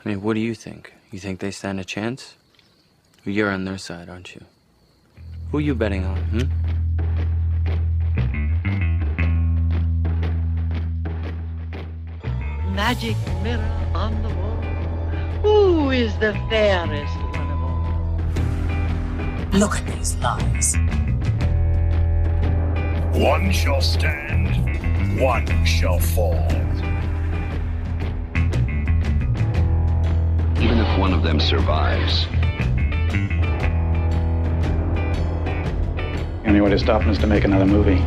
I mean, what do you think? You think they stand a chance? You're on their side, aren't you? Who are you betting on, Magic mirror on the wall. Who is the fairest one of all? Look at these lies. One shall stand, one shall fall. Even if one of them survives. The only way to stop him is to make another movie.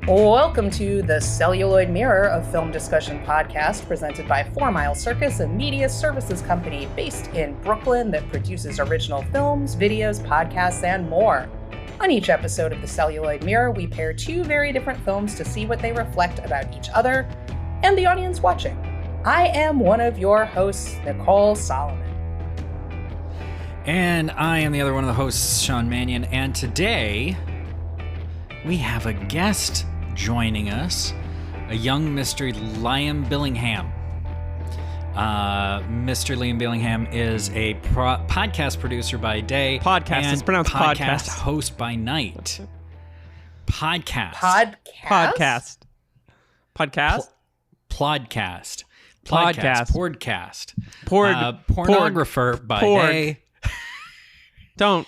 Welcome to the Celluloid Mirror, a film discussion podcast presented by 4 Mile Circus, a media services company based in Brooklyn that produces original films, videos, podcasts, and more. On each episode of the Celluloid Mirror, we pair 2 very different films to see what they reflect about each other and the audience watching. I am one of your hosts, Nicole Solomon. And I am the other one of the hosts, Sean Mannion, and today we have a guest joining us, a young Mr. Liam Billingham. Mr. Liam Billingham is a podcast producer by day. Podcast. It's pronounced podcast. Host by night. Podcast. Podcast. Podcast. Pornographer by day. Don't.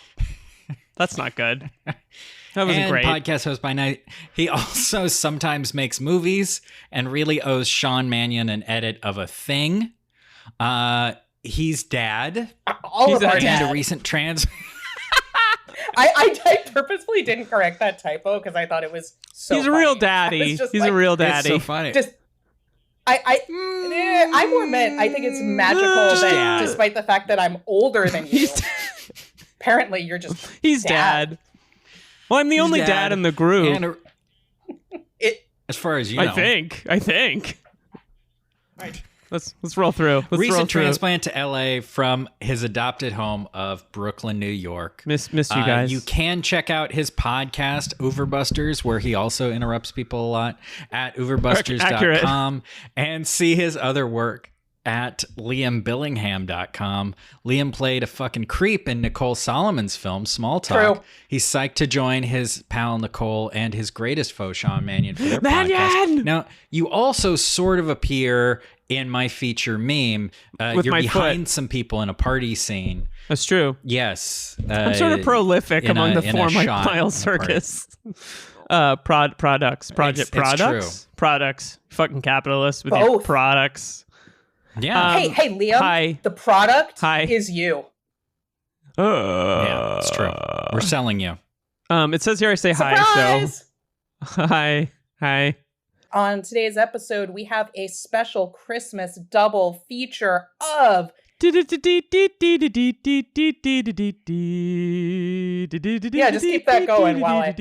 That's not good. That wasn't great. Podcast host by night. He also sometimes makes movies and really owes Sean Mannion an edit of a thing. He's dad. He's our dad. A recent trans. I purposefully didn't correct that typo because I thought it was so He's funny. a real daddy. He's a real daddy. It's so funny. I more meant I think it's magical that despite the fact that I'm older than you, apparently you're just He's dad. Well, I'm the only dad in the group. As far as you know. I think. Right. Let's roll through. Recent transplant to LA from his adopted home of Brooklyn, New York. Miss you guys. You can check out his podcast, Overbusters, where he also interrupts people a lot, at overbusters.com, and see his other work at liambillingham.com. Liam played a fucking creep in Nicole Solomon's film, Small Talk. True. He's psyched to join his pal Nicole and his greatest foe, Sean Mannion, for their podcast. Now, you also sort of appear in my feature meme. With you're my behind foot. some people in a party scene. That's true. Yes. I'm sort of prolific among the 4 Mile Circus products. It's Products? Products. Fucking capitalist with Both. your products. Yeah. Hey, Liam. Hi. The product Hi. is you. Yeah, it's true. We're selling you. It says here I say Surprise! hi, so hi. On today's episode, we have a special Christmas double feature of Yeah, just keep that going while of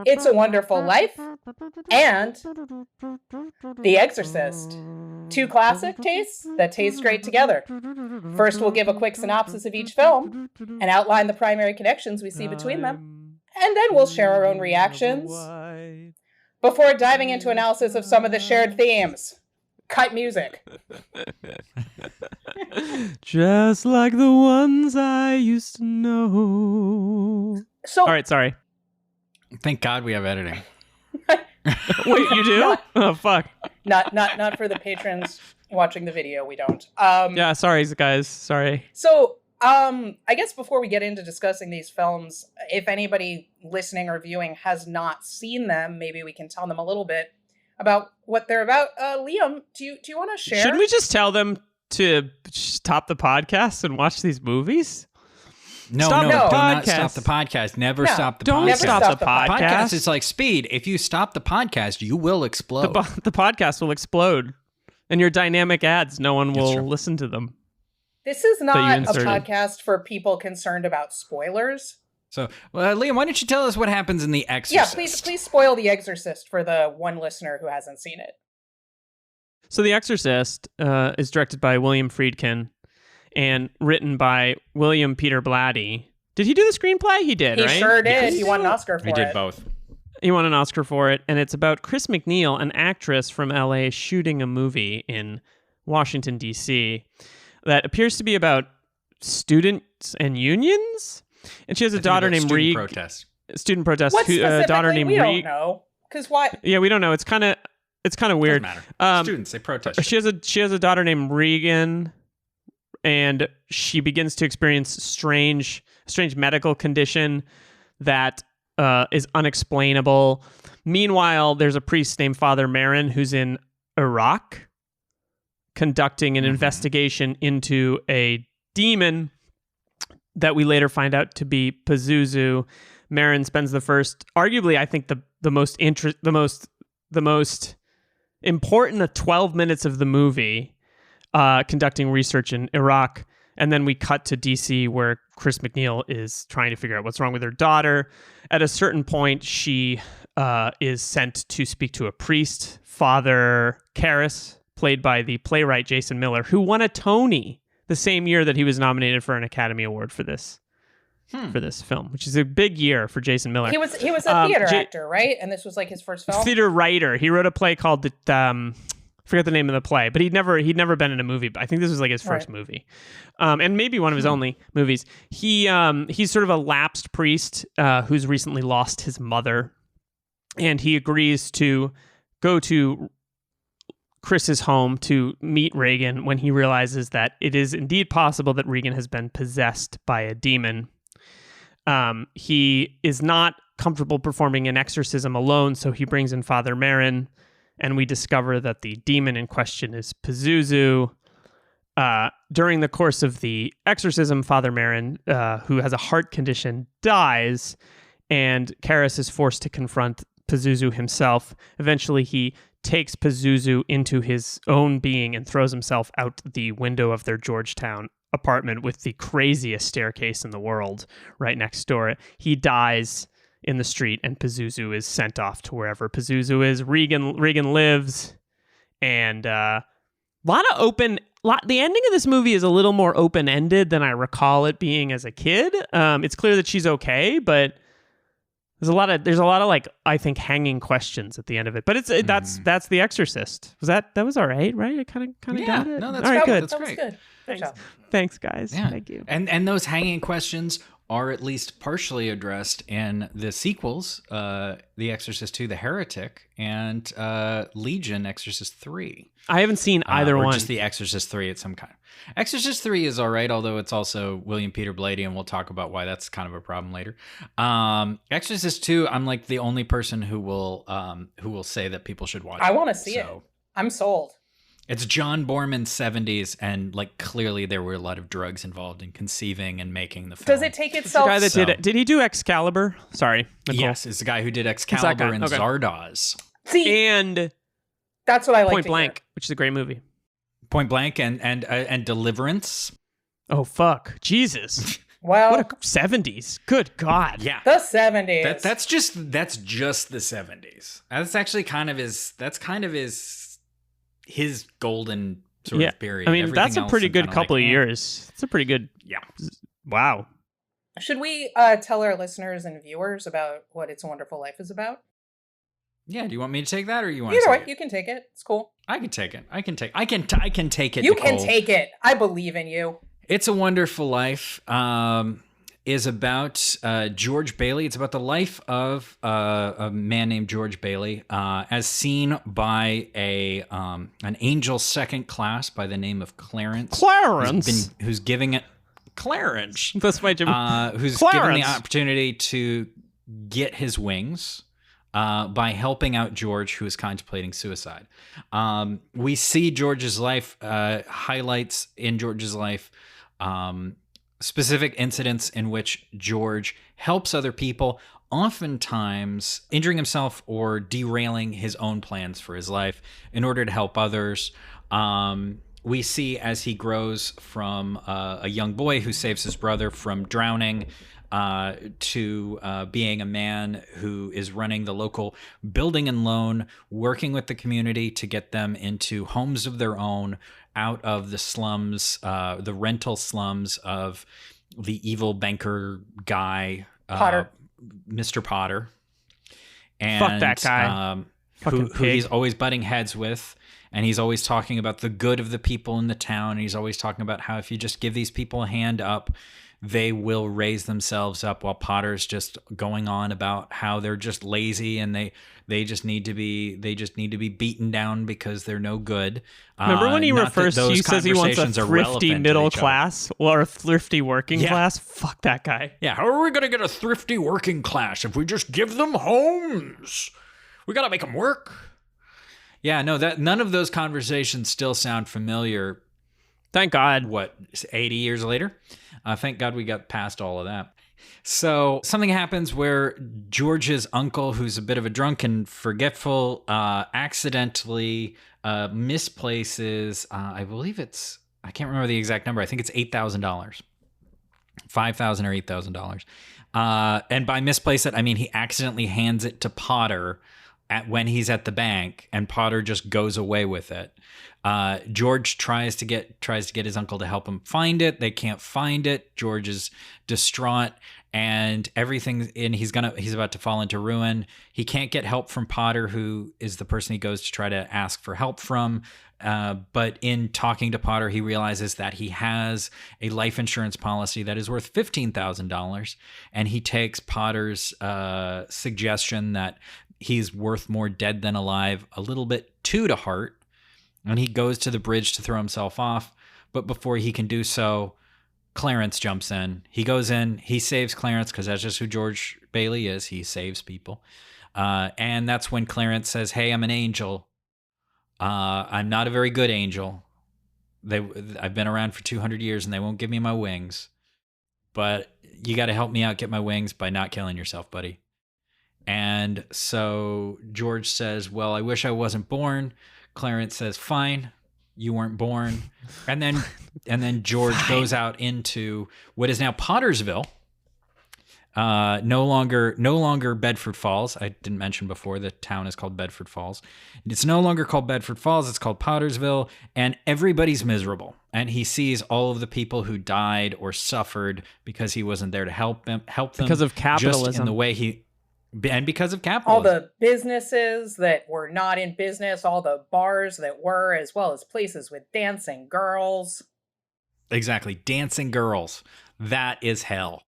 It's a Wonderful Life and The Exorcist. 2 classic tastes that taste great together. First, we'll give a quick synopsis of each film and outline the primary connections we see between them. And then we'll share our own reactions before diving into analysis of some of the shared themes. Cut music. Just like the ones I used to know. So, all right, sorry. Thank God we have editing. Wait, you do? Oh, fuck. Not for the patrons watching the video. We don't. Yeah, sorry, guys. Sorry. So, I guess before we get into discussing these films, if anybody listening or viewing has not seen them, maybe we can tell them a little bit about what they're about. Liam, do you want to share? Shouldn't we just tell them to stop the podcast and watch these movies? No, stop do the not podcast. stop the podcast. Never No, stop the don't podcast. stop the podcast. Podcast is like speed. If you stop the podcast, you will explode. The podcast will explode. And your dynamic ads, no one That's will true. listen to them. This is not a inserted. podcast for people concerned about spoilers. So, Liam, why don't you tell us what happens in The Exorcist? Yeah, please spoil The Exorcist for the one listener who hasn't seen it. So The Exorcist is directed by William Friedkin and written by William Peter Blatty. Did he do the screenplay? He did, He right? sure did. He won an Oscar for We it. did both. He won an Oscar for it, and it's about Chris MacLeod, an actress from LA, shooting a movie in Washington, D.C. that appears to be about students and unions. And she has a daughter named Reed. Student protest. What specifically? Daughter named we Reed. don't know. Because what? Yeah, we don't know. It's kind of weird. Doesn't matter. Students, they protest. She has a daughter named Regan, and she begins to experience strange medical condition that is unexplainable. Meanwhile, there's a priest named Father Marin who's in Iraq conducting an investigation into a demon that we later find out to be Pazuzu. Marin spends the first, arguably, I think the most important 12 minutes of the movie conducting research in Iraq. And then we cut to DC where Chris MacLeod is trying to figure out what's wrong with her daughter. At a certain point, she is sent to speak to a priest, Father Karras, played by the playwright Jason Miller, who won a Tony the same year that he was nominated for an Academy Award for this film, which is a big year for Jason Miller. He was a theater actor, right? And this was like his first film? Theater writer. He wrote a play called forget the name of the play, but he'd never been in a movie. But I think this was like his first movie, and maybe one of his only movies. He's sort of a lapsed priest who's recently lost his mother, and he agrees to go to Chris's home to meet Regan when he realizes that it is indeed possible that Regan has been possessed by a demon. He is not comfortable performing an exorcism alone, so he brings in Father Marin. And we discover that the demon in question is Pazuzu. During the course of the exorcism, Father Marin, who has a heart condition, dies, and Karras is forced to confront Pazuzu himself. Eventually, he takes Pazuzu into his own being and throws himself out the window of their Georgetown apartment with the craziest staircase in the world right next door. He dies in the street, and Pazuzu is sent off to wherever Pazuzu is. Regan lives, and the ending of this movie is a little more open-ended than I recall it being as a kid. It's clear that she's okay, but there's a lot of like, I think, hanging questions at the end of it. But it's that's The Exorcist. That was all right? I kind of got it. No, that's all right, good. good. That's great. Good. Thanks, guys. Yeah. Thank you. And those hanging questions are at least partially addressed in the sequels, The Exorcist 2, The Heretic, and Legion, Exorcist 3. I haven't seen either or one. Just The Exorcist 3 at some kind. Exorcist 3 is all right, although it's also William Peter Blatty, and we'll talk about why that's kind of a problem later. Exorcist 2, I'm like the only person who will say that people should watch it. I want to see it. I'm sold. It's John Borman's 70s, and like clearly there were a lot of drugs involved in conceiving and making the film. Does it take itself? The guy that did it. Did he do Excalibur? Sorry, Nicole. Yes, it's the guy who did Excalibur and Zardoz. See, and that's what I like. Point Blank, which is a great movie. Point Blank and Deliverance. Oh fuck, Jesus! Well, what a 70s. Good God. Yeah, the 70s. That's just the 70s. That's actually kind of his golden sort of period. I mean, Everything that's a else pretty I'm good kinda couple like, of years. It's a pretty good. Yeah. Wow. Should we tell our listeners and viewers about what It's a Wonderful Life is about? Yeah. Do you want me to take that, or you want? Either way, it? you can take it. It's cool. I can take it. I can take it. You Nicole. can take it. I believe in you. It's a Wonderful Life is about George Bailey. It's about the life of a man named George Bailey, as seen by an angel second class by the name of Clarence. Who's giving it Clarence. That's my Jim. Who's given the opportunity to get his wings by helping out George, who is contemplating suicide. We see George's life, highlights in George's life, specific incidents in which George helps other people, oftentimes injuring himself or derailing his own plans for his life in order to help others. We see as he grows from a young boy who saves his brother from drowning to being a man who is running the local building and loan, working with the community to get them into homes of their own, out of the slums, the rental slums of the evil banker guy, Potter. Mr. Potter. and Fuck that guy. who he's always butting heads with. And he's always talking about the good of the people in the town. And he's always talking about how if you just give these people a hand up, they will raise themselves up, while Potter's just going on about how they're just lazy and they just need to be beaten down because they're no good. Remember when he refers to, he says he wants a thrifty middle class or a thrifty working class? Fuck that guy. Yeah, how are we going to get a thrifty working class if we just give them homes? We got to make them work. Yeah, no, that none of those conversations still sound familiar. Thank God. What, 80 years later? Thank God we got past all of that. So something happens where George's uncle, who's a bit of a drunk and forgetful, accidentally misplaces, I believe I can't remember the exact number. I think it's $8,000. $5,000 or $8,000. And by misplace it, I mean he accidentally hands it to Potter when he's at the bank, and Potter just goes away with it. George tries to get his uncle to help him find it. They can't find it. George is distraught, and he's about to fall into ruin. He can't get help from Potter, who is the person he goes to try to ask for help from. But in talking to Potter, he realizes that he has a life insurance policy that is worth $15,000, and he takes Potter's suggestion that he's worth more dead than alive a little bit too to heart, and he goes to the bridge to throw himself off. But before he can do so, Clarence jumps in. He goes in, he saves Clarence, because that's just who George Bailey is. He saves people. And that's when Clarence says, "Hey, I'm an angel. I'm not a very good angel. I've been around for 200 years and they won't give me my wings. But you got to help me out get my wings by not killing yourself, buddy." And so George says, "Well, I wish I wasn't born." Clarence says, "Fine, you weren't born." And then George goes out into what is now Pottersville. No longer Bedford Falls. I didn't mention before the town is called Bedford Falls. It's no longer called Bedford Falls. It's called Pottersville, and everybody's miserable. And he sees all of the people who died or suffered because he wasn't there to help them. Because of capitalism. Just in the way and because of capitalism. All the businesses that were not in business, all the bars that were, as well as places with dancing girls. Exactly. Dancing girls. That is hell.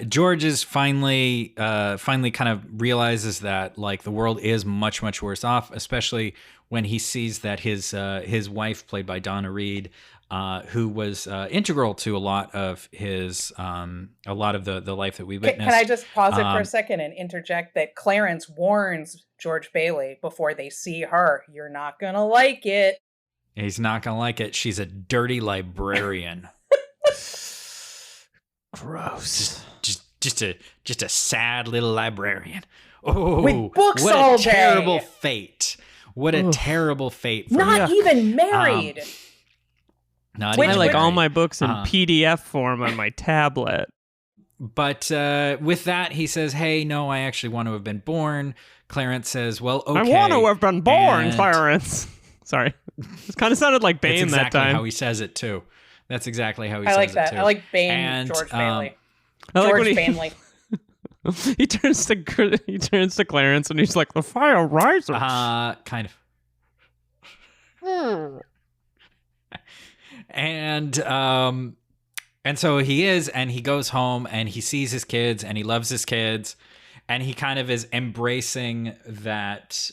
George is finally kind of realizes that like the world is much, much worse off, especially when he sees that his wife, played by Donna Reed, who was integral to a lot of the life that we witnessed. Can I just pause it for a second and interject that Clarence warns George Bailey before they see her, "You're not gonna like it." He's not gonna like it. She's a dirty librarian. Gross. Just a sad little librarian. Oh, with books what all a terrible day. Fate. What a terrible fate. For Not even married. I like all my books in PDF form on my tablet. But with that, he says, "Hey, no, I actually want to have been born." Clarence says, "Well, okay. I want to have been born, Clarence." Sorry. It kind of sounded like Bane exactly that time. How he says it, too. That's exactly how he says like that. it, too. I like Bane, and, George Bailey. George Bailey. He turns to Clarence and he's like, "The fire rises." Kind of. And so he is, and he goes home and he sees his kids and he loves his kids, and he kind of is embracing that.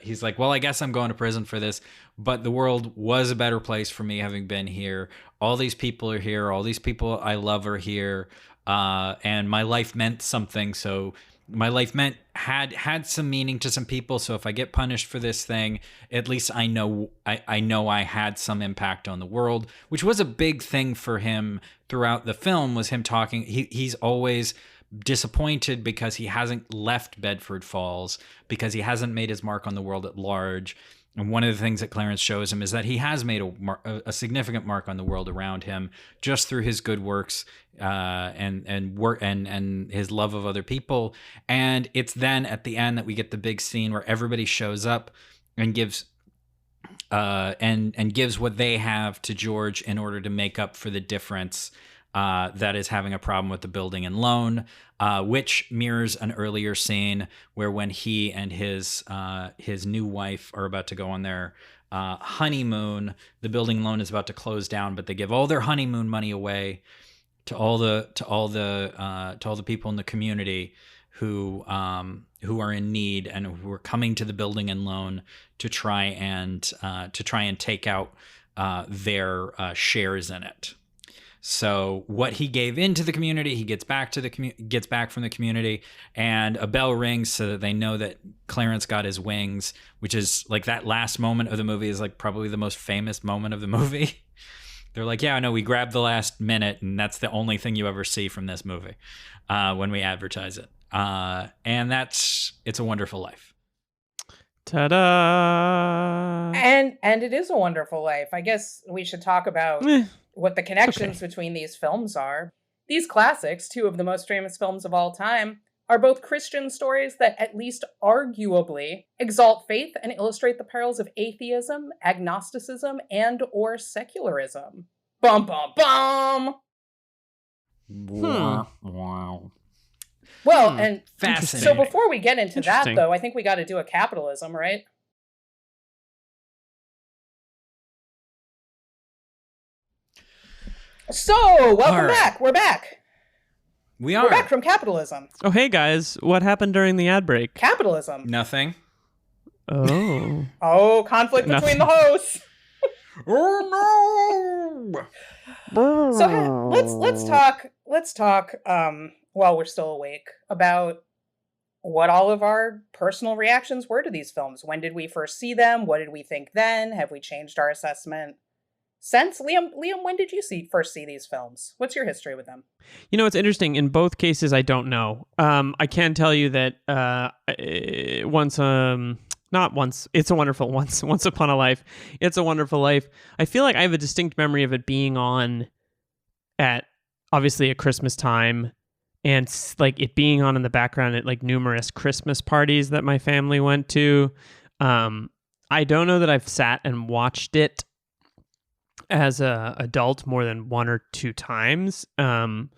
He's like, "Well, I guess I'm going to prison for this, but the world was a better place for me having been here. All these people are here. All these people I love are here. And my life meant something. So my life had some meaning to some people. So if I get punished for this thing, at least I know I had some impact on the world," which was a big thing for him throughout the film, was him talking. He's always disappointed because he hasn't left Bedford Falls, because he hasn't made his mark on the world at large. And one of the things that Clarence shows him is that he has made a significant mark on the world around him just through his good works and work and his love of other people. And it's then at the end that we get the big scene where everybody shows up and gives and gives what they have to George in order to make up for the difference that is having a problem with the building and loan, which mirrors an earlier scene where when he and his new wife are about to go on their honeymoon, the building loan is about to close down, but they give all their honeymoon money away to all the people in the community who are in need and who are coming to the building and loan to try and take out their shares in it. So what he gave into the community, he gets back from the community, and a bell rings so that they know that Clarence got his wings, which is like that last moment of the movie is like probably the most famous moment of the movie. They're like, yeah, no, we grabbed the last minute, and that's the only thing you ever see from this movie when we advertise it. And that's It's a Wonderful Life. Ta-da! And it is a wonderful life. I guess we should talk about what the connections between these films are. These classics, two of the most famous films of all time, are both Christian stories that at least arguably exalt faith and illustrate the perils of atheism, agnosticism, and or secularism. Bum, bum, bum! Wow. Well, and fascinating. So before we get into that, though, I think we got to do a capitalism, right? So, welcome back. We're back. We're back from capitalism. Oh, hey, guys. What happened during the ad break? Capitalism. Nothing. Oh. Oh, conflict between the hosts. Oh, no! So, let's talk, while we're still awake, about what all of our personal reactions were to these films. When did we first see them? What did we think then? Have we changed our assessment since? Liam, when did you first see these films? What's your history with them? You know, it's interesting. In both cases, I don't know. I can tell you that once Upon a Life, It's a Wonderful Life. I feel like I have a distinct memory of it being on at obviously at Christmas time, and like it being on in the background at like numerous Christmas parties that my family went to. I don't know that I've sat and watched it as a adult more than one or two times. A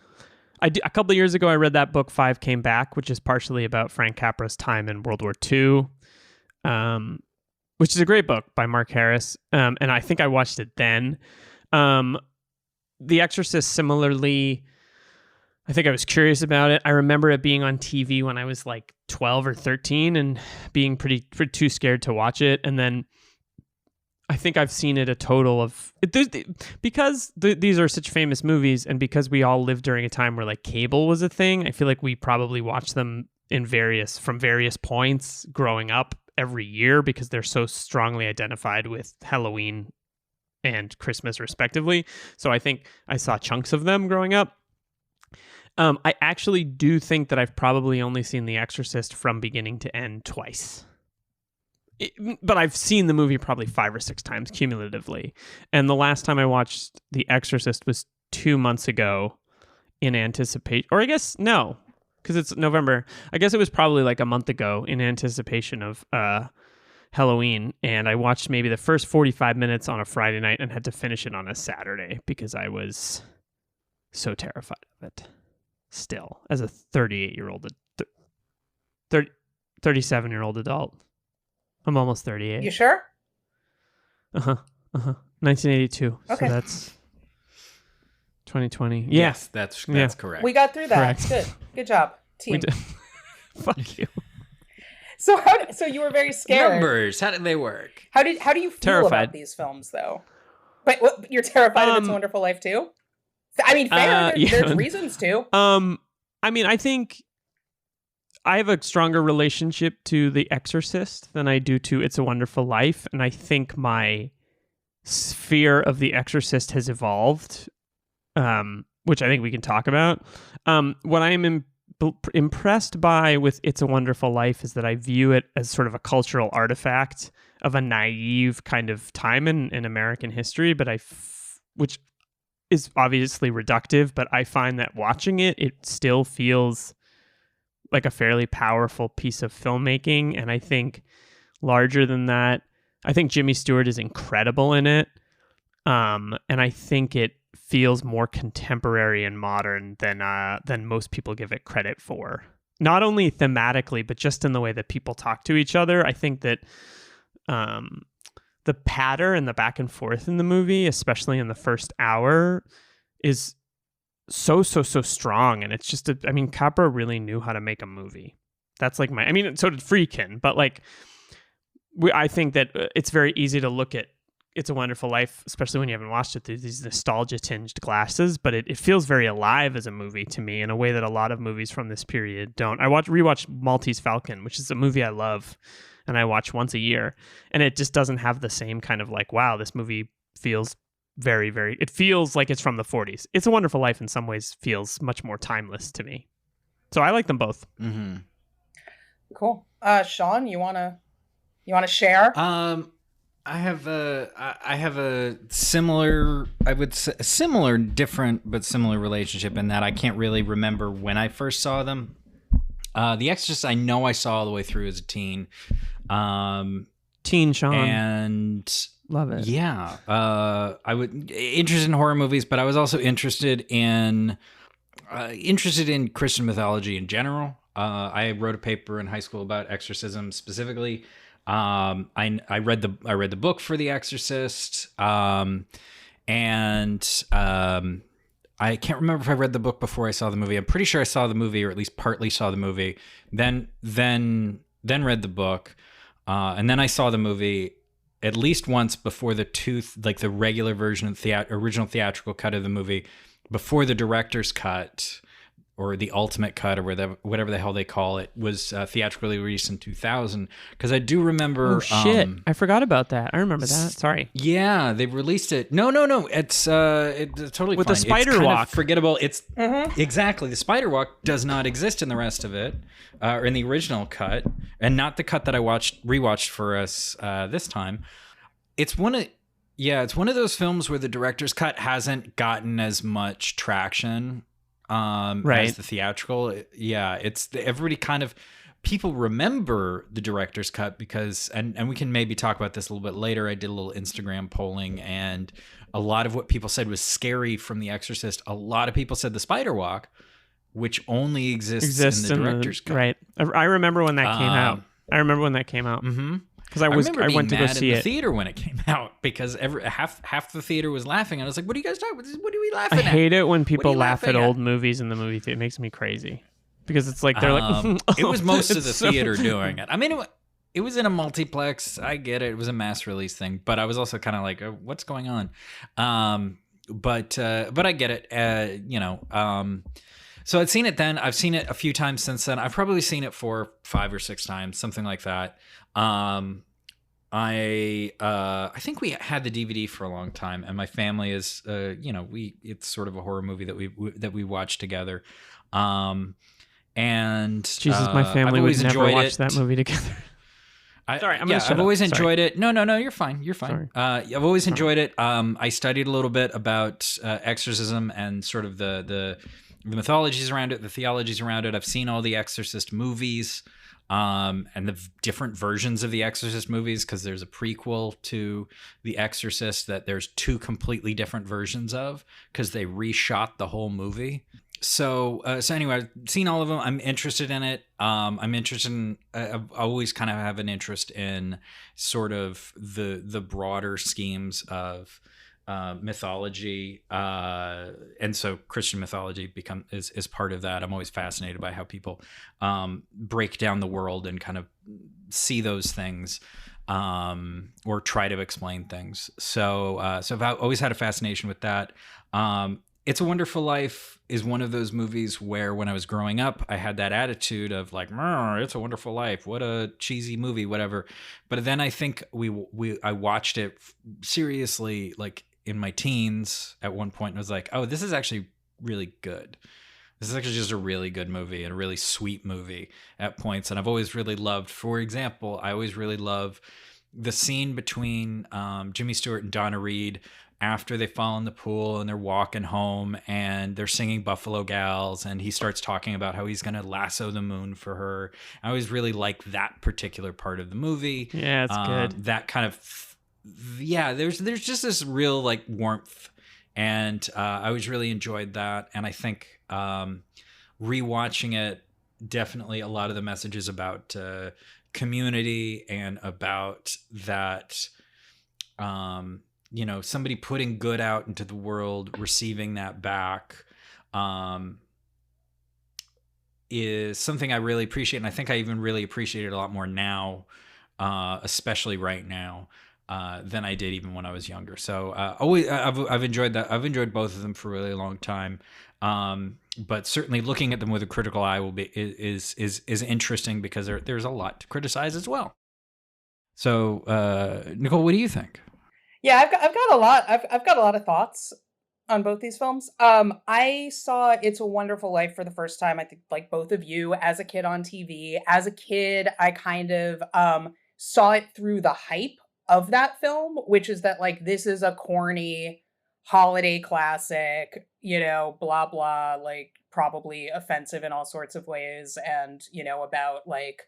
couple of years ago, I read that book, Five Came Back, which is partially about Frank Capra's time in World War II, which is a great book by Mark Harris. And I think I watched it then. The Exorcist, similarly, I think I was curious about it. I remember it being on TV when I was like 12 or 13 and being pretty too scared to watch it. And then I think I've seen it a total of... because these are such famous movies, and because we all lived during a time where like cable was a thing, I feel like we probably watched them from various points growing up every year because they're so strongly identified with Halloween and Christmas respectively. So I think I saw chunks of them growing up. I actually do think that I've probably only seen The Exorcist from beginning to end twice. But I've seen the movie probably 5 or 6 times cumulatively. And the last time I watched The Exorcist was 2 months ago in anticipation, or I guess no, because it's November. I guess it was probably like a month ago in anticipation of Halloween. And I watched maybe the first 45 minutes on a Friday night and had to finish it on a Saturday because I was so terrified of it. Still, as a 38-year-old, 37-year-old adult. I'm almost 38. You sure? 1982. Okay. So that's 2020. Yes, that's correct. We got through that. Correct. Good. Good job, team. We did. Fuck you. So you were very scared. Numbers, how did they work? How do you feel about these films though? But you're terrified of It's a Wonderful Life too? I mean, fair. There's reasons to. I mean, I think I have a stronger relationship to The Exorcist than I do to It's a Wonderful Life, and I think my sphere of The Exorcist has evolved, which I think we can talk about. What I am impressed by with It's a Wonderful Life is that I view it as sort of a cultural artifact of a naive kind of time in American history, but which is obviously reductive, but I find that watching it still feels like a fairly powerful piece of filmmaking. And I think larger than that, I think Jimmy Stewart is incredible in it. And I think it feels more contemporary and modern than most people give it credit for. Not only thematically, but just in the way that people talk to each other. I think that the patter and the back and forth in the movie, especially in the first hour, is so strong. And it's just, Capra really knew how to make a movie. That's like so did Friedkin, but like, I think that it's very easy to look at It's a Wonderful Life, especially when you haven't watched it, through these nostalgia-tinged glasses, but it feels very alive as a movie to me in a way that a lot of movies from this period don't. I rewatched Maltese Falcon, which is a movie I love, and I watch once a year, and it just doesn't have the same kind of like, wow, this movie feels very, very... It feels like it's from the 40s. It's a Wonderful Life in some ways feels much more timeless to me. So I like them both. Mm-hmm. Cool. Sean, you wanna share? I have a similar, I would say, similar, different, but similar relationship in that I can't really remember when I first saw them. The Exorcist, I know I saw all the way through as a teen. Teen Sean. And love it. Yeah. I would interested in horror movies, but I was also interested in Christian mythology in general. I wrote a paper in high school about exorcism specifically. I read the book for The Exorcist, and I can't remember if I read the book before I saw the movie. I'm pretty sure I saw the movie, or at least partly saw the movie. Then read the book, and then I saw the movie at least once before the regular version of original theatrical cut of the movie, before the director's cut, or the ultimate cut, or whatever the hell they call it, was theatrically released in 2000. Because I do remember... Oh, shit. I forgot about that. I remember that. Sorry. Yeah, they released it. No. It's totally with fine. The spider it's walk. Forgettable. It's exactly. The spider walk does not exist in the rest of it, or in the original cut, and not the cut that I rewatched for us this time. It's one of those films where the director's cut hasn't gotten as much traction as the theatrical. Yeah, it's everybody kind of, people remember the director's cut because, and we can maybe talk about this a little bit later. I did a little Instagram polling, and a lot of what people said was scary from The Exorcist. A lot of people said the spider walk, which only exists in the director's cut. Right. I remember when that came out. Mm-hmm. Because I went to go see it in the it theater when it came out, because half the theater was laughing. I was like, "What are you guys talking about? What are we laughing at?" I hate it when people laugh at old movies in the movie theater. It makes me crazy because it's like they're like, it was most of the theater doing it. I mean, it was in a multiplex. I get it. It was a mass release thing, but I was also kind of like, "What's going on?" But I get it. So I'd seen it then. I've seen it a few times since then. I've probably seen it 4, 5, or 6 times, something like that. I think we had the DVD for a long time, and my family is, it's sort of a horror movie that we watched together. And Jesus, my family would never watch that movie together. I've always enjoyed it. No, you're fine. You're fine. I've always enjoyed it. I studied a little bit about exorcism and sort of the mythologies around it, the theologies around it. I've seen all the Exorcist movies. And the different versions of the Exorcist movies, because there's a prequel to The Exorcist that there's 2 completely different versions of, because they reshot the whole movie. So anyway, I've seen all of them. I'm interested in it. I'm interested in. I've always kind of have an interest in sort of the broader schemes of mythology, and so Christian mythology is part of that. I'm always fascinated by how people break down the world and kind of see those things, or try to explain things. So I've always had a fascination with that. It's a Wonderful Life is one of those movies where when I was growing up, I had that attitude of like, It's a Wonderful Life. What a cheesy movie, whatever. But then I think I watched it seriously, like in my teens at one point, and was like, oh, this is actually really good. This is actually just a really good movie and a really sweet movie at points. And I've always really loved, for example, I always really love the scene between Jimmy Stewart and Donna Reed after they fall in the pool and they're walking home and they're singing Buffalo Gals, and he starts talking about how he's going to lasso the moon for her. I always really like that particular part of the movie. Yeah, it's good. That kind of, there's just this real like warmth And I always really enjoyed that. And I think rewatching it, definitely a lot of the messages about community and about that, somebody putting good out into the world, receiving that back, is something I really appreciate. And I think I even really appreciate it a lot more now, especially right now, than I did even when I was younger. So I've enjoyed that. I've enjoyed both of them for a really long time. But certainly looking at them with a critical eye is interesting, because there's a lot to criticize as well. So Nicole, what do you think? Yeah, I've got a lot. I've got a lot of thoughts on both these films. I saw It's a Wonderful Life for the first time, I think, like both of you, as a kid on TV. As a kid, I kind of saw it through the hype of that film, which is that, like, this is a corny holiday classic, blah, blah, like, probably offensive in all sorts of ways, and, about, like,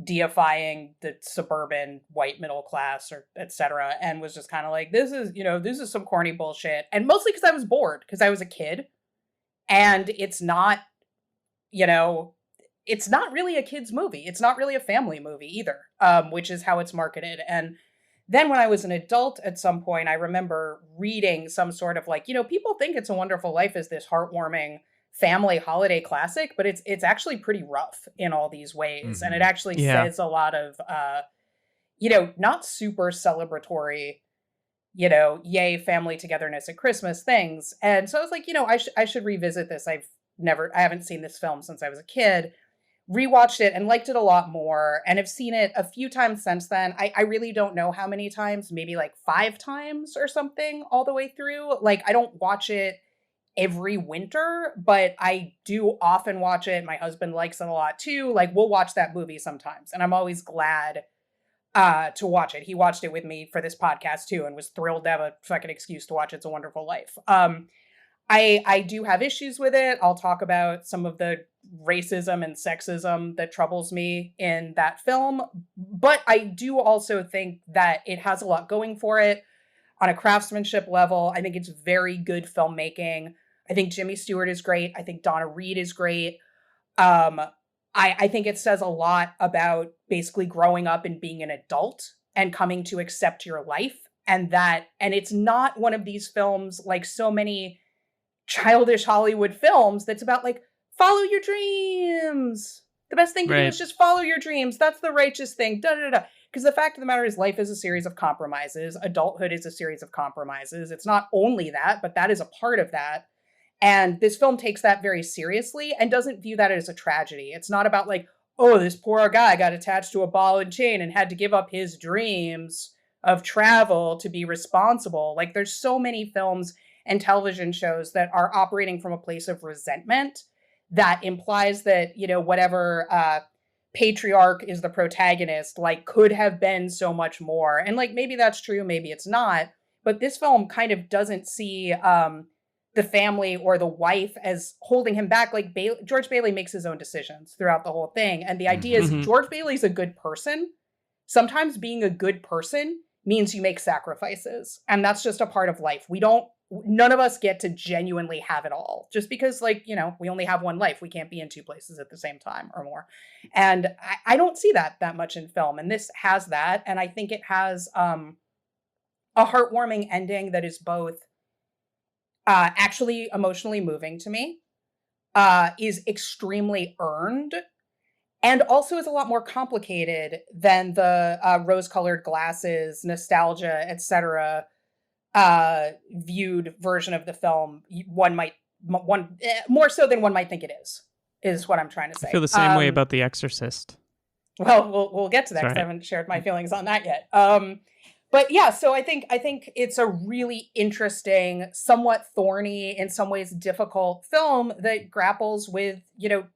deifying the suburban white middle class, or etc., and was just kind of like, this is some corny bullshit. And mostly because I was bored, because I was a kid, and it's not really a kid's movie. It's not really a family movie either, which is how it's marketed. And then when I was an adult at some point, I remember reading some sort of like, people think It's a Wonderful Life is this heartwarming family holiday classic, but it's actually pretty rough in all these ways. Mm-hmm. And it actually says a lot of, not super celebratory, yay, family togetherness at Christmas things. And so I was like, I should revisit this. I haven't seen this film since I was a kid. Rewatched it and liked it a lot more, and have seen it a few times since then. I really don't know how many times, maybe like 5 times or something all the way through. Like, I don't watch it every winter, but I do often watch it. My husband likes it a lot too. Like, we'll watch that movie sometimes, and I'm always glad to watch it. He watched it with me for this podcast too, and was thrilled to have a fucking excuse to watch It's a Wonderful Life. I do have issues with it. I'll talk about some of the racism and sexism that troubles me in that film. But I do also think that it has a lot going for it on a craftsmanship level. I think it's very good filmmaking. I think Jimmy Stewart is great. I think Donna Reed is great. I think it says a lot about basically growing up and being an adult and coming to accept your life. And it's not one of these films like so many childish Hollywood films that's about like, follow your dreams. The best thing to do is just follow your dreams. That's the righteous thing. Because the fact of the matter is, life is a series of compromises. Adulthood is a series of compromises. It's not only that, but that is a part of that. And this film takes that very seriously and doesn't view that as a tragedy. It's not about like, oh, this poor guy got attached to a ball and chain and had to give up his dreams of travel to be responsible. Like, there's so many films and television shows that are operating from a place of resentment that implies that, whatever patriarch is the protagonist, like, could have been so much more. And like, maybe that's true, maybe it's not. But this film kind of doesn't see the family or the wife as holding him back. Like, George Bailey makes his own decisions throughout the whole thing. And the idea is George Bailey's a good person. Sometimes being a good person means you make sacrifices. And that's just a part of life. None of us get to genuinely have it all, just because, like, we only have one life. We can't be in 2 places at the same time or more. And I don't see that much in film. And this has that. And I think it has a heartwarming ending that is both actually emotionally moving to me, is extremely earned, and also is a lot more complicated than the rose-colored glasses, nostalgia, etc., viewed version of the film. One more so than one might think it is what I'm trying to say. I feel the same way about The Exorcist. Well, we'll get to that because I haven't shared my feelings on that yet. But yeah, so I think it's a really interesting, somewhat thorny, in some ways difficult film that grapples with,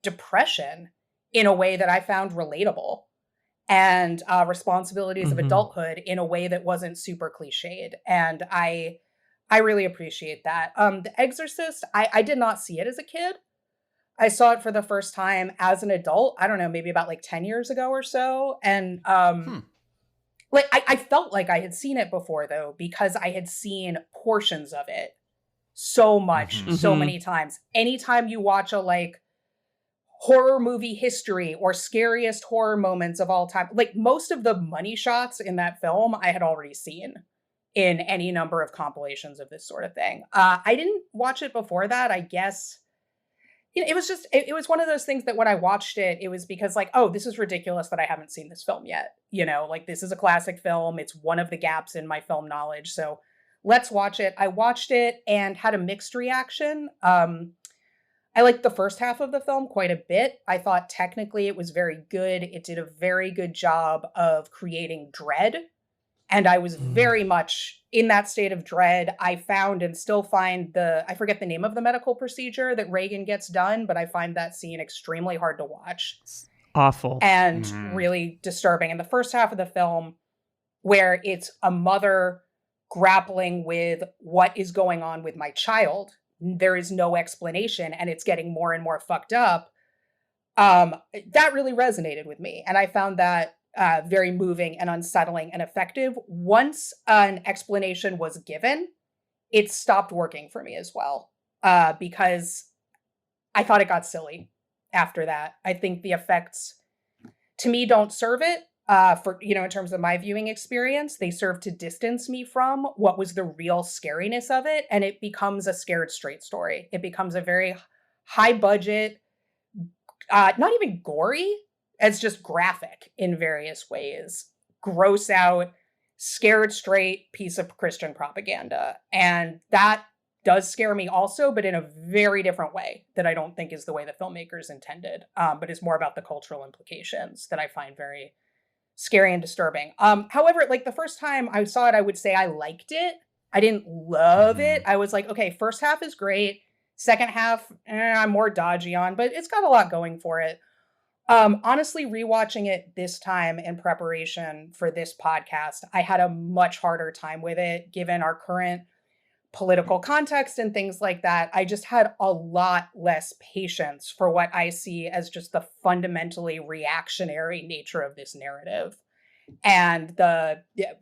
depression in a way that I found relatable, and responsibilities of adulthood in a way that wasn't super cliched. And I really appreciate that. The Exorcist, I did not see it as a kid. I saw it for the first time as an adult. I don't know, maybe about like 10 years ago or so. And like, I felt like I had seen it before, though, because I had seen portions of it so much, so many times. Anytime you watch a like horror movie history or scariest horror moments of all time, like most of the money shots in that film I had already seen in any number of compilations of this sort of thing. I didn't watch it before that. I guess it was just, it was one of those things that when I watched it, it was because like, oh, this is ridiculous that I haven't seen this film yet. You know, like this is a classic film. It's one of the gaps in my film knowledge. So let's watch it. I watched it and had a mixed reaction. I liked the first half of the film quite a bit. I thought technically it was very good. It did a very good job of creating dread. And I was very much in that state of dread. I found and still find I forget the name of the medical procedure that Reagan gets done, but I find that scene extremely hard to watch. Awful. And really disturbing. In the first half of the film, where it's a mother grappling with what is going on with my child, there is no explanation and it's getting more and more fucked up. That really resonated with me. And I found that very moving and unsettling and effective. Once an explanation was given, it stopped working for me as well, because I thought it got silly after that. I think the effects, to me, don't serve it for, you know, in terms of my viewing experience. They serve to distance me from what was the real scariness of it, and it becomes a scared straight story. It becomes a very high budget, not even gory, it's just graphic in various ways, gross out, scared straight piece of Christian propaganda. And that does scare me also, but in a very different way that I don't think is the way the filmmakers intended, but is more about the cultural implications that I find very scary and disturbing. However, like the first time I saw it, I would say I liked it. I didn't love it. I was like, okay, first half is great. Second half, I'm more dodgy on, but it's got a lot going for it. Honestly, rewatching it this time in preparation for this podcast, I had a much harder time with it, given our current political context and things like that. I just had a lot less patience for what I see as just the fundamentally reactionary nature of this narrative. And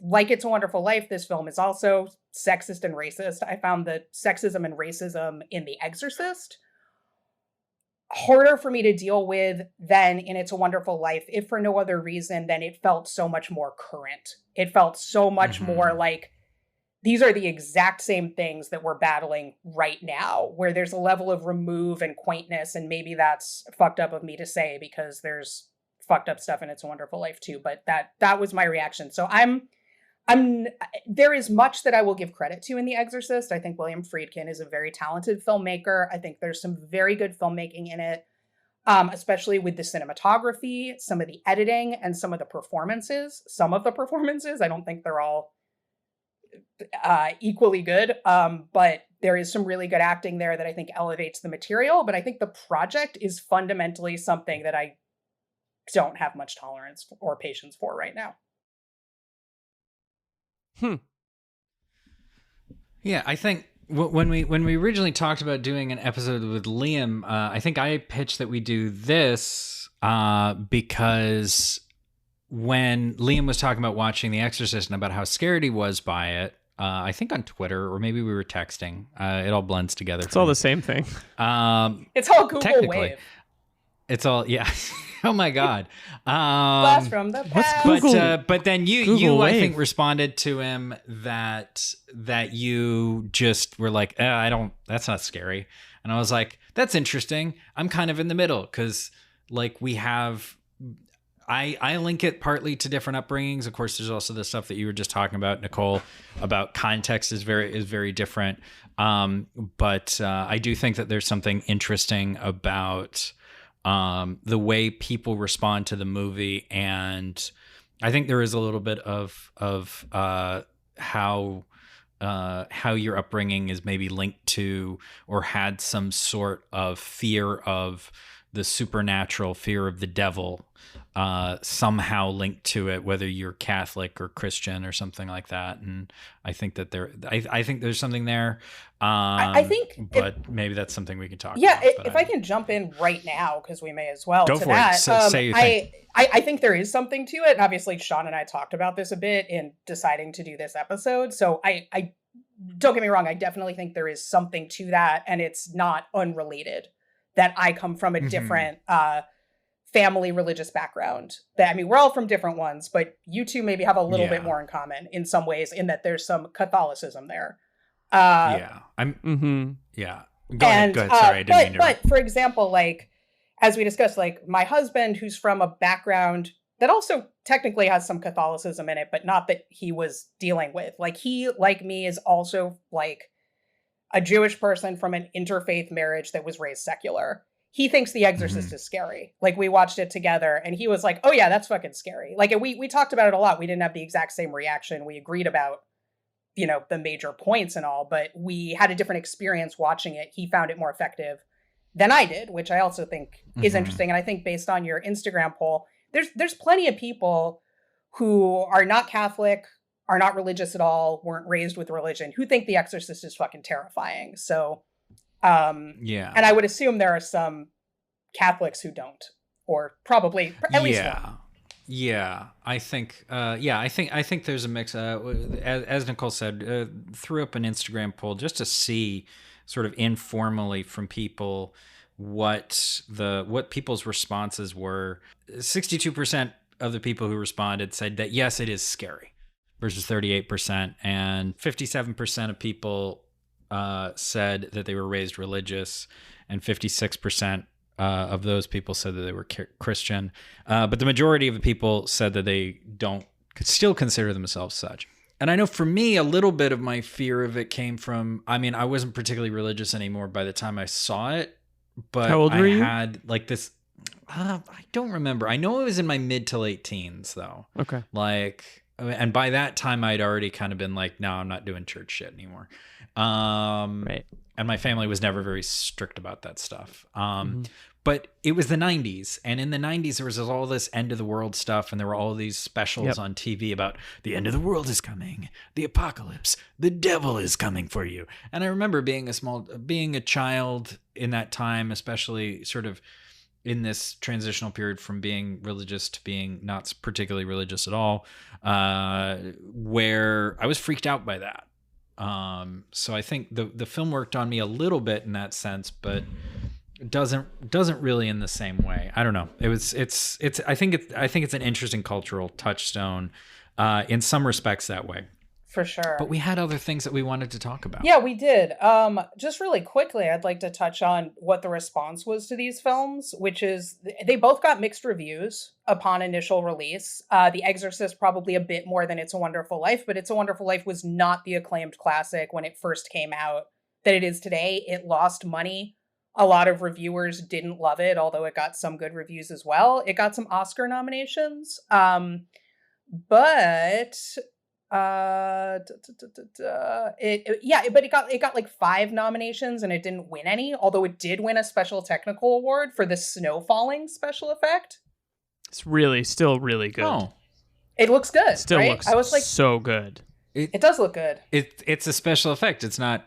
like It's a Wonderful Life, this film is also sexist and racist. I found the sexism and racism in The Exorcist harder for me to deal with than in It's a Wonderful Life, if for no other reason than it felt so much more current. It felt so much more like these are the exact same things that we're battling right now, where there's a level of remove and quaintness, and maybe that's fucked up of me to say because there's fucked up stuff in It's a Wonderful Life too, but that was my reaction. So there is much that I will give credit to in The Exorcist. I think William Friedkin is a very talented filmmaker. I think there's some very good filmmaking in it, especially with the cinematography, some of the editing, and some of the performances. Some of the performances, I don't think they're all equally good, but there is some really good acting there that I think elevates the material. But I think the project is fundamentally something that I don't have much tolerance or patience for right now. Yeah, I think when we originally talked about doing an episode with Liam, I think I pitched that we do this because when Liam was talking about watching The Exorcist and about how scared he was by it, I think on Twitter, or maybe we were texting. It all blends together. It's all the same thing. It's all Google Wave. It's all, yeah. Oh my God. Blast from the past. But then you I think responded to him that you just were like, that's not scary. And I was like, that's interesting. I'm kind of in the middle because like I link it partly to different upbringings. Of course, there's also the stuff that you were just talking about, Nicole, about context is very different. But I do think that there's something interesting about the way people respond to the movie, and I think there is a little bit of how your upbringing is maybe linked to or had some sort of fear of the supernatural, fear of the devil, somehow linked to it, whether you're Catholic or Christian or something like that. And I think that I think there's something there. I think, maybe that's something we can talk about. Yeah, if I can jump in right now, because we may as well. Go to for that. it. Say your thing. I think there is something to it, and obviously Sean and I talked about this a bit in deciding to do this episode. So I don't get me wrong, I definitely think there is something to that, and it's not unrelated that I come from a different family religious background. That, I mean, we're all from different ones, but you two maybe have a little bit more in common in some ways, in that there's some Catholicism there. Go ahead. Sorry, I didn't mean to. But for example, like, as we discussed, like, my husband, who's from a background that also technically has some Catholicism in it, but not that he was dealing with. Like, he, like me, is also like a Jewish person from an interfaith marriage that was raised secular. He thinks The Exorcist is scary. Like, we watched it together and he was like, oh yeah, that's fucking scary. Like, we talked about it a lot. We didn't have the exact same reaction. We agreed about, you know, the major points and all, but we had a different experience watching it. He found it more effective than I did, which I also think is interesting. And I think based on your Instagram poll, there's plenty of people who are not Catholic, are not religious at all, weren't raised with religion, who think The Exorcist is fucking terrifying. So, and I would assume there are some Catholics who don't, or probably at least one. Yeah, I think there's a mix. As Nicole said, threw up an Instagram poll just to see, sort of informally from people, what people's responses were. 62% of the people who responded said that yes, it is scary, versus 38%, and 57% of people said that they were raised religious, and 56% of those people said that they were Christian. But the majority of the people said that they don't still consider themselves such. And I know for me, a little bit of my fear of it came from, I mean, I wasn't particularly religious anymore by the time I saw it, but how old were you? Had like this, I don't remember. I know it was in my mid to late teens though. Okay. Like, and by that time I'd already kind of been like, no, I'm not doing church shit anymore. Right. And my family was never very strict about that stuff. But it was the 90s. And in the 90s, there was all this end of the world stuff. And there were all these specials on TV about the end of the world is coming, the apocalypse, the devil is coming for you. And I remember being a child in that time, especially sort of in this transitional period from being religious to being not particularly religious at all, where I was freaked out by that. So I think the film worked on me a little bit in that sense, but it doesn't really in the same way. I don't know. I think it's an interesting cultural touchstone, in some respects that way. For sure. But we had other things that we wanted to talk about. Yeah, we did. Just really quickly, I'd like to touch on what the response was to these films, which is they both got mixed reviews upon initial release. The Exorcist probably a bit more than It's a Wonderful Life, but It's a Wonderful Life was not the acclaimed classic when it first came out that it is today. It lost money. A lot of reviewers didn't love it, although it got some good reviews as well. It got some Oscar nominations. But it got like 5 nominations and it didn't win any, although it did win a special technical award for the snow falling special effect. It's still really good. Oh. It looks good. It still right? looks I was like, so good. It does look good. It's a special effect. It's not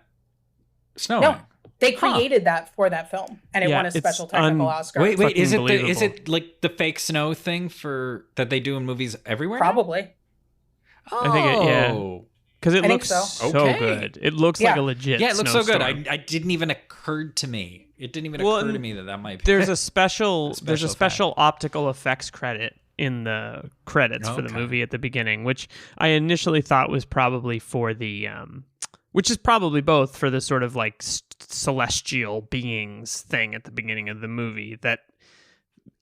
snowing. No, they created that for that film, and it won a special technical Oscar. Wait, is it like the fake snow thing that they do in movies everywhere? Probably. Oh. I think because it looks so good. It looks like a legit. Yeah, it looks so good. snowstorm. I didn't even occur to me. It didn't even occur to me that might be. There's a special optical effects credit in the credits for the movie at the beginning, which I initially thought was probably for the which is probably both for the sort of like celestial beings thing at the beginning of the movie that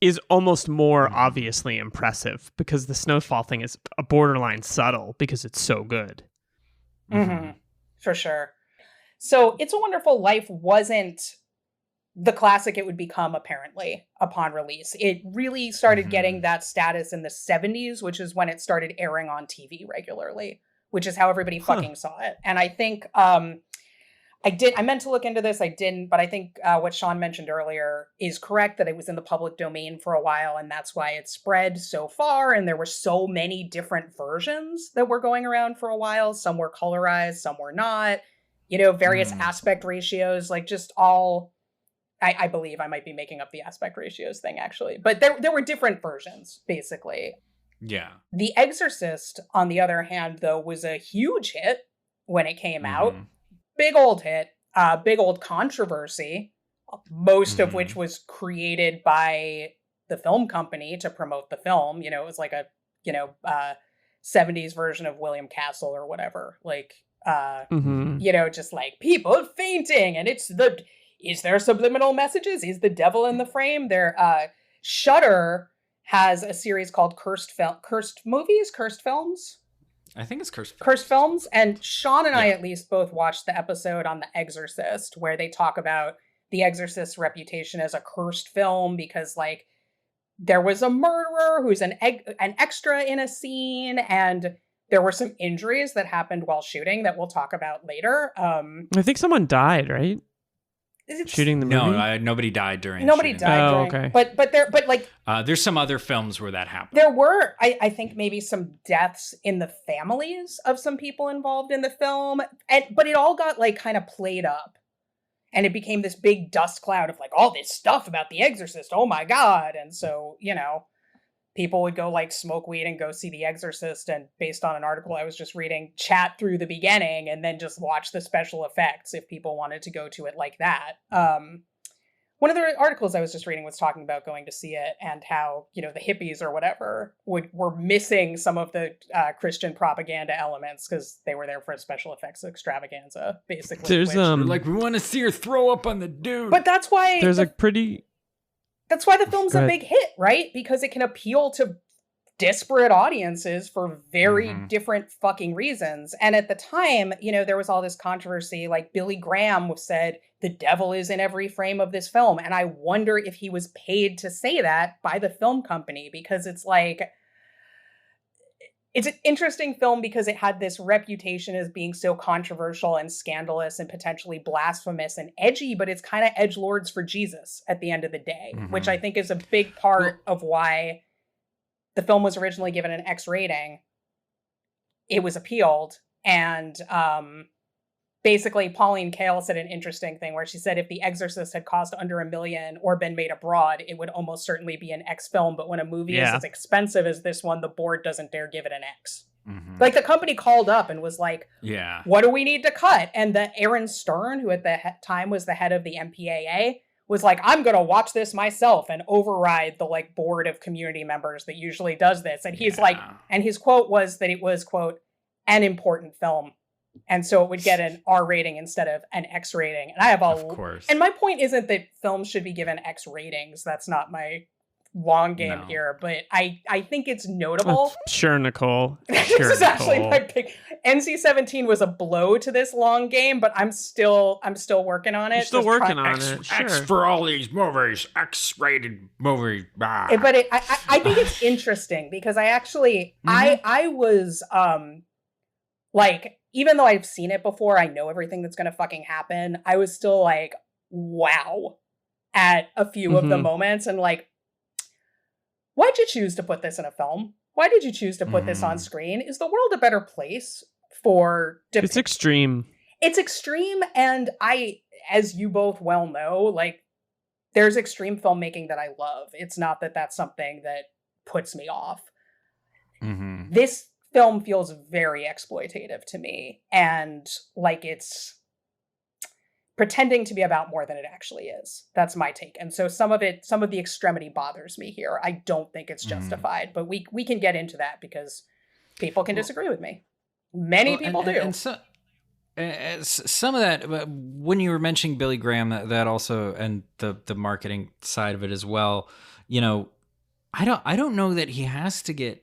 is almost more obviously impressive, because the snowfall thing is a borderline subtle because it's so good. Mm-hmm. For sure. So It's a Wonderful Life wasn't the classic it would become, apparently, upon release. It really started getting that status in the 70s, which is when it started airing on TV regularly, which is how everybody fucking saw it. And I think I meant to look into this, I didn't, but I think what Sean mentioned earlier is correct, that it was in the public domain for a while, and that's why it spread so far, and there were so many different versions that were going around for a while. Some were colorized, some were not, various aspect ratios, like just all... I believe I might be making up the aspect ratios thing, actually. But there were different versions, basically. Yeah. The Exorcist, on the other hand, though, was a huge hit when it came out. Big old hit, big old controversy, most of which was created by the film company to promote the film. You know, it was like a, 70s version of William Castle or whatever. Like, just like people fainting, and is there subliminal messages? Is the devil in the frame? Shudder has a series called Cursed Films. I think it's Cursed Films. Cursed Films. And Sean and I at least both watched the episode on The Exorcist, where they talk about The Exorcist's reputation as a cursed film because, like, there was a murderer who's an extra in a scene, and there were some injuries that happened while shooting that we'll talk about later. I think someone died, right? Shooting the movie? No, nobody died during. Nobody shooting. died during. Okay. There's some other films where that happened. There were, I think, maybe some deaths in the families of some people involved in the film, but it all got like kind of played up, and it became this big dust cloud of like all this stuff about The Exorcist. Oh my God! And so people would go like smoke weed and go see The Exorcist, and based on an article I was just reading, chat through the beginning and then just watch the special effects if people wanted to go to it like that. One of the articles I was just reading was talking about going to see it and how, the hippies or whatever were missing some of the Christian propaganda elements because they were there for a special effects extravaganza, basically. There's like, we want to see her throw up on the dude. But that's why there's that's why the film's a big hit, right? Because it can appeal to disparate audiences for very different fucking reasons. And at the time, there was all this controversy, like Billy Graham said, the devil is in every frame of this film. And I wonder if he was paid to say that by the film company, because it's like, it's an interesting film because it had this reputation as being so controversial and scandalous and potentially blasphemous and edgy, but it's kind of edgelords for Jesus at the end of the day, which I think is a big part of why the film was originally given an X rating. It was appealed, and basically Pauline Kael said an interesting thing where she said if The Exorcist had cost under $1 million or been made abroad, it would almost certainly be an X film. But when a movie is as expensive as this one, the board doesn't dare give it an X. Like the company called up and was like, what do we need to cut? And the Aaron Stern, who at the time was the head of the MPAA, was like, I'm going to watch this myself and override the like board of community members that usually does this. And he's like, and his quote was that it was, quote, an important film. And so it would get an R rating instead of an X rating. And I have of course. And my point isn't that films should be given X ratings. That's not my long game here. But I think it's notable. Sure, Nicole. This is actually my pick. NC-17 was a blow to this long game, but I'm still working on it. You're still working on it. Sure. X for all these movies. X-rated movies. But I think it's interesting because I actually I was like, even though I've seen it before, I know everything that's going to fucking happen. I was still like, wow, at a few of the moments, and like, why'd you choose to put this in a film? Why did you choose to put this on screen? Is the world a better place for... It's extreme. It's extreme, and as you both well know, like, there's extreme filmmaking that I love. It's not that that's something that puts me off. This film feels very exploitative to me, and like it's pretending to be about more than it actually is. That's my take. And so some of the extremity bothers me here. I don't think it's justified, but we can get into that because people can disagree with me. Many people do. And so, some of that, when you were mentioning Billy Graham, that also, and the marketing side of it as well, I don't know that he has to get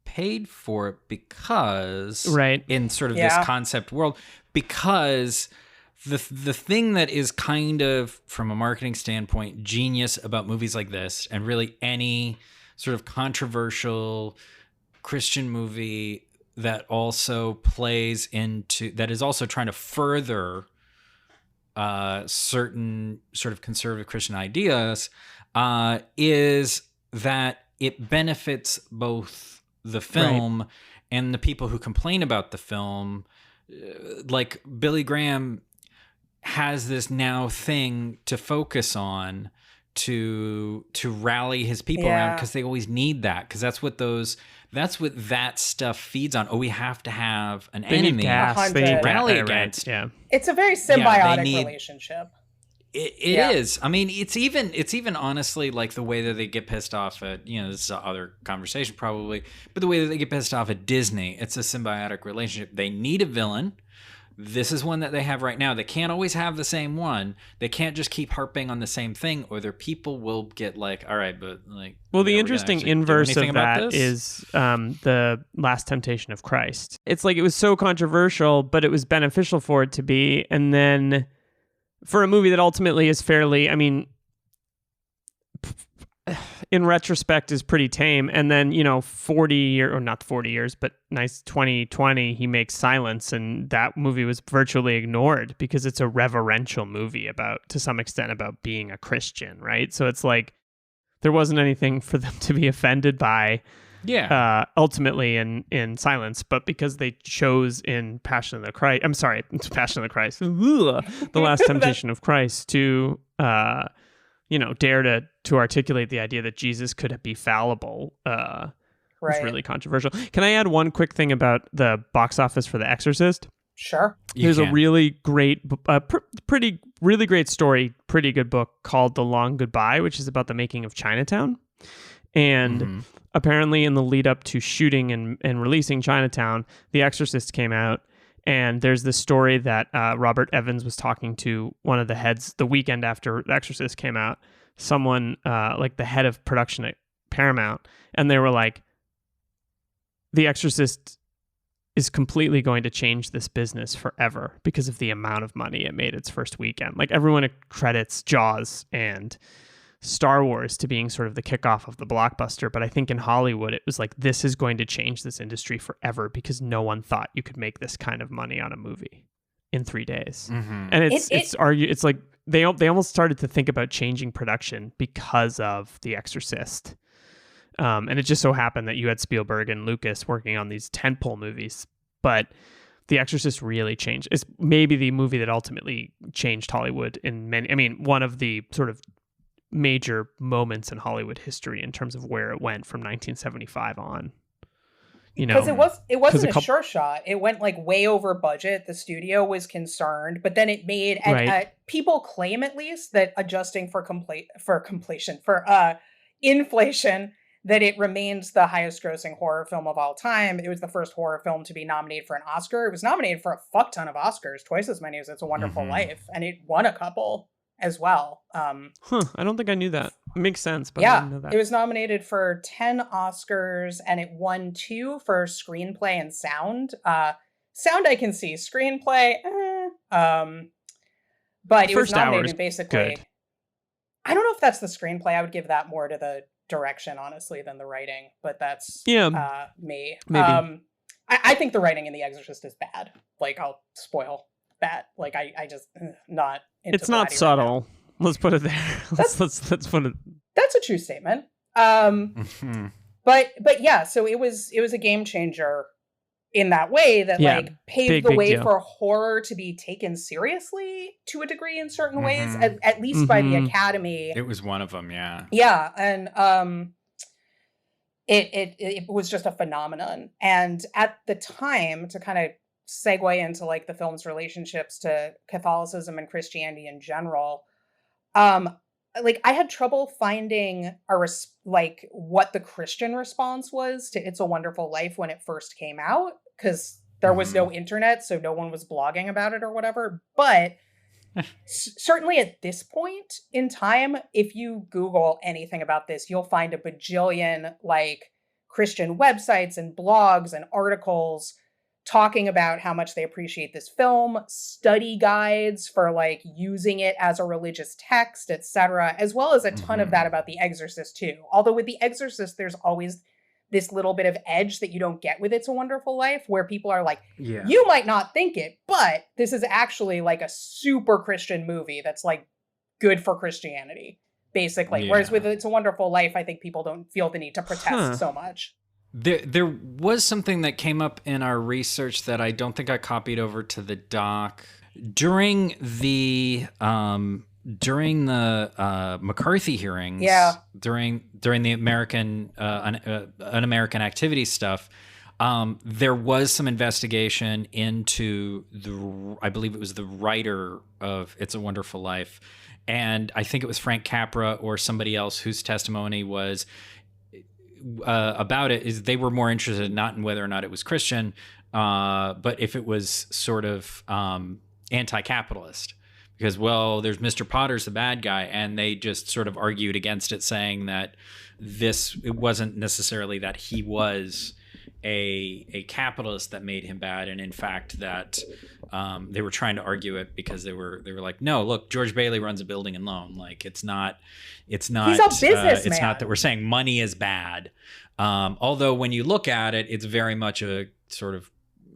paid for it because in sort of this concept world, because the thing that is kind of, from a marketing standpoint, genius about movies like this, and really any sort of controversial Christian movie that also plays into, that is also trying to further certain sort of conservative Christian ideas, is that it benefits both the film and the people who complain about the film. Like Billy Graham has this now thing to focus on to rally his people around, because they always need that, because that's what that stuff feeds on. Oh, we have to have an enemy need gas. They need rally right. against. Yeah, it's a very symbiotic relationship. It is. I mean, it's even honestly like the way that they get pissed off at, this is another conversation probably, but the way that they get pissed off at Disney, it's a symbiotic relationship. They need a villain. This is one that they have right now. They can't always have the same one. They can't just keep harping on the same thing, or their people will get like, all right, but like. Well, the interesting inverse of that is the Last Temptation of Christ. It's like it was so controversial, but it was beneficial for it to be. And then for a movie that ultimately is fairly, I mean, in retrospect is pretty tame. And then, 2020, he makes Silence, and that movie was virtually ignored because it's a reverential movie to some extent about being a Christian, right? So it's like there wasn't anything for them to be offended by ultimately in Silence, but because they chose in Passion of the Christ, The Last Temptation of Christ to dare to articulate the idea that Jesus could be fallible was really controversial. Can I add one quick thing about the box office for The Exorcist? Sure. There's a really great, really great story, pretty good book called The Long Goodbye, which is about the making of Chinatown. And apparently in the lead up to shooting and releasing Chinatown, The Exorcist came out. And there's this story that Robert Evans was talking to one of the heads the weekend after The Exorcist came out, someone like the head of production at Paramount. And they were like, The Exorcist is completely going to change this business forever because of the amount of money it made its first weekend. Like everyone credits Jaws and Star Wars to being sort of the kickoff of the blockbuster, but I think in Hollywood it was like, this is going to change this industry forever because no one thought you could make this kind of money on a movie in 3 days. And it's like they almost started to think about changing production because of The Exorcist. And it just so happened that you had Spielberg and Lucas working on these tentpole movies, but The Exorcist really changed. It's maybe the movie that ultimately changed Hollywood in many. I mean, one of the sort of major moments in Hollywood history in terms of where it went from 1975 on. Because it wasn't a sure shot. It went like way over budget. The studio was concerned, but then it made people claim at least that adjusting for inflation, that it remains the highest grossing horror film of all time. It was the first horror film to be nominated for an Oscar. It was nominated for a fuck ton of Oscars, twice as many as It's a Wonderful Life, and it won a couple as well. I don't think I knew that. It makes sense, but I didn't know that. It was nominated for 10 Oscars, and it won 2 for screenplay and sound. Sound I can see, screenplay, but it was nominated basically. Good. I don't know if that's the screenplay. I would give that more to the direction, honestly, than the writing, but that's me. Maybe. I think the writing in The Exorcist is bad. Like, I'll spoil that. Like, I just not into it's not subtle. Right, let's put it there. Let's put it. That's a true statement. But yeah, so it was a game changer in that way that like paved the way for horror to be taken seriously to a degree in certain ways, at least by the Academy. It was one of them, yeah. Yeah, and it was just a phenomenon. And at the time, to kind of segue into like the film's relationships to Catholicism and Christianity in general, like I had trouble finding what the Christian response was to It's a Wonderful Life when it first came out, because there was no internet, so no one was blogging about it or whatever. But certainly at this point in time, if you Google anything about this, you'll find a bajillion like Christian websites and blogs and articles talking about how much they appreciate this film, study guides for like using it as a religious text, etc., as well as a ton of that about The Exorcist too. Although with The Exorcist, there's always this little bit of edge that you don't get with It's a Wonderful Life, where people are like, you might not think it, but this is actually like a super Christian movie that's like good for Christianity, basically. Yeah. Whereas with It's a Wonderful Life, I think people don't feel the need to protest so much. There was something that came up in our research that I don't think I copied over to the doc. During the during the McCarthy hearings, during the American Un-American Activity stuff, there was some investigation into I believe it was the writer of It's a Wonderful Life, and I think it was Frank Capra or somebody else whose testimony was about it, is they were more interested not in whether or not it was Christian, but if it was sort of anti-capitalist. Because, well, there's Mr. Potter's the bad guy, and they just sort of argued against it, saying that it wasn't necessarily that he was a capitalist that made him bad, and in fact that they were trying to argue it because they were like, no, look, George Bailey runs a building and loan. Like, it's not he's a businessman. It's not that we're saying money is bad. Although when you look at it, it's very much a sort of,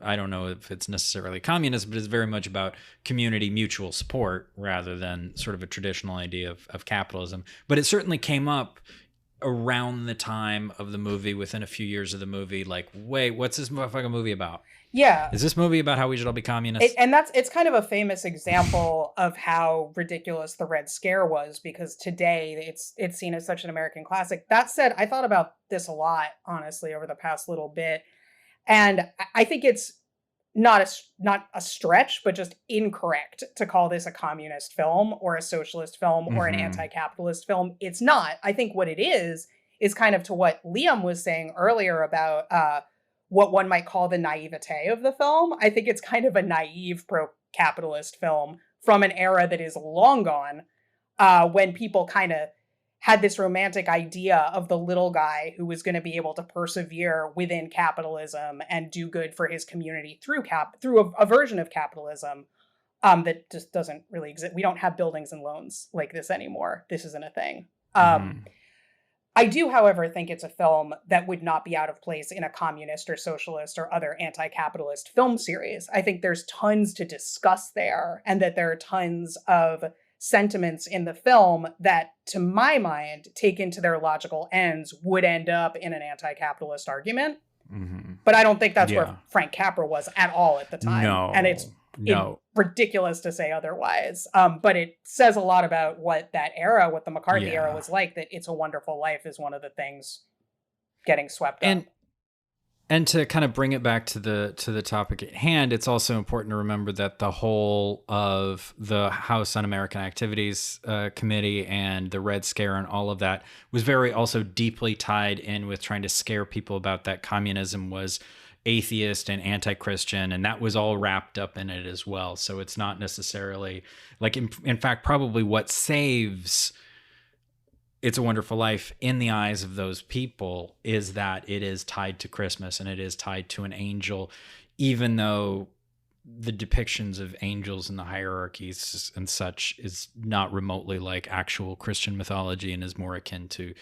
I don't know if it's necessarily communist, but it's very much about community mutual support rather than sort of a traditional idea of capitalism. But it certainly came up around the time of the movie, within a few years of the movie, like, wait, what's this motherfucking movie about? Yeah. Is this movie about how we should all be communists? It's kind of a famous example of how ridiculous the Red Scare was, because today it's seen as such an American classic. That said, I thought about this a lot, honestly, over the past little bit. And I think it's not a stretch, but just incorrect to call this a communist film or a socialist film or an anti-capitalist film. It's not. I think what it is kind of to what Liam was saying earlier about what one might call the naivete of the film. I think it's kind of a naive pro-capitalist film from an era that is long gone, when people kind of had this romantic idea of the little guy who was going to be able to persevere within capitalism and do good for his community through a version of capitalism that just doesn't really exist. We don't have buildings and loans like this anymore. This isn't a thing. I do, however, think it's a film that would not be out of place in a communist or socialist or other anti-capitalist film series. I think there's tons to discuss there, and that there are tons of sentiments in the film that, to my mind, taken to their logical ends, would end up in an anti-capitalist argument. But I don't think that's where Frank Capra was at all at the time. No. And it's ridiculous to say otherwise. But it says a lot about what that era, what the McCarthy era was like, that It's a Wonderful Life is one of the things getting swept up. And to kind of bring it back to the topic at hand, it's also important to remember that the whole of the House Un-American Activities Committee and the Red Scare and all of that was very also deeply tied in with trying to scare people about that communism was atheist and anti-Christian, and that was all wrapped up in it as well. So it's not necessarily like, in fact, probably what saves It's a Wonderful Life in the eyes of those people is that it is tied to Christmas and it is tied to an angel, even though the depictions of angels in the hierarchies and such is not remotely like actual Christian mythology and is more akin to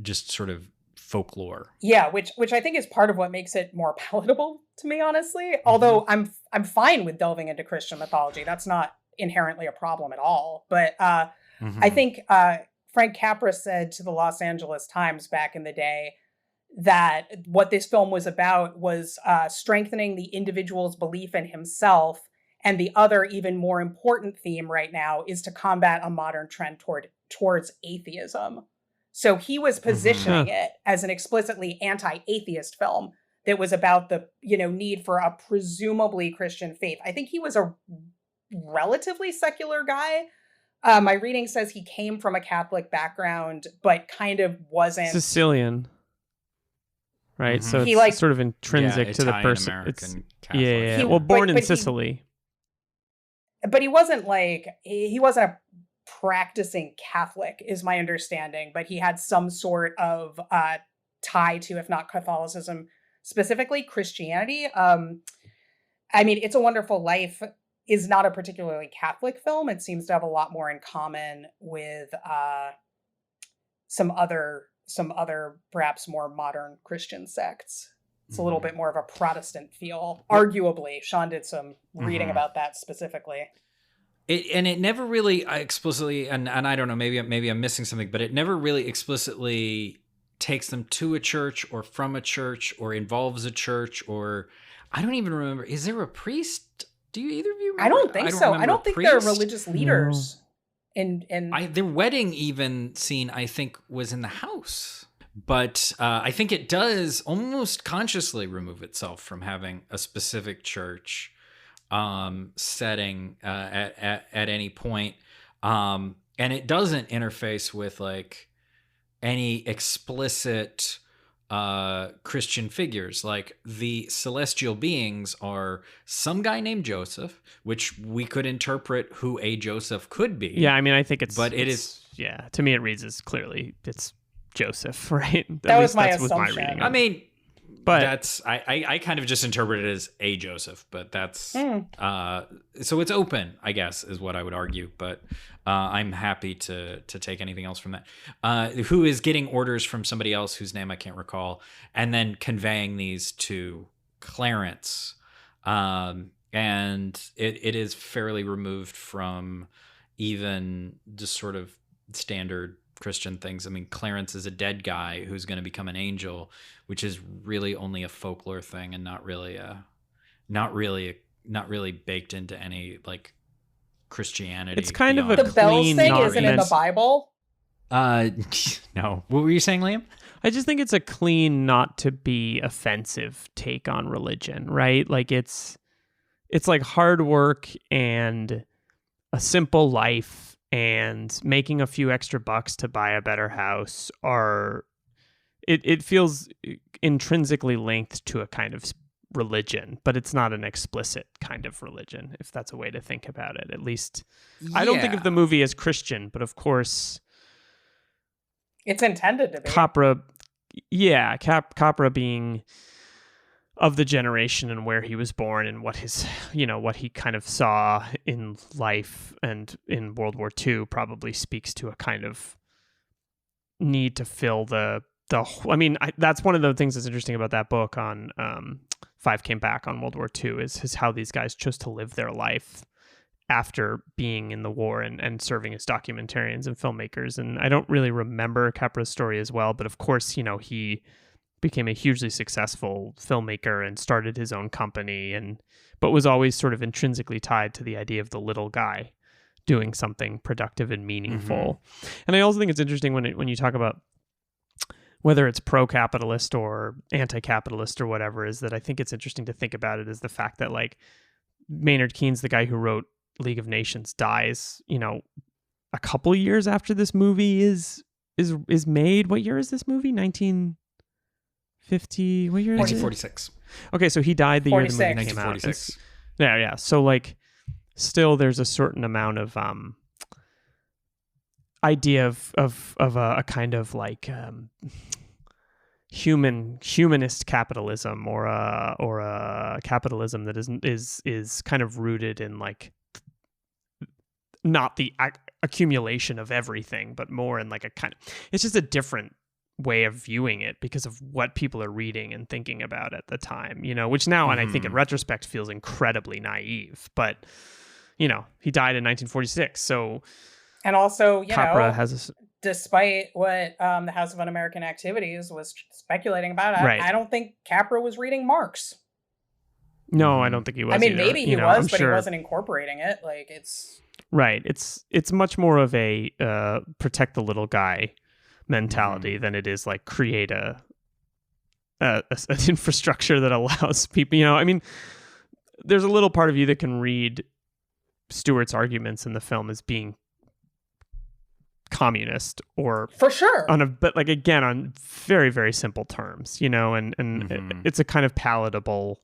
just sort of folklore. Yeah, which I think is part of what makes it more palatable to me, honestly. Although I'm fine with delving into Christian mythology. That's not inherently a problem at all. But I think Frank Capra said to the Los Angeles Times back in the day that what this film was about was strengthening the individual's belief in himself. And the other, even more important theme right now is to combat a modern trend towards atheism. So he was positioning it as an explicitly anti-atheist film that was about the, need for a presumably Christian faith. I think he was a relatively secular guy. My reading says he came from a Catholic background, but kind of wasn't Sicilian, right? So it's sort of intrinsic to the person. Well, born in Sicily, but he wasn't he wasn't a practicing Catholic, is my understanding. But he had some sort of tie to, if not Catholicism, specifically Christianity. I mean, It's a Wonderful Life is not a particularly Catholic film. It seems to have a lot more in common with some other perhaps more modern Christian sects. It's a little bit more of a Protestant feel, arguably. Sean did some reading about that specifically. It never really explicitly, and I don't know, maybe I'm missing something, but it never really explicitly takes them to a church or from a church or involves a church, or I don't even remember. Is there a priest? Do you either of you remember? I don't think so. I don't think they're religious leaders. Their wedding even scene, I think, was in the house. But I think it does almost consciously remove itself from having a specific church setting at any point. And it doesn't interface with like any explicit Christian figures. Like the celestial beings are some guy named Joseph, which we could interpret who a Joseph could be. Yeah, I mean, I think it's... But it is... Yeah, to me it reads as clearly it's Joseph, right? That was my assumption. I mean... But that's I kind of just interpret it as a Joseph, but that's so it's open, I guess, is what I would argue. But I'm happy to take anything else from that. Who is getting orders from somebody else whose name I can't recall, and then conveying these to Clarence, and it is fairly removed from even just sort of standard Christian things. I mean, Clarence is a dead guy who's going to become an angel, which is really only a folklore thing and not really baked into any like Christianity. It's kind of a the bells thing not isn't in the Bible. No. What were you saying, Liam? I just think it's a clean, not to be offensive take on religion, right? Like it's like hard work and a simple life and making a few extra bucks to buy a better house it feels intrinsically linked to a kind of religion, but it's not an explicit kind of religion, if that's a way to think about it. At least I don't think of the movie as Christian, but of course it's intended to be. Capra being of the generation and where he was born and what his, what he kind of saw in life and in World War II probably speaks to a kind of need to fill that's one of the things that's interesting about that book on Five Came Back on World War II is how these guys chose to live their life after being in the war and serving as documentarians and filmmakers. And I don't really remember Capra's story as well, but of course, he became a hugely successful filmmaker and started his own company, but was always sort of intrinsically tied to the idea of the little guy doing something productive and meaningful. Mm-hmm. And I also think it's interesting when you talk about whether it's pro-capitalist or anti-capitalist or whatever, is that I think it's interesting to think about it as the fact that like Maynard Keynes, the guy who wrote League of Nations, dies, a couple years after this movie is made. What year is this movie? 1950? What year is it? 1946. Okay, so he died the year the movie came out. 1946. Yeah. So like, still there's a certain amount of idea of a kind of like humanist capitalism or a capitalism that is kind of rooted in like not the accumulation of everything, but more in like a kind of, it's just a different way of viewing it because of what people are reading and thinking about at the time, which now, and I think in retrospect feels incredibly naive, but he died in 1946. So, and also, Capra has despite what the House of Un-American Activities was speculating about, right. I don't think Capra was reading Marx. No, I don't think he was. I mean, either. Maybe he was, but he wasn't incorporating it. Like it's right. It's much more of a protect the little guy mentality than it is like create an infrastructure that allows people. I mean, there's a little part of you that can read Stewart's arguments in the film as being communist or for sure but like again on very, very simple terms, and it's a kind of palatable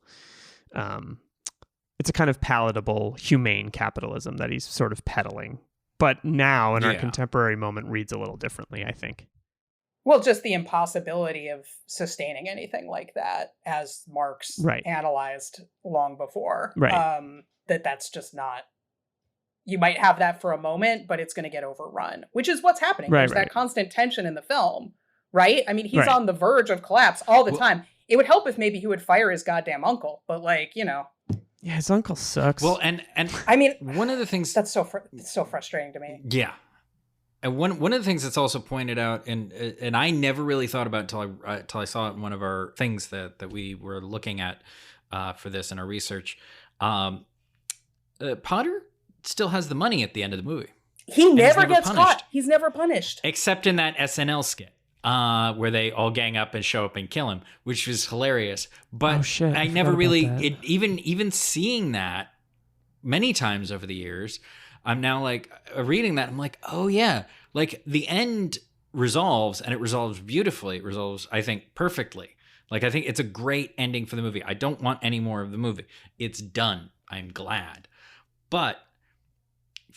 humane capitalism that he's sort of peddling, but now in our contemporary moment reads a little differently, I think. Well, just the impossibility of sustaining anything like that, as Marx analyzed long before. Right. That's just not. You might have that for a moment, but it's going to get overrun, which is what's happening. There's that constant tension in the film, right? I mean, he's on the verge of collapse all the time. It would help if maybe he would fire his goddamn uncle, but like, Yeah, his uncle sucks. Well, and I mean, one of the things that's so frustrating to me. Yeah. And one of the things that's also pointed out, and I never really thought about until I saw it in one of our things that we were looking at for this in our research. Potter still has the money at the end of the movie. He never gets punished. caught. He's never punished. Except in that SNL skit. Where they all gang up and show up and kill him, which was hilarious. But I never really, even seeing that many times over the years, I'm now like reading that. I'm like, oh yeah, like the end resolves, and it resolves beautifully. It resolves, I think, perfectly. Like, I think it's a great ending for the movie. I don't want any more of the movie. It's done. I'm glad. But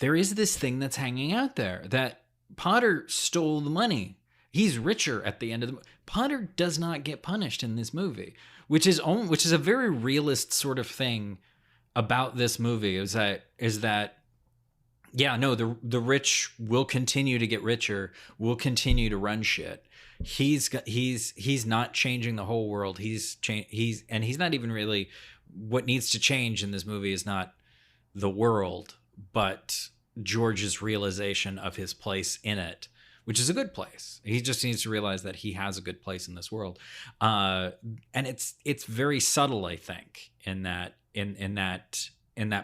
there is this thing that's hanging out there that Potter stole the money. He's richer at the end of the movie. Potter does not get punished in this movie, which is a very realist sort of thing about this movie. Is that yeah, no, the rich will continue to get richer, will continue to run shit. He's not changing the whole world. He's not even really, what needs to change in this movie is not the world, but George's realization of his place in it, which is a good place. He just needs to realize that he has a good place in this world. And it's very subtle, I think, in that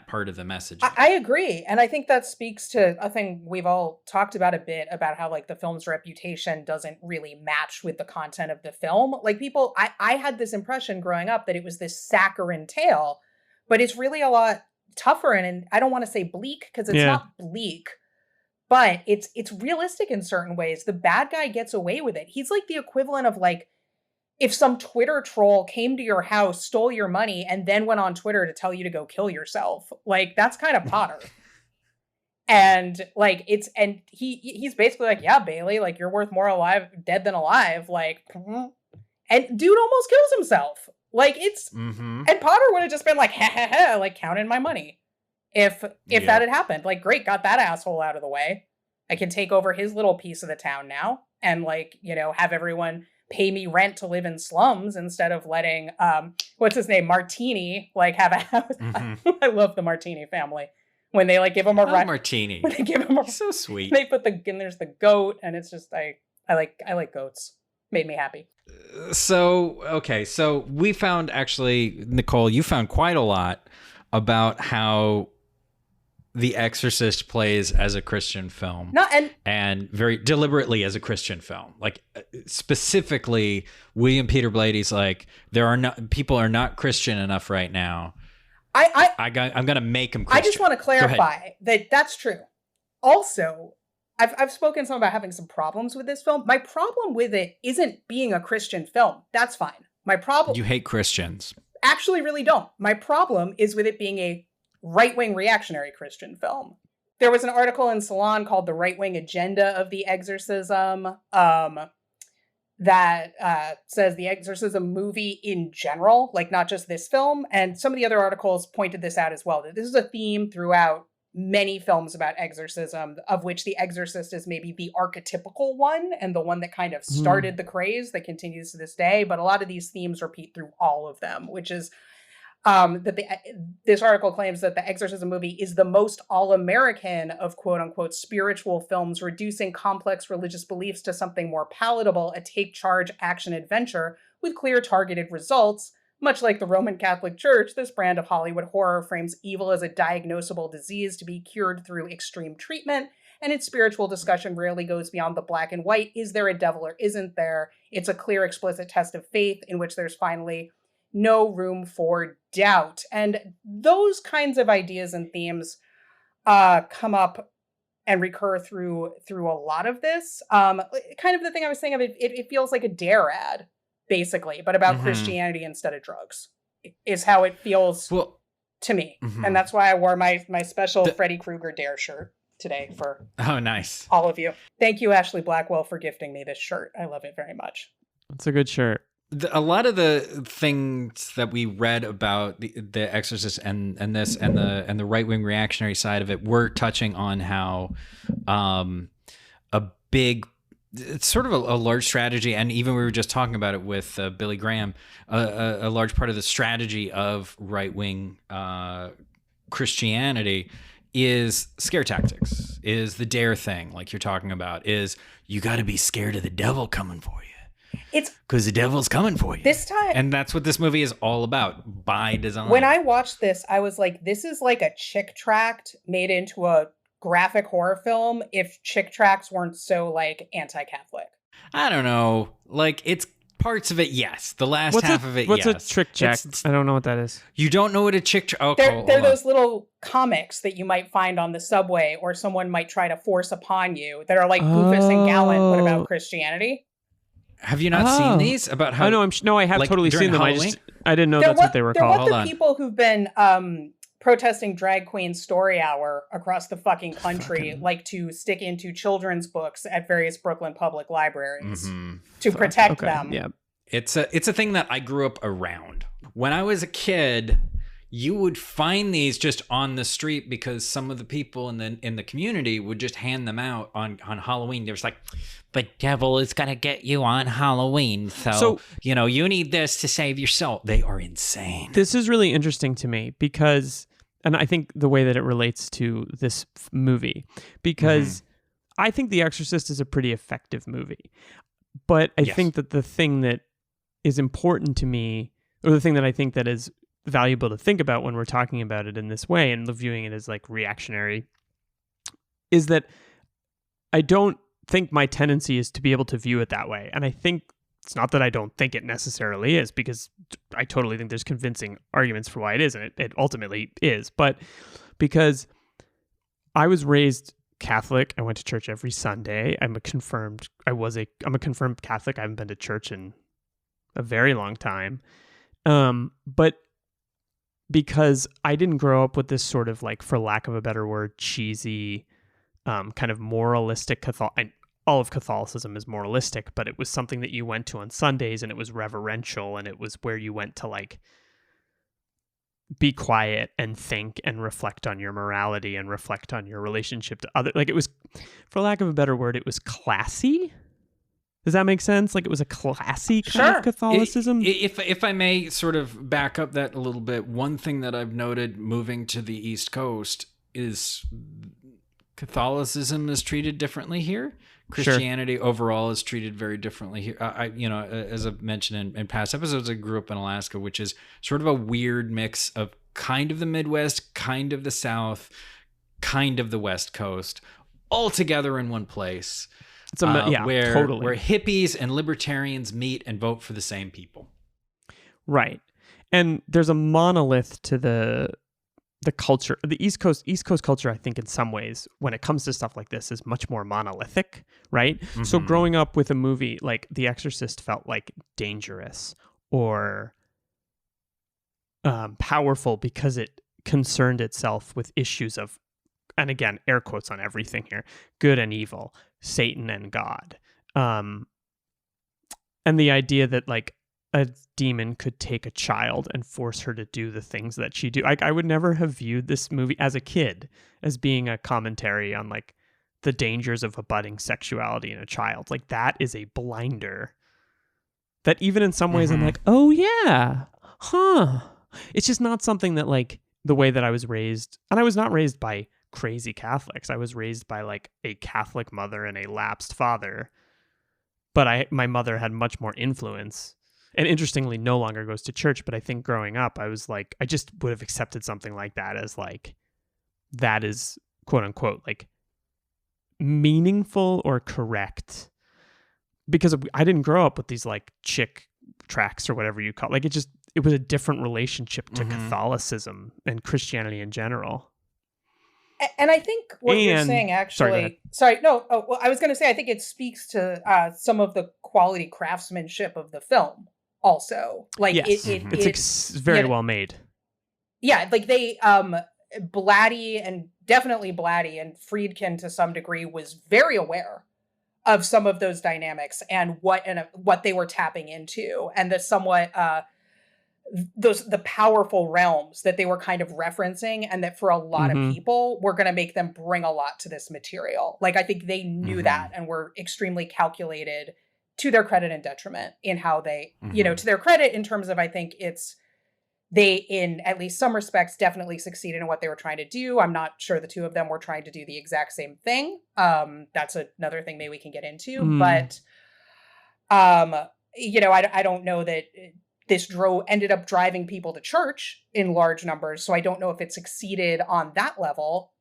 part of the message. I agree. And I think that speaks to a thing we've all talked about a bit, about how like the film's reputation doesn't really match with the content of the film. Like people, I had this impression growing up that it was this saccharine tale, but it's really a lot tougher. And I don't want to say bleak, because it's not bleak, but it's realistic in certain ways. The bad guy gets away with it. He's like the equivalent of like if some Twitter troll came to your house, stole your money, and then went on Twitter to tell you to go kill yourself. Like, that's kind of Potter. And like he's basically like, yeah, Bailey, like you're worth more dead than alive. Like, and dude almost kills himself. Like and Potter would have just been like, ha, like counting my money. If that had happened, like, great, got that asshole out of the way. I can take over his little piece of the town now and like, have everyone pay me rent to live in slums instead of letting, what's his name? Martini, like have a house. I love the Martini family. When they like give him a rent. Martini. When they give him He's so sweet. They put and there's the goat, and it's just, I like goats. Made me happy. So we found, actually, Nicole, you found quite a lot about how The Exorcist plays as a Christian film. And very deliberately as a Christian film. Like, specifically, William Peter Blady's like, people are not Christian enough right now. I'm going to make them Christian. I just want to clarify that that's true. Also, I've spoken some about having some problems with this film. My problem with it isn't being a Christian film. That's fine. My problem... You hate Christians. Actually really don't. My problem is with it being a right-wing reactionary Christian film. There was an article in Salon called The Right-Wing Agenda of the Exorcism that says the Exorcism movie in general, like not just this film. And some of the other articles pointed this out as well, that this is a theme throughout many films about exorcism, of which The Exorcist is maybe the archetypical one and the one that kind of started the craze that continues to this day. But a lot of these themes repeat through all of them, which is this article claims that the Exorcism movie is the most all-American of quote-unquote spiritual films, reducing complex religious beliefs to something more palatable, a take-charge action-adventure with clear targeted results. Much like the Roman Catholic Church, this brand of Hollywood horror frames evil as a diagnosable disease to be cured through extreme treatment, and its spiritual discussion rarely goes beyond the black and white. Is there a devil or isn't there? It's a clear, explicit test of faith in which there's finally no room for doubt. And those kinds of ideas and themes come up and recur through a lot of this. Kind of the thing I was saying of it feels like a Dare ad, basically, but about Christianity instead of drugs, is how it feels to me. And that's why I wore my special Freddy Krueger Dare shirt today for nice all of you. Thank you, Ashley Blackwell, for gifting me this shirt. I love it very much. It's a good shirt. A lot of the things that we read about the Exorcist and the right-wing reactionary side of it were touching on how it's sort of a large strategy, and even we were just talking about it with Billy Graham, a large part of the strategy of right-wing Christianity is scare tactics, is the dare thing, like you're talking about, is you got to be scared of the devil coming for you. It's because the devil's coming for you this time. And that's what this movie is all about by design. When I watched this, I was like, this is like a chick tract made into a graphic horror film if chick tracts weren't so like anti-Catholic. I don't know. Like, it's parts of it, yes. The last half of it, what's yes. a trick tract? I don't know what that is. You don't know what a chick tract... Oh, They're those little comics that you might find on the subway or someone might try to force upon you that are like Goofus and Gallant, but about Christianity. Have you not seen these? About how... No, I have like, totally seen them. Halloween? I didn't know that's what they were called. They're what the people who've been protesting drag queen story hour across the fucking country like to stick into children's books at various Brooklyn public libraries to protect them. Yeah. It's a thing that I grew up around. When I was a kid, you would find these just on the street because some of the people in the community would just hand them out on Halloween. They was like, the devil is gonna get you on Halloween, so you know you need this to save your soul. They are insane. This is really interesting to me because, and I think the way that it relates to this movie, because I think The Exorcist is a pretty effective movie, but I think that the thing that is important to me, or the thing that I think that is valuable to think about when we're talking about it in this way and viewing it as like reactionary, is that I don't think my tendency is to be able to view it that way. And I think it's not that I don't think it necessarily is, because I totally think there's convincing arguments for why it is, and it ultimately is. But because I was raised Catholic, I went to church every Sunday. I'm a confirmed Catholic. I haven't been to church in a very long time. But because I didn't grow up with this sort of like, for lack of a better word, cheesy, kind of moralistic all of Catholicism is moralistic, but it was something that you went to on Sundays and it was reverential and it was where you went to like be quiet and think and reflect on your morality and reflect on your relationship to other, like it was, for lack of a better word, it was classy. Does that make sense? Like it was a classy kind of Catholicism? If I may sort of back up that a little bit, one thing that I've noted moving to the East Coast is Catholicism is treated differently here. Christianity overall is treated very differently here. As I've mentioned in past episodes, I grew up in Alaska, which is sort of a weird mix of kind of the Midwest, kind of the South, kind of the West Coast, all together in one place. It's where hippies and libertarians meet and vote for the same people. Right. And there's a monolith to the culture. The East Coast culture, I think in some ways, when it comes to stuff like this, is much more monolithic, right? Mm-hmm. So growing up with a movie like The Exorcist felt like dangerous or powerful because it concerned itself with issues of, and again, air quotes on everything here, good and evil, Satan and God. And the idea that like a demon could take a child and force her to do the things that she do. I would never have viewed this movie as a kid as being a commentary on like the dangers of a budding sexuality in a child. Like that is a blinder that even in some ways I'm like, oh yeah, huh. It's just not something that like the way that I was raised, and I was not raised by crazy Catholics. I was raised by like a Catholic mother and a lapsed father, but my mother had much more influence. And interestingly, no longer goes to church. But I think growing up, I was like, I just would have accepted something like that as like, that is quote unquote, like meaningful or correct. Because I didn't grow up with these like chick tracts or whatever you call it. Like it was a different relationship to Catholicism and Christianity in general. And I think what you're saying actually... I was going to say, I think it speaks to some of the quality craftsmanship of the film also. Like, yes. It's very well made. Yeah, like they... Blatty, and definitely Blatty, and Friedkin to some degree was very aware of some of those dynamics and what they were tapping into, and the somewhat... the powerful realms that they were kind of referencing, and that for a lot of people were going to make them bring a lot to this material. Like, I think they knew that and were extremely calculated, to their credit and detriment, in how they, to their credit in terms of, I think they, in at least some respects, definitely succeeded in what they were trying to do. I'm not sure the two of them were trying to do the exact same thing. That's another thing maybe we can get into, but, I don't know that this ended up driving people to church in large numbers. So I don't know if it succeeded on that level.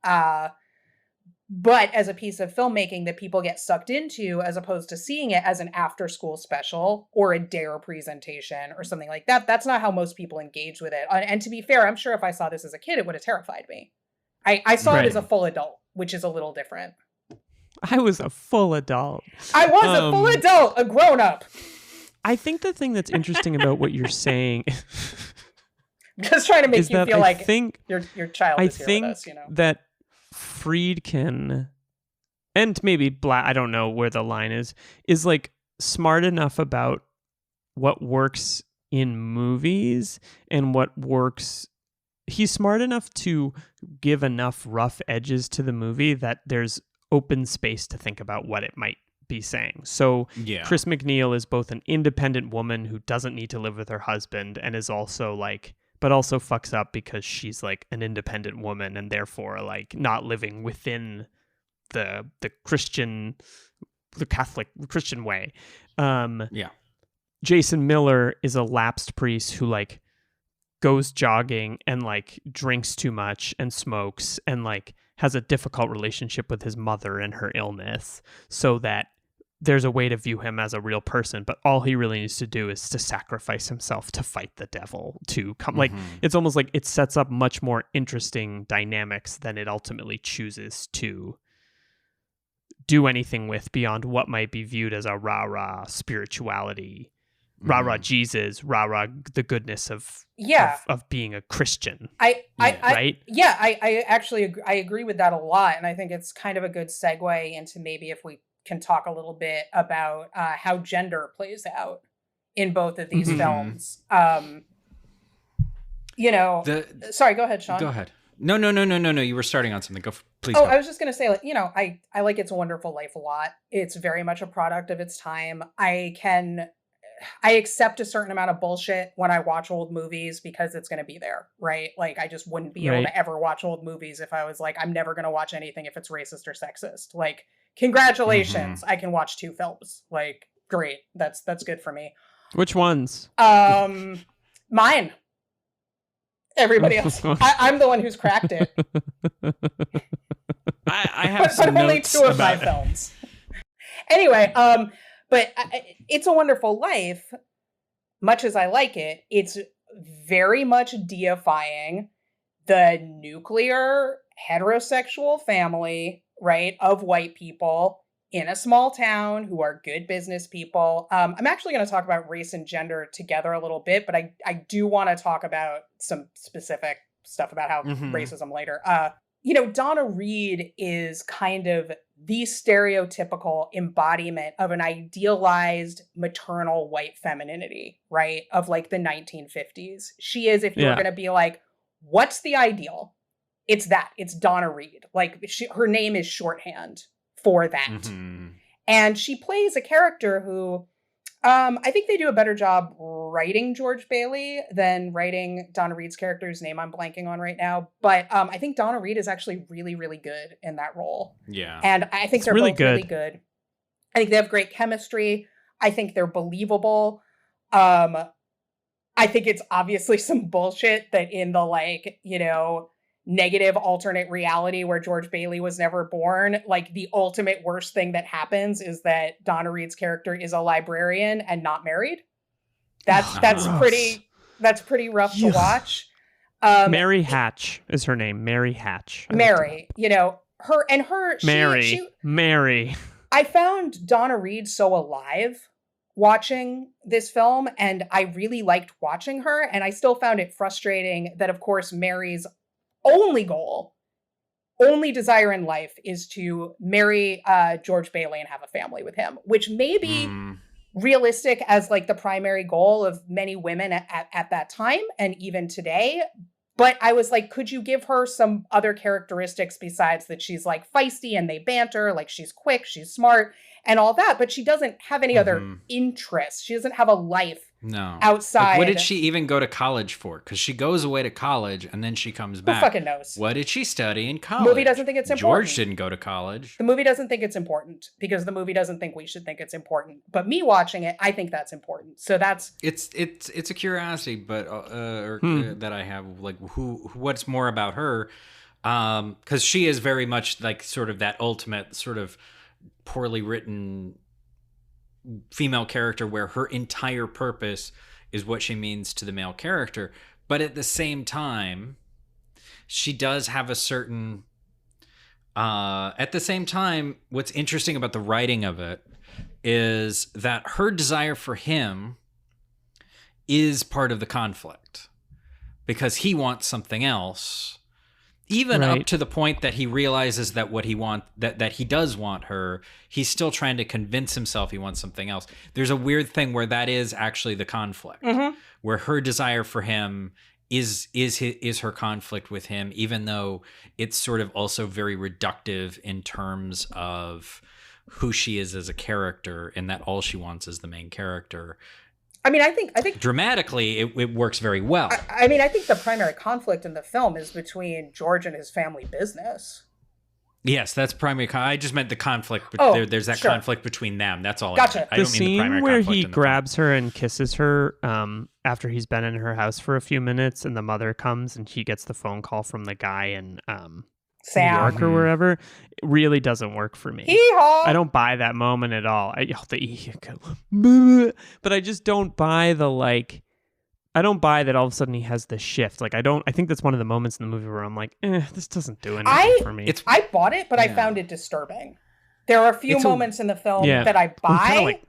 but as a piece of filmmaking that people get sucked into, as opposed to seeing it as an after-school special or a dare presentation or something like that. That's not how most people engage with it. And to be fair, I'm sure if I saw this as a kid, it would have terrified me. I saw it as a full adult, which is a little different. I was a full adult. I was a full adult, a grown-up. I think the thing that's interesting about what you're saying... I'm just trying to make you feel like your child is here with us, that Friedkin, and maybe Black, I don't know where the line is like smart enough about what works in movies and what works. He's smart enough to give enough rough edges to the movie that there's open space to think about what it might be saying. So Chris McNeil is both an independent woman who doesn't need to live with her husband and is also like, but also fucks up because she's like an independent woman and therefore like not living within the Catholic Christian way. Jason Miller is a lapsed priest who like goes jogging and like drinks too much and smokes and like has a difficult relationship with his mother and her illness, so that there's a way to view him as a real person, but all he really needs to do is to sacrifice himself to fight the devil to come. Like, it's almost like it sets up much more interesting dynamics than it ultimately chooses to do anything with beyond what might be viewed as a rah-rah spirituality, rah-rah Jesus, rah-rah the goodness of being a Christian. I actually agree with that a lot. And I think it's kind of a good segue into maybe if we can talk a little bit about how gender plays out in both of these films. Sorry, go ahead, Sean. Go ahead. No. You were starting on something. Please. I was just going to say, like, I like It's a Wonderful Life a lot. It's very much a product of its time. I accept a certain amount of bullshit when I watch old movies because it's going to be there, right? Like, I just wouldn't be able to ever watch old movies if I was like, I'm never going to watch anything if it's racist or sexist. Like, congratulations, I can watch 2 films. Like, great. That's good for me. Which ones? Mine. Everybody else. I'm the one who's cracked it. I have some but only notes 2 of my films. Anyway, but It's a Wonderful Life, much as I like it, it's very much deifying the nuclear heterosexual family, right, of white people in a small town who are good business people. I'm actually going to talk about race and gender together a little bit, but I do want to talk about some specific stuff about how racism later. Donna Reed is kind of the stereotypical embodiment of an idealized maternal white femininity, right? Of like the 1950s. She is, if you're going to be like, what's the ideal? It's that. It's Donna Reed. Like, her name is shorthand for that. And she plays a character who, I think they do a better job writing George Bailey than writing Donna Reed's character, whose name I'm blanking on right now. But I think Donna Reed is actually really, really good in that role. Yeah. And I think they're both really good. I think they have great chemistry. I think they're believable. I think it's obviously some bullshit that in the negative alternate reality where George Bailey was never born, like the ultimate worst thing that happens is that Donna Reed's character is a librarian and not married. That's pretty rough to watch. Mary Hatch is her name. Mary Hatch. Mary, Mary. I found Donna Reed so alive watching this film, and I really liked watching her, and I still found it frustrating that, of course, Mary's only desire in life is to marry George Bailey and have a family with him, which may be realistic as like the primary goal of many women at that time and even today. But I was like, could you give her some other characteristics besides that she's like feisty and they banter, like she's quick, she's smart and all that, but she doesn't have any other interests. She doesn't have a life outside. Like, what did she even go to college for? Because she goes away to college and then she comes back. Who fucking knows? What did she study in college? The movie doesn't think it's important. George didn't go to college. The movie doesn't think it's important because the movie doesn't think we should think it's important. But me watching it, I think that's important. So that's it's a curiosity, but that I have, like, what's more about her? Because she is very much like sort of that ultimate sort of poorly written female character where her entire purpose is what she means to the male character. But at the same time, she does have a certain... at the same time, what's interesting about the writing of it is that her desire for him is part of the conflict because he wants something else. Even up to the point that he realizes that what he that he does want her, he's still trying to convince himself he wants something else. There's a weird thing where that is actually the conflict, where her desire for him is her conflict with him, even though it's sort of also very reductive in terms of who she is as a character, and that all she wants is the main character. I mean, I think dramatically it works very well. I mean, I think the primary conflict in the film is between George and his family business. Yes, that's primary. I just meant the conflict. There's that conflict between them. That's all. Gotcha. I don't mean the primary where conflict he in the grabs her and kisses her after he's been in her house for a few minutes, and the mother comes and she gets the phone call from the guy in New York or wherever, it really doesn't work for me. Hee-haw! I don't buy that moment at all. But I just don't buy I don't buy that all of a sudden he has this shift. I think that's one of the moments in the movie where I'm like, this doesn't do anything for me. I bought it, but I found it disturbing. There are a few moments in the film that I buy.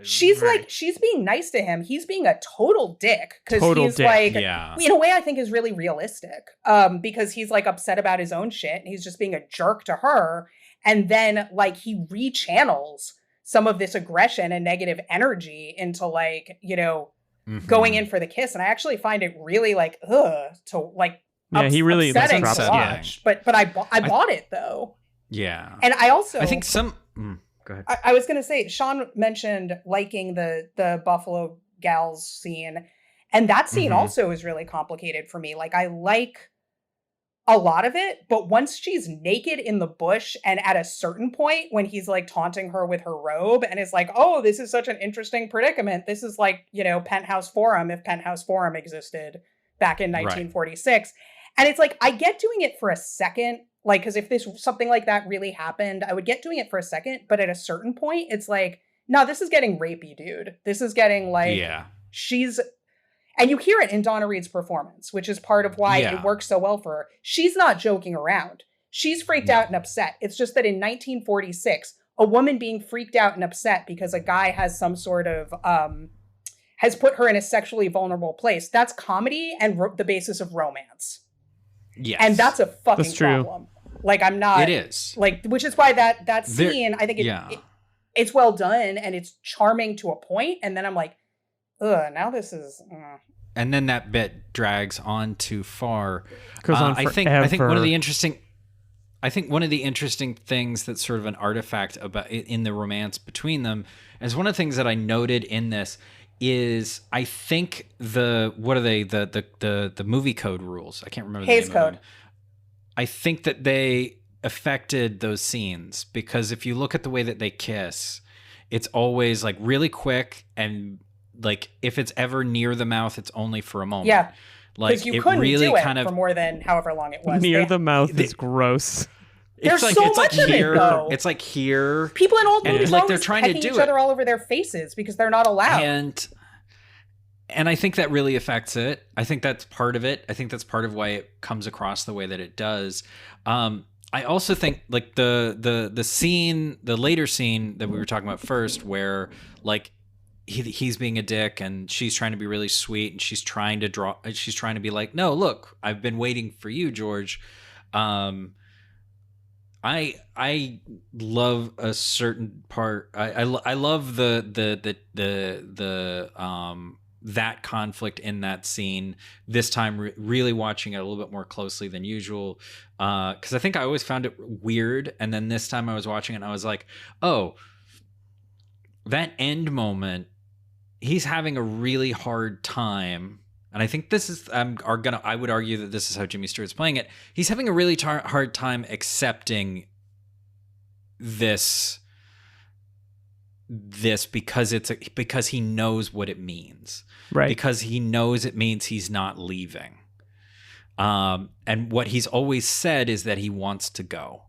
She's being nice to him. He's being a total dick because he's in a way I think is really realistic. Because he's like upset about his own shit and he's just being a jerk to her. And then he rechannels some of this aggression and negative energy into going in for the kiss. And I actually find it really he really upsetting drops to watch. But I bought it though. Yeah. And I think some... Go ahead. I was going to say, Sean mentioned liking the Buffalo Gals scene. And that scene also is really complicated for me. I like a lot of it, but once she's naked in the bush and at a certain point when he's taunting her with her robe and is like, oh, this is such an interesting predicament. This is Penthouse Forum if Penthouse Forum existed back in 1946. And it's I get doing it for a second. Because if something like that really happened, I would get doing it for a second. But at a certain point, it's no, this is getting rapey, dude. This is getting she's... And you hear it in Donna Reed's performance, which is part of why it works so well for her. She's not joking around. She's freaked out and upset. It's just that in 1946, a woman being freaked out and upset because a guy has some sort of... has put her in a sexually vulnerable place. That's comedy and the basis of romance. Yes. And that's a fucking problem. I'm not... It is. Which is why that scene, I think it's well done and it's charming to a point. And then I'm like, ugh, now this is... And then that bit drags on too far. Goes on forever. I think one of the interesting things that's sort of an artifact about in the romance between them is one of the things that I noted in this is I think the movie code rules. I can't remember Hays the name Code. of them. I think that they affected those scenes because if you look at the way that they kiss, it's always really quick and if it's ever near the mouth, it's only for a moment. Yeah, because you couldn't really do it for more than however long it was. Near the mouth is gross. There's so much of it, though. It's here. People in old movies they're trying to do each other all over their faces because they're not allowed. And I think that really affects it. I think that's part of it. I think that's part of why it comes across the way that it does. I also think the scene, the later scene that we were talking about first, where he's being a dick and she's trying to be really sweet and she's trying to be like, no, look, I've been waiting for you, George. I love a certain part. I love the that conflict in that scene this time, really watching it a little bit more closely than usual. Cause I think I always found it weird. And then this time I was watching it and I was like, oh, that end moment, he's having a really hard time. And I think this is, I would argue that this is how Jimmy Stewart's playing it. He's having a really hard time accepting this because he knows what it means. Right. Because he knows it means he's not leaving. And what he's always said is that he wants to go.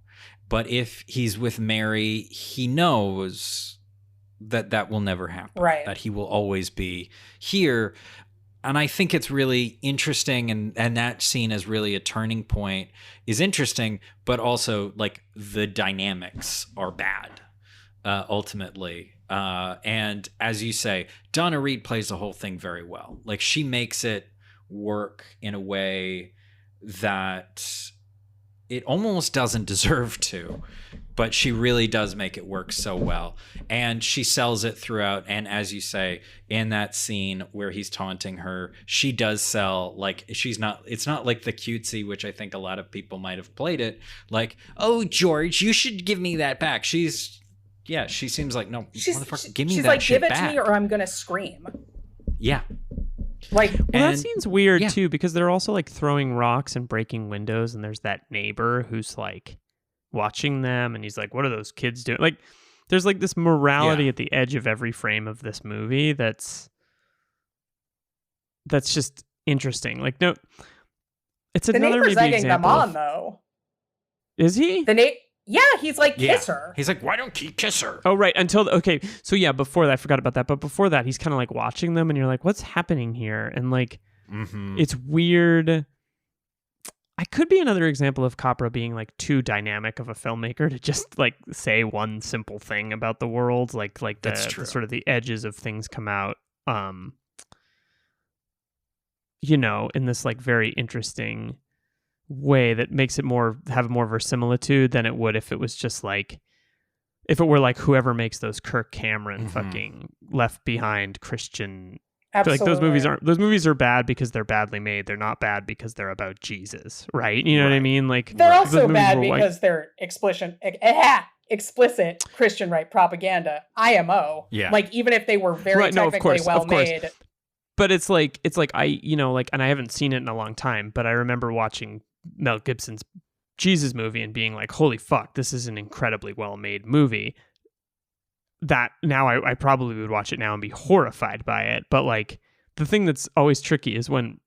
But if he's with Mary, he knows that that will never happen. Right. That he will always be here. And I think it's really interesting, and that scene as really a turning point is interesting, but also like the dynamics are bad ultimately. And as you say, Donna Reed plays the whole thing very well. Like she makes it work in a way that it almost doesn't deserve to, but she really does make it work so well. And she sells it throughout. And as you say, in that scene where he's taunting her, she does sell, like, it's not like the cutesy, which I think a lot of people might have played it, like, oh, George, you should give me that back. She seems like, no, motherfucker, give me that shit back. She's like, give it to me or I'm going to scream. Yeah. Like, that scene's weird too, because they're also like throwing rocks and breaking windows, and there's that neighbor who's like watching them, and he's like, what are those kids doing? Like, there's like this morality at the edge of every frame of this movie that's just interesting. Like, no, it's another maybe example. The neighbor's egging them on, though. Is he? Yeah, he's like, kiss her. He's like, why don't you kiss her? Oh, right. So yeah, before that, I forgot about that. But before that, he's kind of like watching them, and you're like, what's happening here? And like, it's weird. I could be another example of Capra being like too dynamic of a filmmaker to just like say one simple thing about the world. Like the sort of the edges of things come out, in this like very interesting way that makes it have more verisimilitude than it would if it was just like, if it were like whoever makes those Kirk Cameron fucking Left Behind Christian. Absolutely. Like those movies are bad because they're badly made. They're not bad because they're about Jesus, right? You know what I mean? Like, they're also bad because they're explicit Christian right propaganda, IMO. Yeah. Like, even if they were very technically well made. But it's like and I haven't seen it in a long time, but I remember watching Mel Gibson's Jesus movie and being like, holy fuck, this is an incredibly well-made movie. That now I probably would watch it now and be horrified by it. But like, the thing that's always tricky is when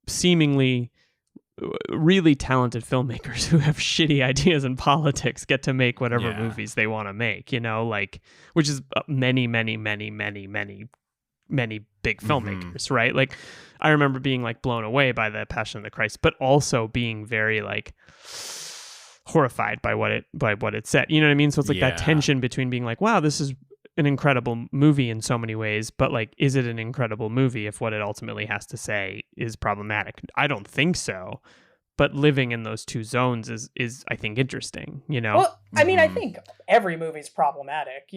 seemingly really talented filmmakers who have shitty ideas in politics get to make whatever movies they want to make, like, which is many big filmmakers, right? Like, I remember being like blown away by the Passion of the Christ, but also being very like horrified by what it said. You know what I mean? So it's like that tension between being like, wow, this is an incredible movie in so many ways, but like, is it an incredible movie if what it ultimately has to say is problematic? I don't think so. But living in those two zones is I think interesting, Well, I mean, I think every movie's problematic,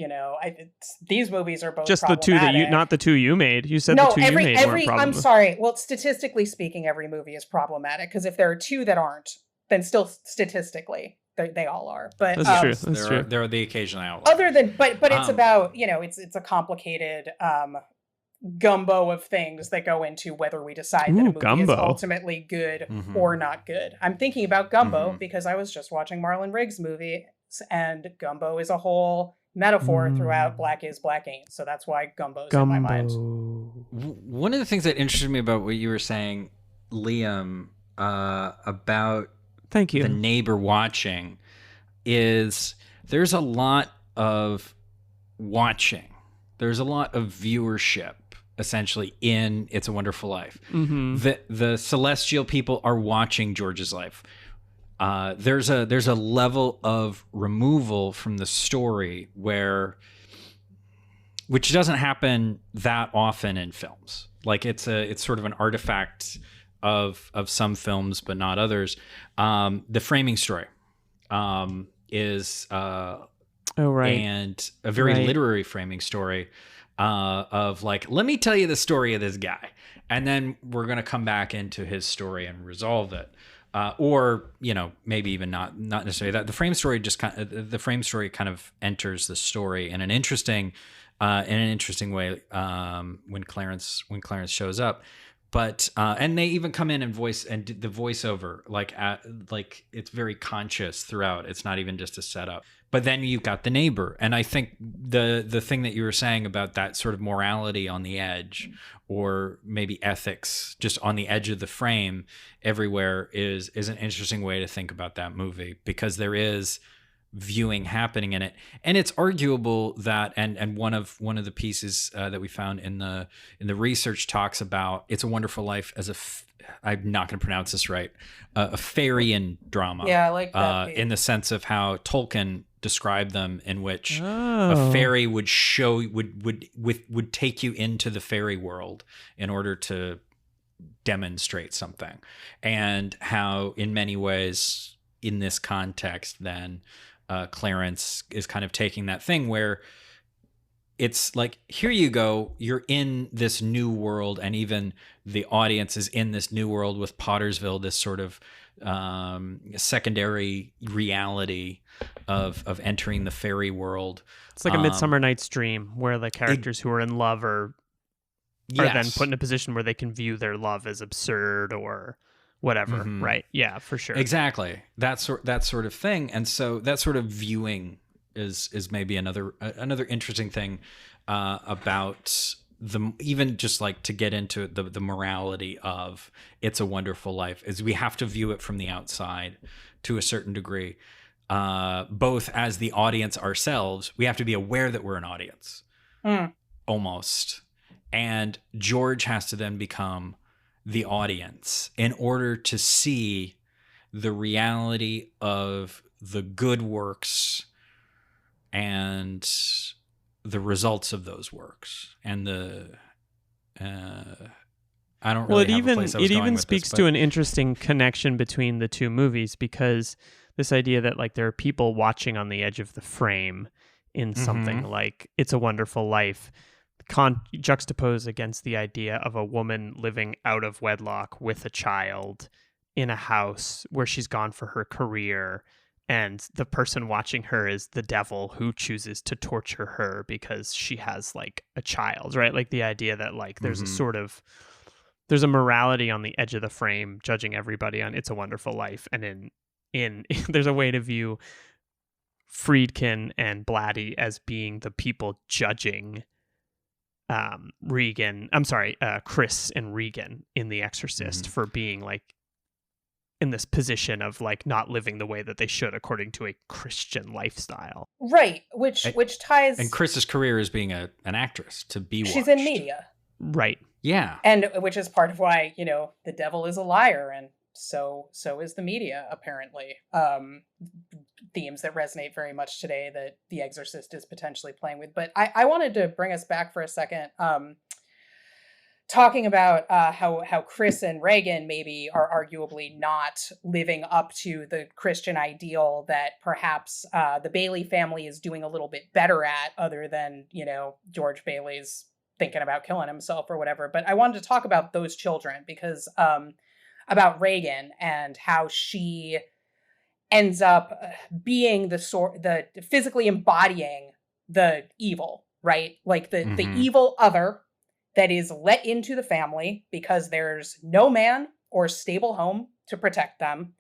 these movies are both just problematic. The two not the two you made. You said the two you made weren't problematic. I'm sorry. Well, statistically speaking, every movie is problematic, because if there are two that aren't, then still statistically they all are. But that's true. That's true. There are the occasional outliers. Other than, but it's about it's a complicated gumbo of things that go into whether we decide that a movie is ultimately good or not good. I'm thinking about Gumbo because I was just watching Marlon Riggs' movie, and Gumbo is a whole metaphor throughout Black is Black Ain't. So that's why Gumbo's in my mind. One of the things that interested me about what you were saying, Liam, about thank you, the neighbor watching, is there's a lot of watching. There's a lot of viewership, essentially, in It's a Wonderful Life. The celestial people are watching George's life. There's a level of removal from the story which doesn't happen that often in films. Like, it's sort of an artifact of some films, but not others. The framing story is and a very literary framing story of like, let me tell you the story of this guy, and then we're going to come back into his story and resolve it, or maybe even not necessarily that. The frame story kind of enters the story in an interesting way when Clarence shows up. But and they even come in and the voiceover like it's very conscious throughout. It's not even just a setup. But then you've got the neighbor. And I think the thing that you were saying about that sort of morality on the edge, or maybe ethics just on the edge of the frame everywhere, is an interesting way to think about that movie, because there is viewing happening in it. And it's arguable that, and one of the pieces that we found in the research talks about It's a Wonderful Life as I'm not going to pronounce this right, a Fairy-ian drama. Yeah, I like that. In the sense of how Tolkien described them, in which a fairy would take you into the fairy world in order to demonstrate something, and how in many ways in this context then Clarence is kind of taking that thing where it's like, here you go, you're in this new world, and even the audience is in this new world with Pottersville, this sort of secondary reality of entering the fairy world. It's like a Midsummer Night's Dream, where the characters who are in love are then put in a position where they can view their love as absurd or whatever. Mm-hmm. Right. Yeah, for sure. Exactly. That sort of thing. And so that sort of viewing is maybe another interesting thing about even just like to get into the morality of It's a Wonderful Life, is we have to view it from the outside to a certain degree. Both as the audience ourselves, we have to be aware that we're an audience, almost. And George has to then become the audience in order to see the reality of the good works and the results of those works. And I don't really have a place I was going with this, speaks to an interesting connection between the two movies, because this idea that like there are people watching on the edge of the frame in something like It's a Wonderful Life, juxtaposed against the idea of a woman living out of wedlock with a child in a house where she's gone for her career, and the person watching her is the devil who chooses to torture her because she has like a child, right? Like the idea that like there's there's a morality on the edge of the frame judging everybody on It's a Wonderful Life, and in there's a way to view Friedkin and Blatty as being the people judging Chris and Regan in The Exorcist for being like in this position of like not living the way that they should according to a Christian lifestyle. Right, which ties... And Chris's career is being an actress, to be watched. She's in media. Right. Yeah. And which is part of why, the devil is a liar, and so is the media, apparently. Themes that resonate very much today that The Exorcist is potentially playing with. But I wanted to bring us back for a second, talking about how Chris and Regan maybe are arguably not living up to the Christian ideal that perhaps the Bailey family is doing a little bit better at, other than, George Bailey's thinking about killing himself or whatever. But I wanted to talk about those children, because about Regan and how she ends up being the physically embodying the evil, right? Like the evil other that is let into the family because there's no man or stable home to protect them,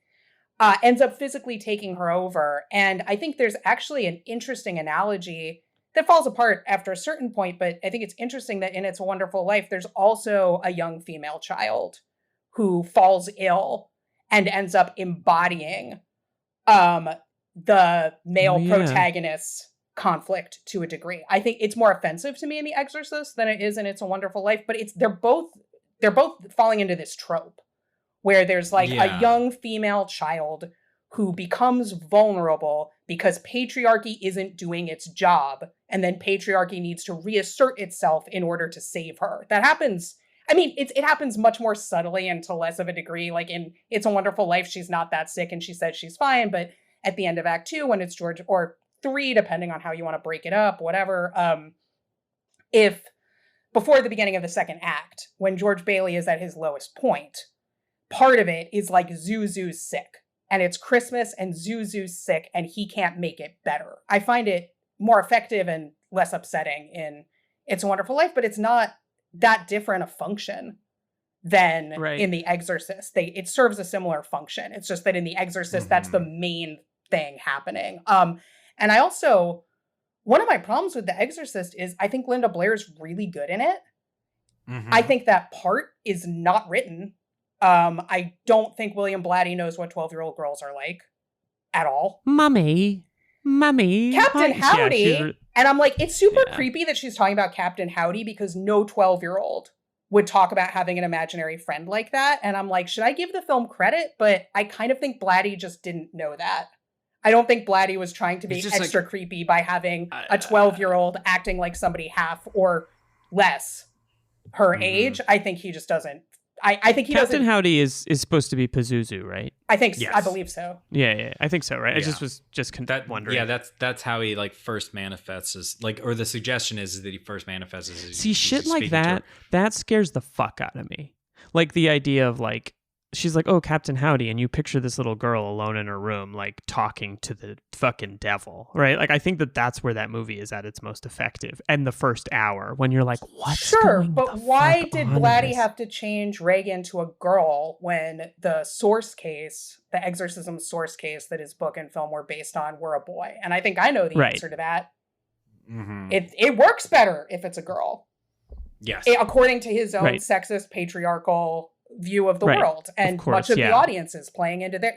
ends up physically taking her over. And I think there's actually an interesting analogy that falls apart after a certain point, but I think it's interesting that in It's a Wonderful Life, there's also a young female child who falls ill and ends up embodying the male protagonist's conflict to a degree. I think it's more offensive to me in The Exorcist than it is in It's a Wonderful Life, but they're both falling into this trope where there's like a young female child who becomes vulnerable because patriarchy isn't doing its job, and then patriarchy needs to reassert itself in order to save her. That happens. I mean, it happens much more subtly and to less of a degree. Like in It's a Wonderful Life, she's not that sick and she says she's fine. But at the end of Act 2, when it's George, or 3, depending on how you want to break it up, whatever, if before the beginning of the second act, when George Bailey is at his lowest point, part of it is like Zuzu's sick. And it's Christmas and Zuzu's sick and he can't make it better. I find it more effective and less upsetting in It's a Wonderful Life, but it's not that different a function than in The Exorcist. It serves a similar function. It's just that in The Exorcist, that's the main thing happening. And I also, one of my problems with The Exorcist is I think Linda Blair is really good in it. Mm-hmm. I think that part is not written. I don't think William Blatty knows what 12-year-old girls are like at all. Mummy. Captain Howdy. Yeah, and I'm like, it's super creepy that she's talking about Captain Howdy because no 12-year-old would talk about having an imaginary friend like that. And I'm like, should I give the film credit? But I kind of think Blatty just didn't know that. I don't think Blatty was trying to be extra creepy by having a 12-year-old acting like somebody half or less her age. I think he just doesn't. I think he doesn't. Captain Howdy is supposed to be Pazuzu, right? I think yes. I believe so. Yeah, I think so, right? Yeah. I just was wondering. Yeah, that's how he like first manifests as like, or the suggestion is that he first manifests as. See, shit like that scares the fuck out of me. Like the idea of like, she's like, oh, Captain Howdy, and you picture this little girl alone in her room, like talking to the fucking devil, right? Like, I think that's where that movie is at its most effective. And the first hour, when you're like, what's going but why did Blatty have to change Reagan to a girl when the source case, the exorcism source case that his book and film were based on, were a boy? And I think I know the answer to that. Mm-hmm. It works better if it's a girl. Yes. According to his own sexist, patriarchal view of the world, and much of the audience is playing into their,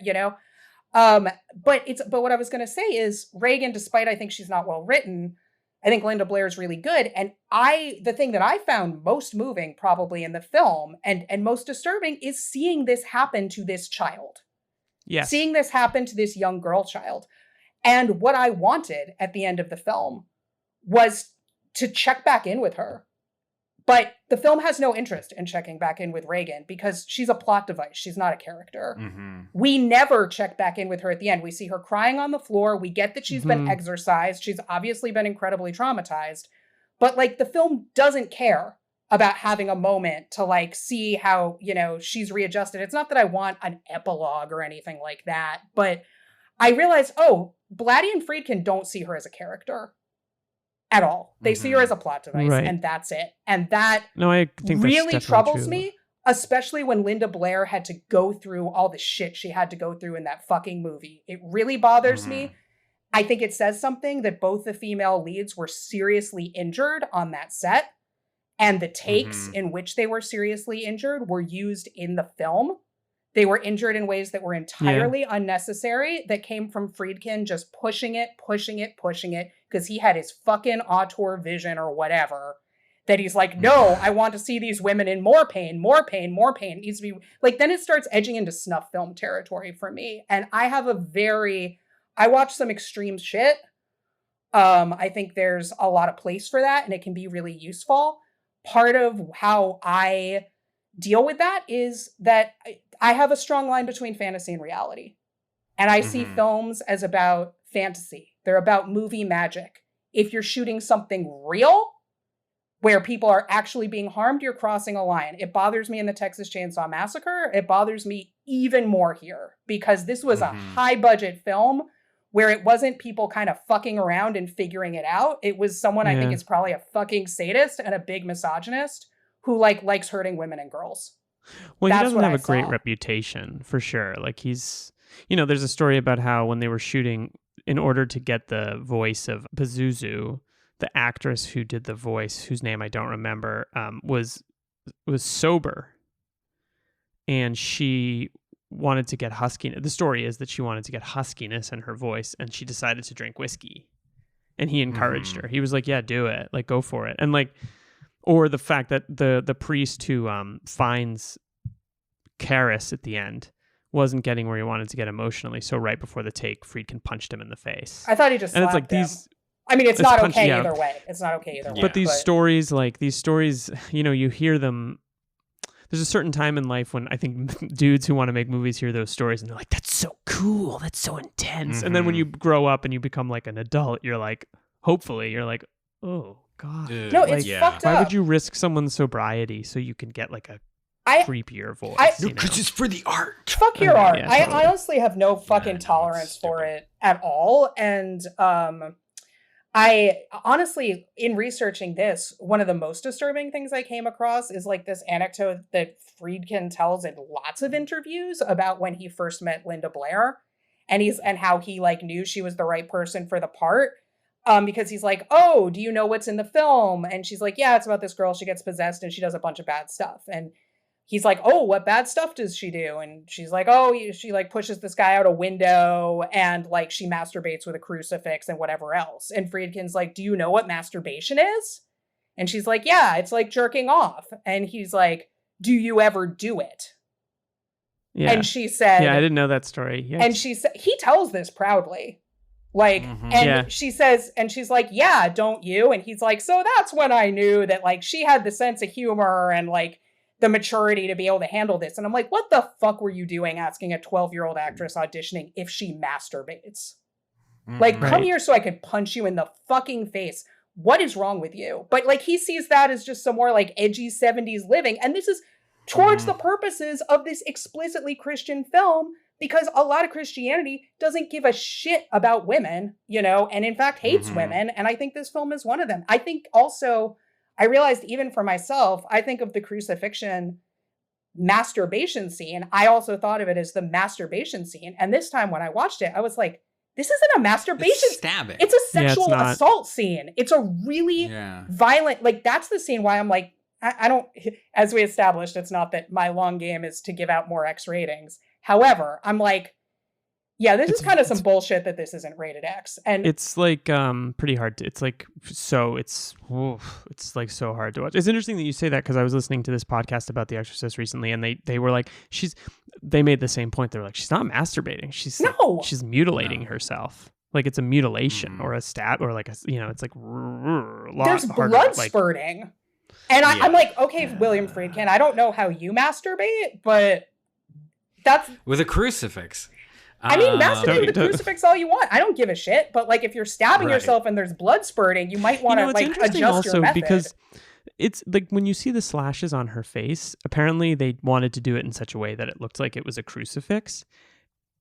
but what I was going to say is Reagan, despite I think she's not well written, I think Linda Blair is really good. And the thing that I found most moving probably in the film and most disturbing is seeing this happen to this child. Yes. Seeing this happen to this young girl child. And what I wanted at the end of the film was to check back in with her. But the film has no interest in checking back in with Reagan because she's a plot device. She's not a character. Mm-hmm. We never check back in with her at the end. We see her crying on the floor. We get that she's been exorcised. She's obviously been incredibly traumatized. But like the film doesn't care about having a moment to like see how, she's readjusted. It's not that I want an epilogue or anything like that. But I realized, Blatty and Friedkin don't see her as a character at all. They see her as a plot device, and that's it. And that I think really troubles me, especially when Linda Blair had to go through all the shit she had to go through in that fucking movie. It really bothers me. I think it says something that both the female leads were seriously injured on that set, and the takes in which they were seriously injured were used in the film. They were injured in ways that were entirely unnecessary, that came from Friedkin just pushing it, because he had his fucking auteur vision or whatever, that he's like, no, I want to see these women in more pain. It needs to be, like, then it starts edging into snuff film territory for me. And I watch some extreme shit. I think there's a lot of place for that, and it can be really useful. Part of how I deal with that is that I have a strong line between fantasy and reality. And I see films as about fantasy. They're about movie magic. If you're shooting something real, where people are actually being harmed, you're crossing a line. It bothers me in the Texas Chainsaw Massacre. It bothers me even more here, because this was a high budget film where it wasn't people kind of fucking around and figuring it out. It was someone I think is probably a fucking sadist and a big misogynist who likes hurting women and girls. Well, he doesn't have a great reputation, for sure. Like he's, there's a story about how when they were shooting, in order to get the voice of Pazuzu, the actress who did the voice, whose name I don't remember, was sober. And she wanted to get huskiness. The story is that she wanted to get huskiness in her voice, and she decided to drink whiskey. And he encouraged her. He was like, yeah, do it. Like, go for it. And or the fact that the priest who finds Karis at the end wasn't getting where he wanted to get emotionally. So right before the take, Friedkin punched him in the face. I thought he just slapped him. I mean, it's not okay either way. It's not okay either way. But these stories, you hear them. There's a certain time in life when I think dudes who want to make movies hear those stories and they're like, that's so cool. That's so intense. And then when you grow up and you become like an adult, you're like, hopefully, you're like, oh, God. Dude, no, it's fucked up. Why would you risk someone's sobriety so you can get like a creepier voice? Because it's for the art. Fuck your art. Yeah, totally. I honestly have no fucking tolerance for it at all. And I honestly, in researching this, one of the most disturbing things I came across is like this anecdote that Friedkin tells in lots of interviews about when he first met Linda Blair. and how he like knew she was the right person for the part. Because he's like, oh, do you know what's in the film? And she's like, yeah, it's about this girl. She gets possessed and she does a bunch of bad stuff. And he's like, oh, what bad stuff does she do? And she's like, oh, she like pushes this guy out a window and like she masturbates with a crucifix and whatever else. And Friedkin's like, do you know what masturbation is? And she's like, yeah, it's like jerking off. And he's like, do you ever do it? Yeah. And she said, yeah, I didn't know that story. Yikes. And she said, he tells this proudly. Like, she says, and she's like, yeah, don't you? And he's like, so that's when I knew that like she had the sense of humor and like the maturity to be able to handle this. And I'm like, what the fuck were you doing asking a 12-year-old actress auditioning if she masturbates? Like, come here so I could punch you in the fucking face. What is wrong with you? But like, he sees that as just some more like edgy 70s living. And this is towards the purposes of this explicitly Christian film, because a lot of Christianity doesn't give a shit about women, you know, and in fact hates women. And I think this film is one of them. I think also, I realized even for myself, I think of the crucifixion masturbation scene. I also thought of it as the masturbation scene. And this time when I watched it, I was like, this isn't a masturbation. It's stabbing. It's a sexual assault scene. It's a really violent, like that's the scene why I'm like, I don't, as we established, it's not that my long game is to give out more X ratings. However, I'm like, yeah, this is kind of some bullshit that this isn't rated X. And it's like pretty hard to, it's like, so it's like so hard to watch. It's interesting that you say that because I was listening to this podcast about The Exorcist recently, and they were like, they made the same point. They were like, she's not masturbating. She's mutilating herself. Like it's a mutilation or a stab or like a, you know, it's like there's blood spurting. And I'm like, okay, William Friedkin, I don't know how you masturbate, but that's with a crucifix. I mean, masturbate with a crucifix all you want. I don't give a shit. But like, if you're stabbing yourself and there's blood spurting, you might want to like adjust your method. Because it's like when you see the slashes on her face, apparently they wanted to do it in such a way that it looked like it was a crucifix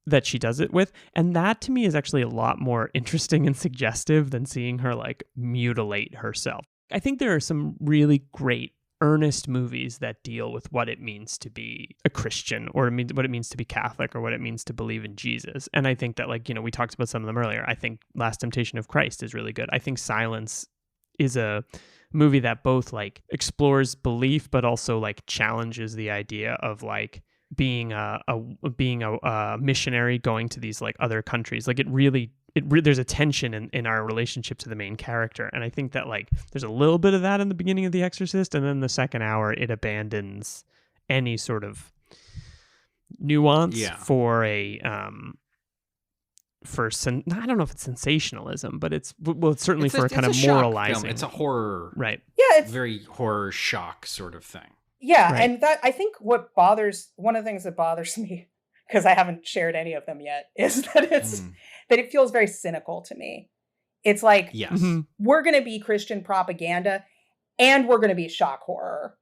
that she does it with. And that to me is actually a lot more interesting and suggestive than seeing her like mutilate herself. I think there are some really great earnest movies that deal with what it means to be a Christian or what it means to be Catholic or what it means to believe in Jesus. And I think that, like, you know, we talked about some of them earlier. I think Last Temptation of Christ is really good. I think Silence is a movie that both like explores belief, but also like challenges the idea of like being a missionary going to these like other countries. Like there's a tension in our relationship to the main character. And I think that like there's a little bit of that in the beginning of The Exorcist. And then the second hour, it abandons any sort of nuance for I don't know if it's sensationalism, but it's certainly for a kind of moralizing. Film. It's a horror. Right. Yeah. It's very horror shock sort of thing. Yeah. Right. And that, I think one of the things that bothers me, because I haven't shared any of them yet, is that that it feels very cynical to me. It's like, we're going to be Christian propaganda and we're going to be shock horror.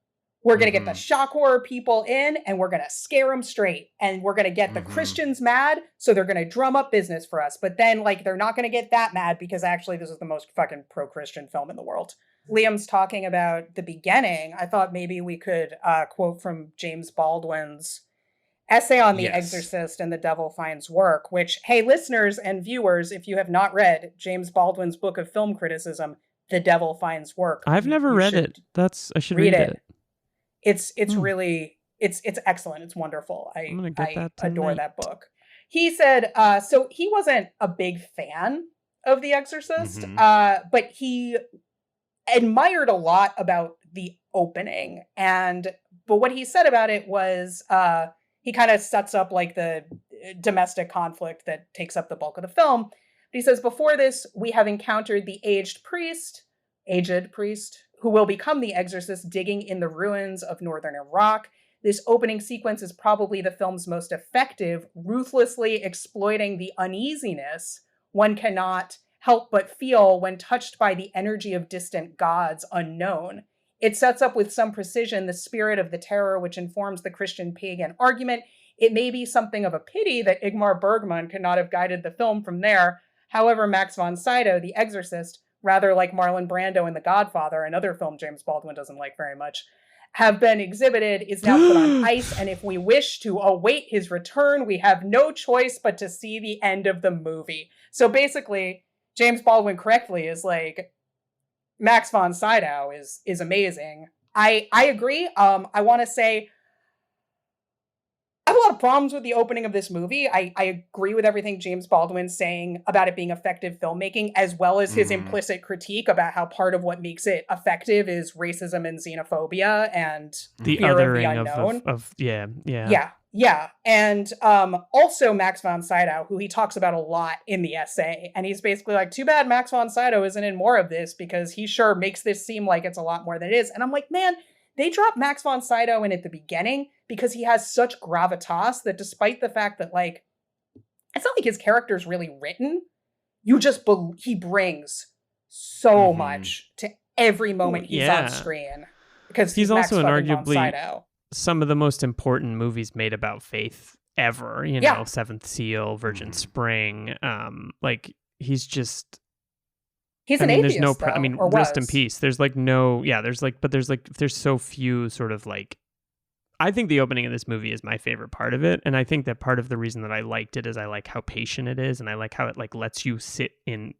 We're going to get the shock horror people in and we're going to scare them straight. And we're going to get the Christians mad. So they're going to drum up business for us. But then like, they're not going to get that mad because actually this is the most fucking pro-Christian film in the world. Liam's talking about the beginning. I thought maybe we could quote from James Baldwin's essay on The Exorcist and The Devil Finds Work, which, hey, listeners and viewers, if you have not read James Baldwin's book of film criticism, The Devil Finds Work. I've never read it. I should read it. It's really, it's excellent. It's wonderful. I adore that book. He said, so he wasn't a big fan of The Exorcist, but he admired a lot about the opening. But what he said about it was, he kind of sets up like the domestic conflict that takes up the bulk of the film. But he says, before this, we have encountered the aged priest, who will become the exorcist digging in the ruins of northern Iraq. This opening sequence is probably the film's most effective, ruthlessly exploiting the uneasiness one cannot help but feel when touched by the energy of distant gods unknown. It sets up with some precision the spirit of the terror which informs the Christian pagan argument. It may be something of a pity that Ingmar Bergman could not have guided the film from there. However, Max von Sydow, The Exorcist, rather like Marlon Brando in The Godfather, another film James Baldwin doesn't like very much, have been exhibited is now put on ice, and if we wish to await his return, we have no choice but to see the end of the movie. So basically, James Baldwin correctly is like, Max von Sydow is amazing. I agree. I want to say I have a lot of problems with the opening of this movie. I agree with everything James Baldwin's saying about it being effective filmmaking, as well as his implicit critique about how part of what makes it effective is racism and xenophobia and the fear othering of the unknown. Yeah. And also Max von Sydow, who he talks about a lot in the essay. And he's basically like, too bad Max von Sydow isn't in more of this, because he sure makes this seem like it's a lot more than it is. And I'm like, man, they dropped Max von Sydow in at the beginning because he has such gravitas that despite the fact that, like, it's not like his character's really written, he brings so much to every moment he's on screen. Because he's also in arguably Sydow. Some of the most important movies made about faith ever. You know, Seventh Seal, Virgin Spring. Like, he's just... He's an atheist, rest in peace. There's so few sort of like, I think the opening of this movie is my favorite part of it. And I think that part of the reason that I liked it is I like how patient it is. And I like how it like lets you sit in,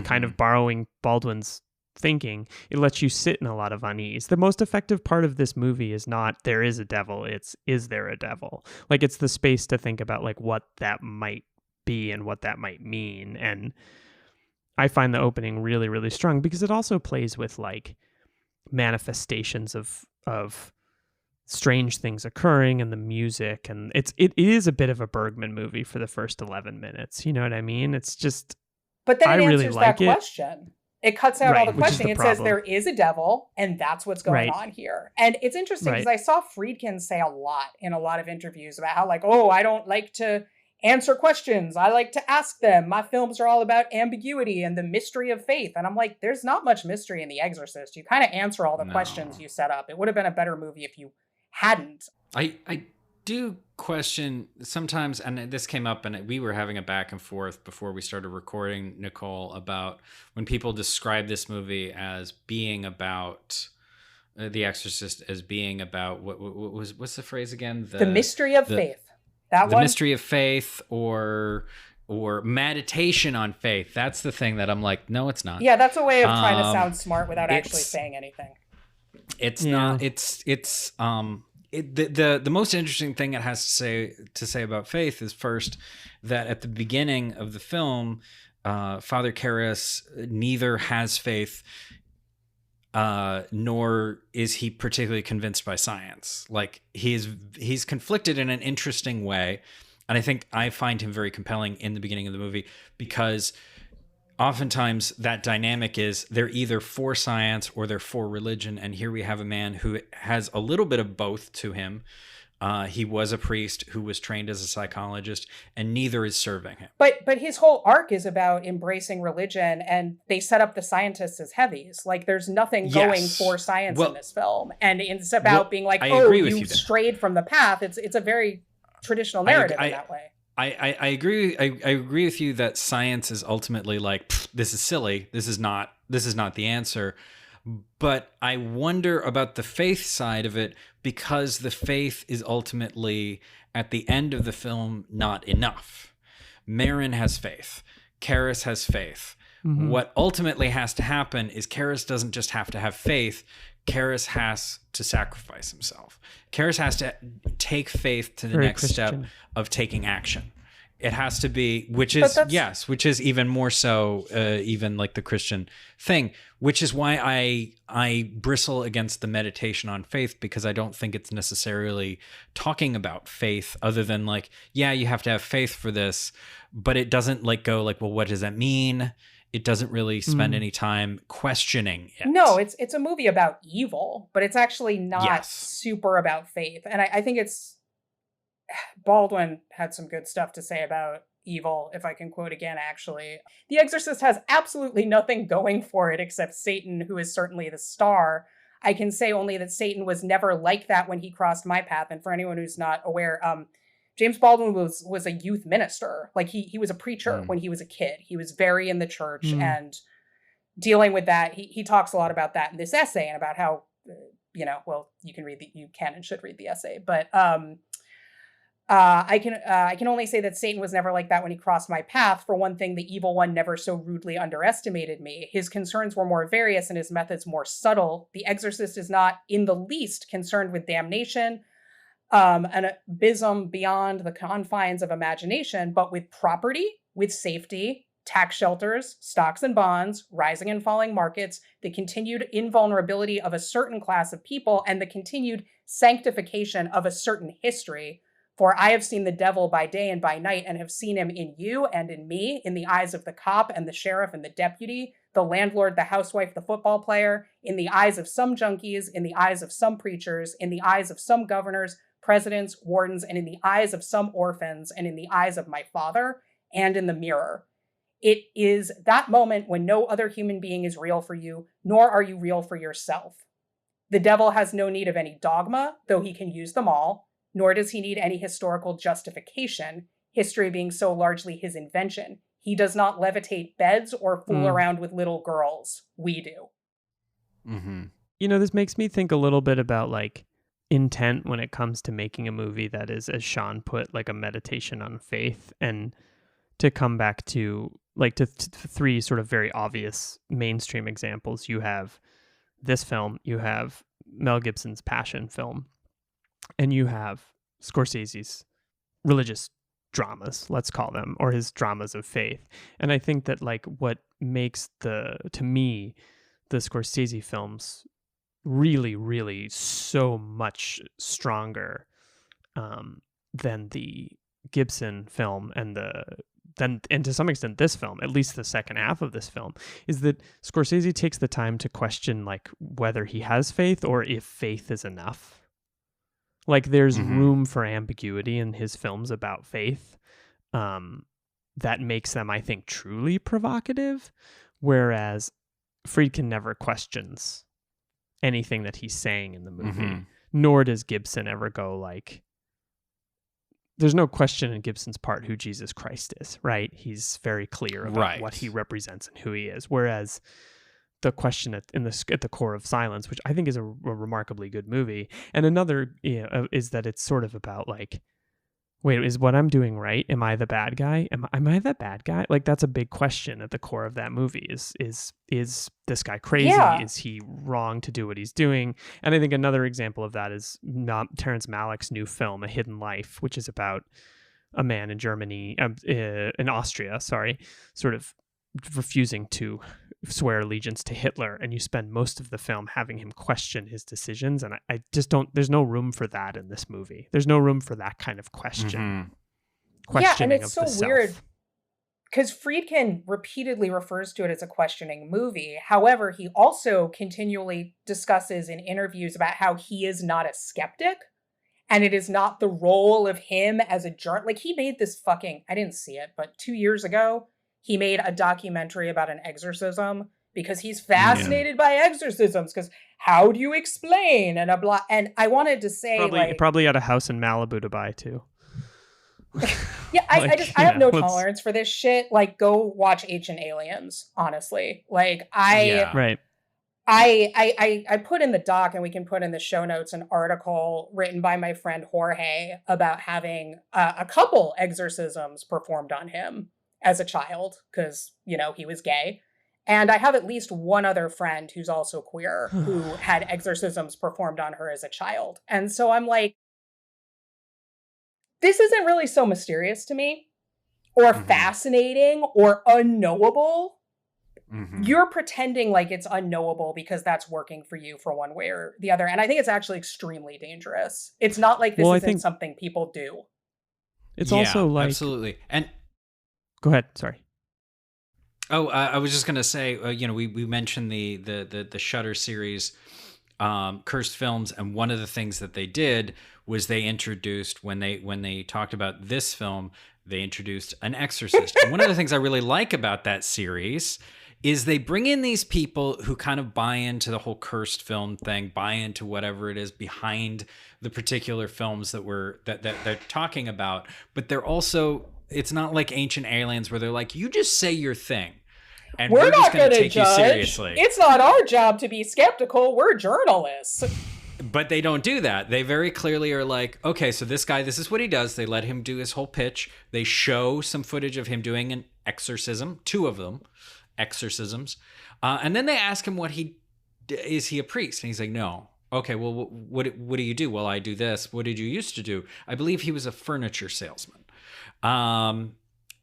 kind of borrowing Baldwin's thinking. It lets you sit in a lot of unease. The most effective part of this movie is not there is a devil. It's, is there a devil? Like, it's the space to think about like what that might be and what that might mean. And I find the opening really, really strong because it also plays with like manifestations of strange things occurring and the music, and it is a bit of a Bergman movie for the first 11 minutes. You know what I mean? It's just, but then it answers really that question. It cuts out all the questioning. It says there is a devil, and that's what's going on here. And it's interesting because I saw Friedkin say a lot in a lot of interviews about how like, oh, I don't like to answer questions. I like to ask them. My films are all about ambiguity and the mystery of faith. And I'm like, there's not much mystery in The Exorcist. You kind of answer all the questions you set up. It would have been a better movie if you hadn't. I do question sometimes, and this came up, and we were having a back and forth before we started recording, Nicole, about when people describe this movie as being about The Exorcist, as being about what's the phrase again? The mystery of faith. The mystery of faith, or meditation on faith. That's the thing that I'm like, no, it's not. Yeah, that's a way of trying to sound smart without actually saying anything. It's not. The most interesting thing it has to say about faith is first that at the beginning of the film, Father Karras neither has faith, nor is he particularly convinced by science. Like, he's conflicted in an interesting way, and I think I find him very compelling in the beginning of the movie because oftentimes that dynamic is they're either for science or they're for religion, and here we have a man who has a little bit of both to him. He was a priest who was trained as a psychologist, and neither is serving him. But his whole arc is about embracing religion, and they set up the scientists as heavies. Like, there's nothing going for science in this film, and it's about being like, you strayed from the path. It's a very traditional narrative in that way. I agree. I agree with you that science is ultimately like, this is silly. This is not the answer. But I wonder about the faith side of it, because the faith is ultimately, at the end of the film, not enough. Marin has faith. Karras has faith. Mm-hmm. What ultimately has to happen is Karras doesn't just have to have faith. Karras has to sacrifice himself. Karras has to take faith to the Very next Christian. step of taking action. It has to be, which is even more so, even like the Christian thing, which is why I bristle against the meditation on faith, because I don't think it's necessarily talking about faith other than like, yeah, you have to have faith for this, but it doesn't like go like, well, what does that mean? It doesn't really spend any time questioning it. No, it's a movie about evil, but it's actually not super about faith. And I think Baldwin had some good stuff to say about evil, if I can quote again, actually. The Exorcist has absolutely nothing going for it except Satan, who is certainly the star. I can say only that Satan was never like that when he crossed my path. And for anyone who's not aware, James Baldwin was a youth minister. Like, he was a preacher when he was a kid. He was very in the church and dealing with that. He talks a lot about that in this essay, and about how you can and should read the essay, but I can only say that Satan was never like that when he crossed my path. For one thing, the evil one never so rudely underestimated me. His concerns were more various and his methods more subtle. The Exorcist is not in the least concerned with damnation, an abysm beyond the confines of imagination, but with property, with safety, tax shelters, stocks and bonds, rising and falling markets, the continued invulnerability of a certain class of people, and the continued sanctification of a certain history. For I have seen the devil by day and by night, and have seen him in you and in me, in the eyes of the cop and the sheriff and the deputy, the landlord, the housewife, the football player, in the eyes of some junkies, in the eyes of some preachers, in the eyes of some governors, presidents, wardens, and in the eyes of some orphans, and in the eyes of my father, and in the mirror. It is that moment when no other human being is real for you, nor are you real for yourself. The devil has no need of any dogma, though he can use them all, nor does he need any historical justification, history being so largely his invention. He does not levitate beds or fool around with little girls. We do. Mm-hmm. This makes me think a little bit about like intent when it comes to making a movie that is, as Sean put, like a meditation on faith. And to come back to like to three sort of very obvious mainstream examples, you have this film, you have Mel Gibson's Passion film, and you have Scorsese's religious dramas, let's call them, or his dramas of faith. And I think that like what makes to me, the Scorsese films really, really so much stronger than the Gibson film and to some extent this film, at least the second half of this film, is that Scorsese takes the time to question like whether he has faith or if faith is enough. Like there's room for ambiguity in his films about faith that makes them, I think, truly provocative, whereas Friedkin never questions anything that he's saying in the movie, nor does Gibson ever go like, there's no question in Gibson's part who Jesus Christ is, right? He's very clear about what he represents and who he is, whereas the question at the core of Silence, which I think is a remarkably good movie. And another is that it's sort of about like, wait, is what I'm doing right? Am I the bad guy? Am I the bad guy? Like that's a big question at the core of that movie. Is this guy crazy? Yeah. Is he wrong to do what he's doing? And I think another example of that is Terrence Malick's new film, A Hidden Life, which is about a man in in Austria, sort of refusing to swear allegiance to Hitler, and you spend most of the film having him question his decisions, and I just don't, there's no room for that in this movie. There's no room for that kind of questioning and it's so weird because Friedkin repeatedly refers to it as a questioning movie. However, he also continually discusses in interviews about how he is not a skeptic, and it is not the role of him as a journalist. Like he made this I didn't see it, but 2 years ago, he made a documentary about an exorcism because he's fascinated by exorcisms. Because how do you explain and a blah? And I wanted to say, probably had a house in Malibu to buy too. Yeah, I have no tolerance for this shit. Like, go watch Ancient Aliens. Honestly, like I put in the doc, and we can put in the show notes, an article written by my friend Jorge about having a couple exorcisms performed on him as a child, because, he was gay. And I have at least one other friend who's also queer who had exorcisms performed on her as a child. And so I'm like, this isn't really so mysterious to me, or fascinating, or unknowable. You're pretending like it's unknowable because that's working for you for one way or the other. And I think it's actually extremely dangerous. It's not like this isn't something people do. It's also like... Absolutely. And go ahead. Sorry. Oh, I was just gonna say, we mentioned the Shudder series, Cursed Films, and one of the things that they did was they introduced when they talked about this film, they introduced an exorcist. And one of the things I really like about that series is they bring in these people who kind of buy into the whole cursed film thing, buy into whatever it is behind the particular films that they're talking about, but they're also, it's not like Ancient Aliens where they're like, you just say your thing and we're not going to take you seriously. It's not our job to be skeptical. We're journalists. But they don't do that. They very clearly are like, okay, so this guy, this is what he does. They let him do his whole pitch. They show some footage of him doing an exorcism, 2 of them, exorcisms. And then they ask him is he a priest? And he's like, no. Okay, well, what do you do? Well, I do this. What did you used to do? I believe he was a furniture salesman. And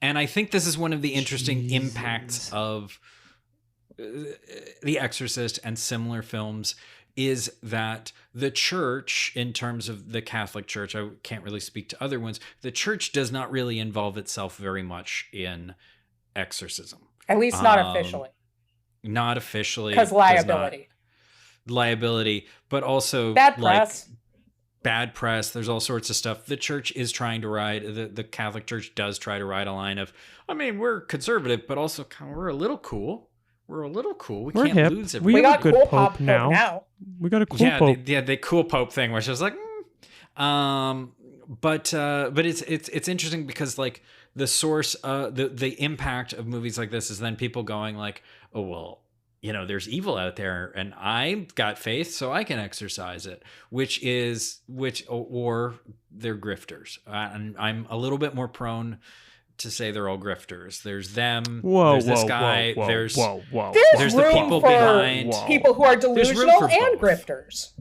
I think this is one of the interesting impacts of The Exorcist and similar films, is that the church, in terms of the Catholic Church, I can't really speak to other ones, the church does not really involve itself very much in exorcism. At least not officially. Not officially. Because liability. Liability, but also bad press. Bad press. There's all sorts of stuff. The church is trying to ride, the Catholic Church does try to ride a line of, I mean, we're conservative, but also we're a little cool. We're a little cool. We're can't hip. lose everything. We got good cool Pope Pope now. We got a cool Pope. The cool Pope thing, which I was like, but it's interesting because like the source, the impact of movies like this is then people going like, oh well, there's evil out there, and I got faith, so I can exercise it, or they're grifters, and I'm a little bit more prone to say they're all grifters. There's them. There's this guy. There's the people behind. People who are delusional and grifters.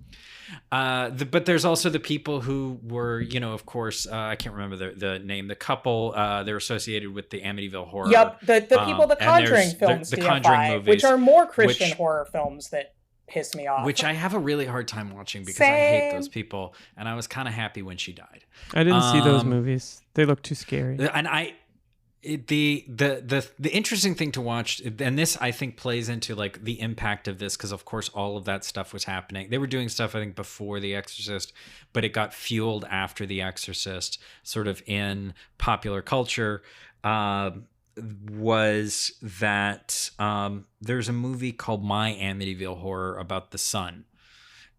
But there's also the people who were, of course, I can't remember the name. The couple, they're associated with the Amityville Horror. Yep, the people, the Conjuring films, the Conjuring movies, which are more Christian horror films that piss me off. Which I have a really hard time watching because I hate those people, and I was kind of happy when she died. I didn't see those movies. They look too scary. And the interesting thing to watch, and this I think plays into like the impact of this, because of course all of that stuff was happening. They were doing stuff I think before The Exorcist, but it got fueled after The Exorcist, sort of in popular culture. Was that there's a movie called My Amityville Horror about the son,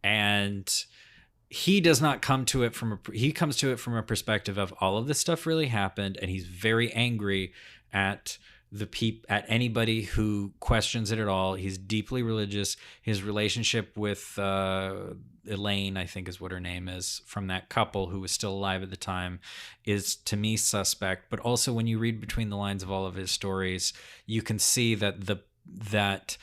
and he does not come to it he comes to it from a perspective of all of this stuff really happened, and he's very angry at at anybody who questions it at all. He's deeply religious. His relationship with Elaine, I think is what her name is, from that couple who was still alive at the time, is to me suspect. But also when you read between the lines of all of his stories, you can see that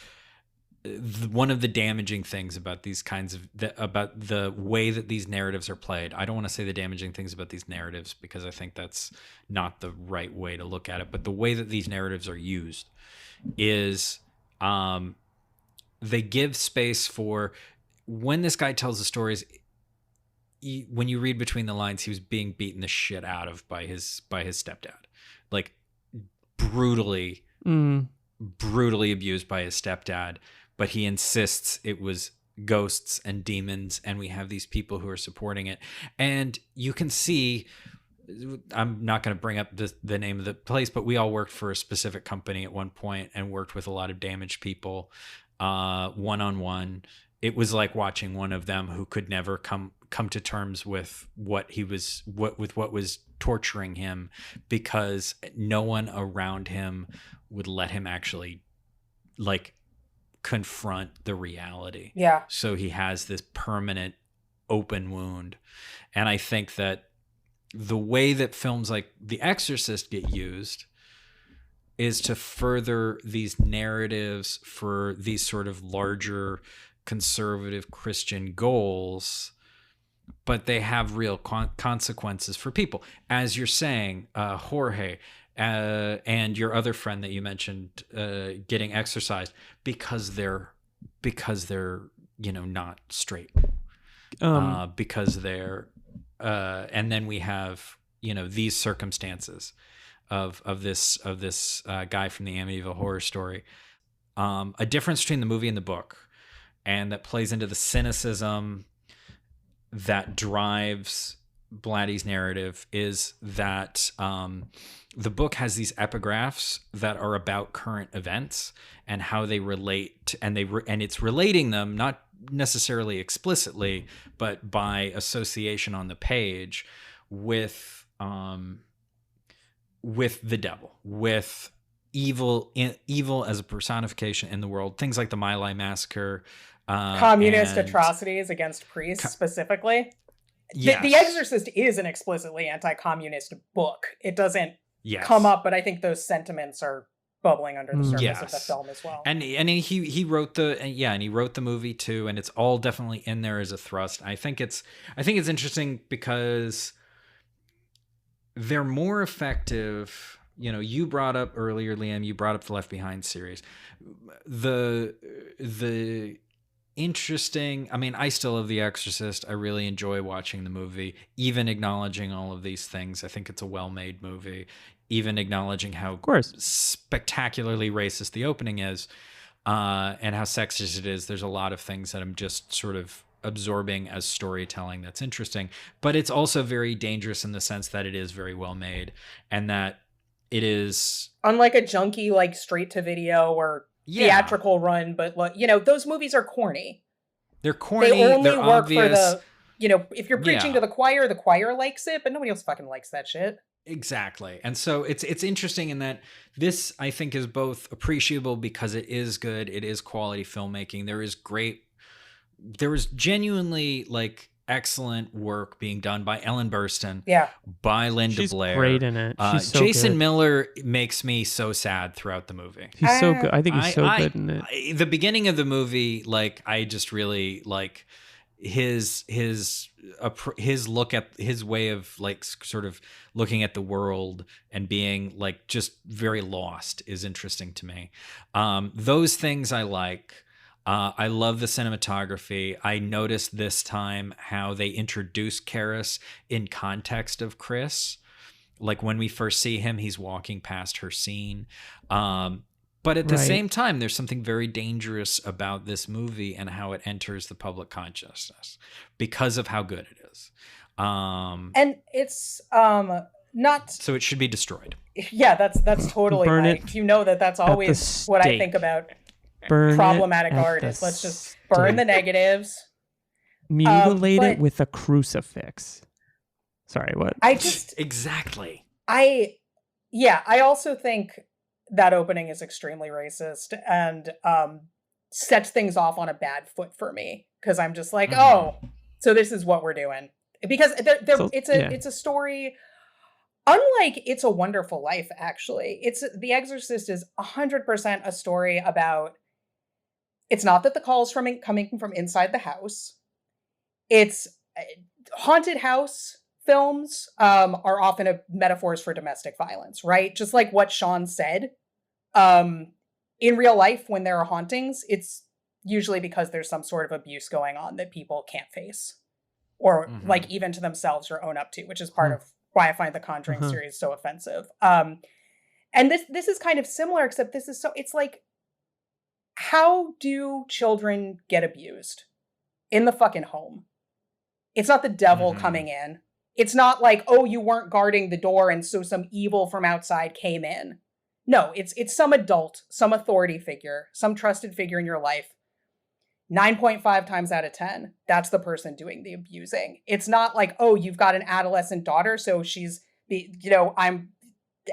one of the damaging things about these kinds of about the way that these narratives are played. I don't want to say the damaging things about these narratives because I think that's not the right way to look at it. But the way that these narratives are used is they give space for when this guy tells the stories. When you read between the lines, he was being beaten the shit out of by his stepdad, like brutally abused by his stepdad. But he insists it was ghosts and demons, and we have these people who are supporting it. And you can see, I'm not going to bring up the name of the place, but we all worked for a specific company at one point and worked with a lot of damaged people, one-on-one. It was like watching one of them who could never come to terms with what was torturing him, because no one around him would let him actually confront the reality. Yeah. So he has this permanent open wound. And I think that the way that films like The Exorcist get used is to further these narratives for these sort of larger conservative Christian goals, but they have real consequences for people. As you're saying, Jorge, and your other friend that you mentioned getting exercised because they're not straight, because they're and then we have these circumstances of this guy from the Amityville Horror Story. A difference between the movie and the book, and that plays into the cynicism that drives Blatty's narrative, is that the book has these epigraphs that are about current events and how they relate, and it's relating them not necessarily explicitly, but by association on the page with the devil, with evil as a personification in the world. Things like the My Lai massacre, Communist atrocities against priests specifically. Yes. The Exorcist is an explicitly anti-communist book. It doesn't come up, but I think those sentiments are bubbling under the surface of the film as well. And he wrote the movie too, and it's all definitely in there as a thrust. I think it's interesting because they're more effective. You know, you brought up earlier, Liam, you brought up the Left Behind series. The interesting, I mean, I still love The Exorcist. I really enjoy watching the movie, even acknowledging all of these things. I think it's a well-made movie, even acknowledging how spectacularly racist the opening is, and how sexist it is. There's a lot of things that I'm just sort of absorbing as storytelling that's interesting, but it's also very dangerous in the sense that it is very well made, and that it is unlike a junky, like, straight to video or theatrical run, but, you know, those movies are corny. They're corny. They only work obvious. for the, you know, if you're preaching to the choir likes it, but nobody else fucking likes that shit. Exactly. And so it's interesting in that this, I think, is both appreciable because it is good, it is quality filmmaking. There was genuinely, like, excellent work being done by Ellen Burstyn, by Linda Blair. She's great in it. She's so Jason good. Miller makes me so sad throughout the movie. He's so good. I think he's so good in it. The beginning of the movie, like, I just really like his look at his way of, like, sort of looking at the world and being, like, just very lost is interesting to me. Those things I like. I love the cinematography. I noticed this time how they introduce Karis in context of Chris. Like, when we first see him, he's walking past her scene. But at the same time, there's something very dangerous about this movie and how it enters the public consciousness because of how good it is. And it's not... So it should be destroyed. Yeah, that's totally Burn right. it You know that's always what I think about problematic art is let's just burn the negatives. Mutilate it with a crucifix. Sorry, what? Exactly. I also think that opening is extremely racist and sets things off on a bad foot for me, because I'm just like, oh, so this is what we're doing. Because it's a story. Unlike It's a Wonderful Life, actually, The Exorcist is 100% a story about. It's not that the call's coming from inside the house. It's haunted house films are often metaphors for domestic violence, right? Just like what Sean said. In real life, when there are hauntings, it's usually because there's some sort of abuse going on that people can't face, or like even to themselves or own up to, which is part of why I find the Conjuring series so offensive. And this is kind of similar, except it's like, how do children get abused? In the fucking home. It's not the devil coming in. It's not like, oh, you weren't guarding the door and so some evil from outside came in. No, it's some adult, some authority figure, some trusted figure in your life. 9.5 times out of 10, that's the person doing the abusing. It's not like, oh, you've got an adolescent daughter, so she's, I'm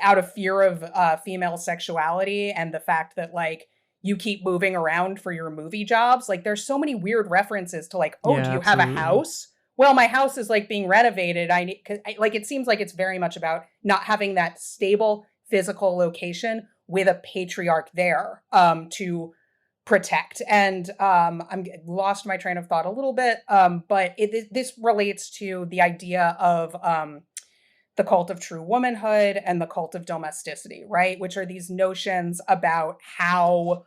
out of fear of female sexuality and the fact that, like, you keep moving around for your movie jobs. Like, there's so many weird references to, like, oh, do you have a house? Well, my house is, like, being renovated. It seems like it's very much about not having that stable physical location with a patriarch there to protect. And I'm lost my train of thought a little bit, but this relates to the idea of the cult of true womanhood and the cult of domesticity, right? Which are these notions about how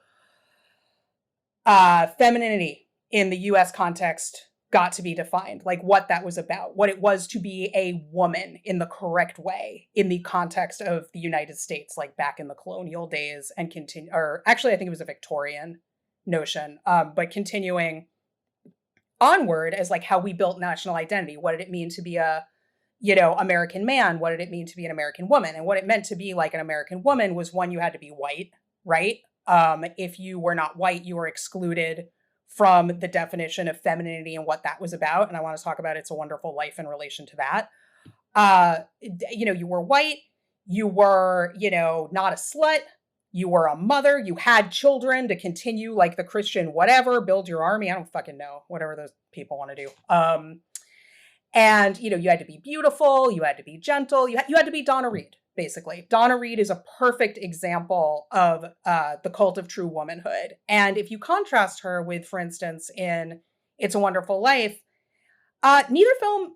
femininity in the US context got to be defined, like what that was about, what it was to be a woman in the correct way in the context of the United States, like back in the colonial days, and actually I think it was a Victorian notion, but continuing onward as like how we built national identity. What did it mean to be a American man? What did it mean to be an American woman? And what it meant to be like an American woman was, one, you had to be white, right? If you were not white, you were excluded from the definition of femininity and what that was about. And I want to talk about It's a Wonderful Life in relation to that. You were white, you were, not a slut, you were a mother, you had children to continue like the Christian whatever, build your army. I don't fucking know, whatever those people want to do. And, you know, you had to be beautiful, you had to be gentle, you had to be Donna Reed, basically. Donna Reed is a perfect example of the cult of true womanhood. And if you contrast her with, for instance, in It's a Wonderful Life, neither film,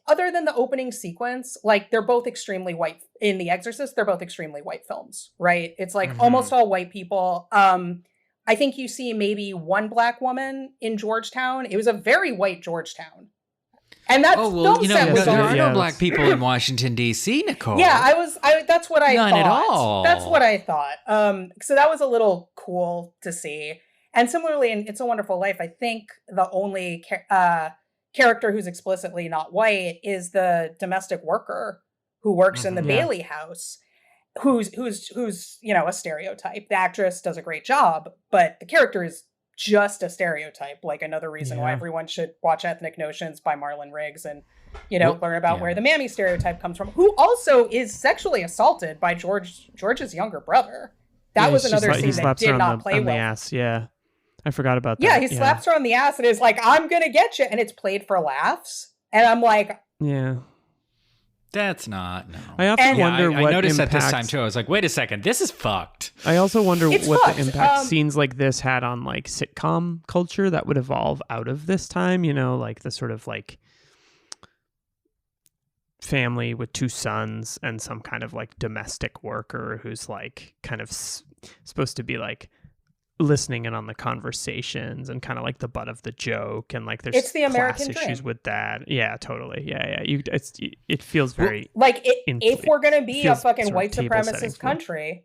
other than the opening sequence, like they're both extremely white. In The Exorcist, they're both extremely white films, right? It's like almost all white people. I think you see maybe one black woman in Georgetown. It was a very white Georgetown. And that film set was there are no black people in Washington, D.C., Nicole. Yeah, that's what I thought. None at all. That's what I thought. So that was a little cool to see. And similarly, in It's a Wonderful Life, I think the only character who's explicitly not white is the domestic worker who works in the Bailey house, who's you know, a stereotype. The actress does a great job, but the character is just a stereotype. Like another reason why everyone should watch Ethnic Notions by Marlon Riggs and, you know, learn about where the mammy stereotype comes from, who also is sexually assaulted by George's younger brother. That was another scene that did not play well. The ass, I forgot about that. Yeah, he slaps her on the ass and is like, I'm going to get you. And it's played for laughs. And I'm like... Yeah. That's not, no. I often wonder what I noticed impact... that this time, too. I was like, wait a second, this is fucked. I also wonder what the impact scenes like this had on, like, sitcom culture that would evolve out of this time, you know, like the sort of, like, family with two sons and some kind of, like, domestic worker who's, like, kind of supposed to be, like, listening in on the conversations and kind of like the butt of the joke, and like there's it's the American class dream. issues with that. Yeah, totally. Yeah. It feels very like if we're gonna be a fucking white supremacist country,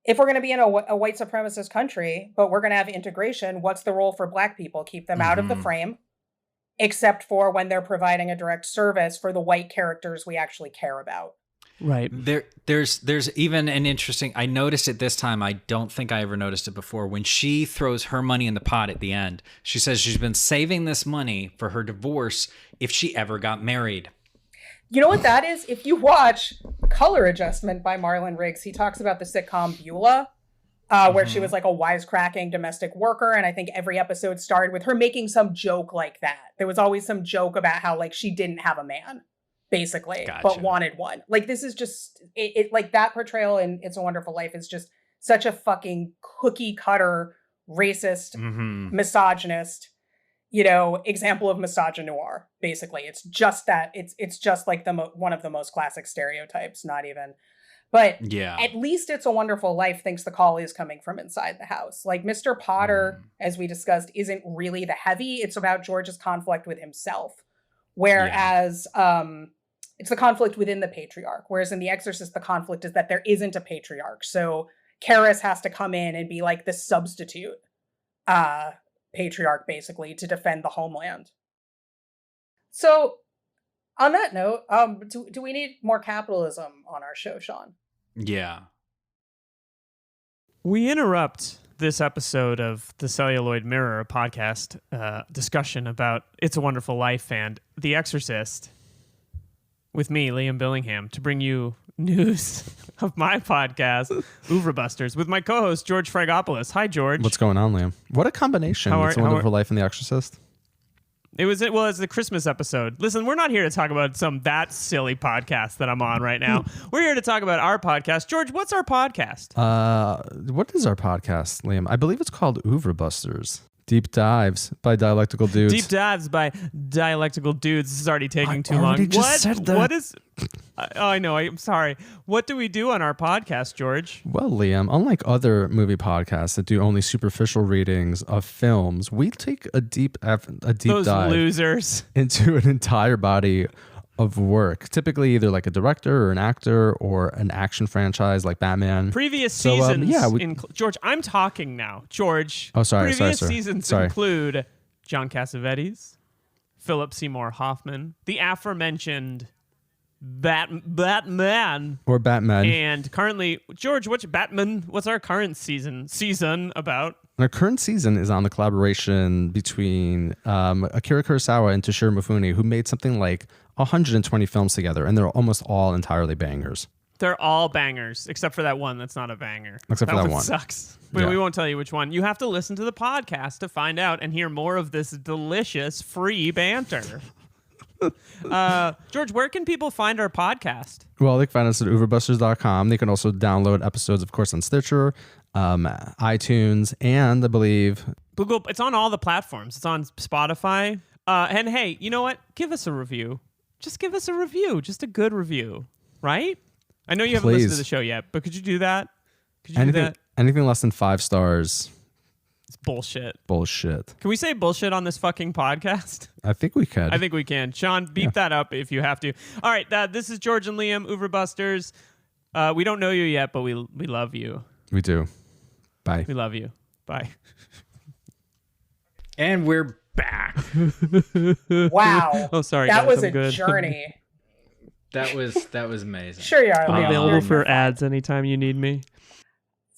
if we're gonna be in a white supremacist country, but we're gonna have integration, what's the role for black people? Keep them out of the frame, except for when they're providing a direct service for the white characters we actually care about. Right. There's even an interesting, I noticed it this time. I don't think I ever noticed it before. When she throws her money in the pot at the end, she says she's been saving this money for her divorce if she ever got married. You know what that is? If you watch Color Adjustment by Marlon Riggs, he talks about the sitcom Beulah, where she was like a wisecracking domestic worker. And I think every episode started with her making some joke like that. There was always some joke about how like she didn't have a man, basically, but wanted one. Like this is just it like that portrayal in It's a Wonderful Life is just such a fucking cookie cutter racist misogynist, you know, example of misogynoir. Basically, it's just that it's just like one of the most classic stereotypes. Not even, but at least It's a Wonderful Life thinks the call is coming from inside the house. Like Mr. Potter, as we discussed, isn't really the heavy. It's about George's conflict with himself, whereas it's the conflict within the patriarch. Whereas in The Exorcist, the conflict is that there isn't a patriarch. So Karis has to come in and be like the substitute patriarch, basically, to defend the homeland. So on that note, do we need more capitalism on our show, Sean? Yeah. We interrupt this episode of the Celluloid Mirror, a podcast discussion about It's a Wonderful Life and The Exorcist, with me, Liam Billingham, to bring you news of my podcast, Overbusters, with my co-host, George Fragopoulos. Hi, George. What's going on, Liam? What a combination. It's a Wonderful Life and The Exorcist. It's the Christmas episode. Listen, we're not here to talk about that silly podcast that I'm on right now. We're here to talk about our podcast. George, what's our podcast? What is our podcast, Liam? I believe it's called Overbusters. Deep Dives by Dialectical Dudes. Deep Dives by Dialectical Dudes. This is already taking too long. Said that. What is... I know. I'm sorry. What do we do on our podcast, George? Well, Liam, unlike other movie podcasts that do only superficial readings of films, we take a deep Those dive losers. into an entire body of work, typically either like a director or an actor or an action franchise like Batman. Previous seasons, George, I'm talking now. George. Oh, sorry. Previous seasons include John Cassavetes, Philip Seymour Hoffman, the aforementioned Batman. Or Batman. And currently, George, what's our current season about? Our current season is on the collaboration between Akira Kurosawa and Toshiro Mifune, who made something like 120 films together, and they're almost all entirely bangers. They're all bangers, except for that one that's not a banger. Except for that one. Sucks. But we won't tell you which one. You have to listen to the podcast to find out and hear more of this delicious free banter. George, where can people find our podcast? Well, they can find us at overbusters.com. They can also download episodes, of course, on Stitcher, iTunes, and I believe Google. It's on all the platforms. It's on Spotify. And hey, you know what? Give us a review. Just give us a review. Just a good review, right? I know you haven't listened to the show yet, but could you do that? Could you do that? Anything less than 5 stars. It's bullshit. Bullshit. Can we say bullshit on this fucking podcast? I think we could. I think we can. Sean, beep that up if you have to. All right, this is George and Liam, Overbusters. We don't know you yet, but we love you. We do. Bye. We love you. Bye. And we're back. Wow. Oh, sorry. That guys, was I'm a good. journey. That was amazing. Sure you are. I'm Liam. available You're for fine. ads anytime you need me.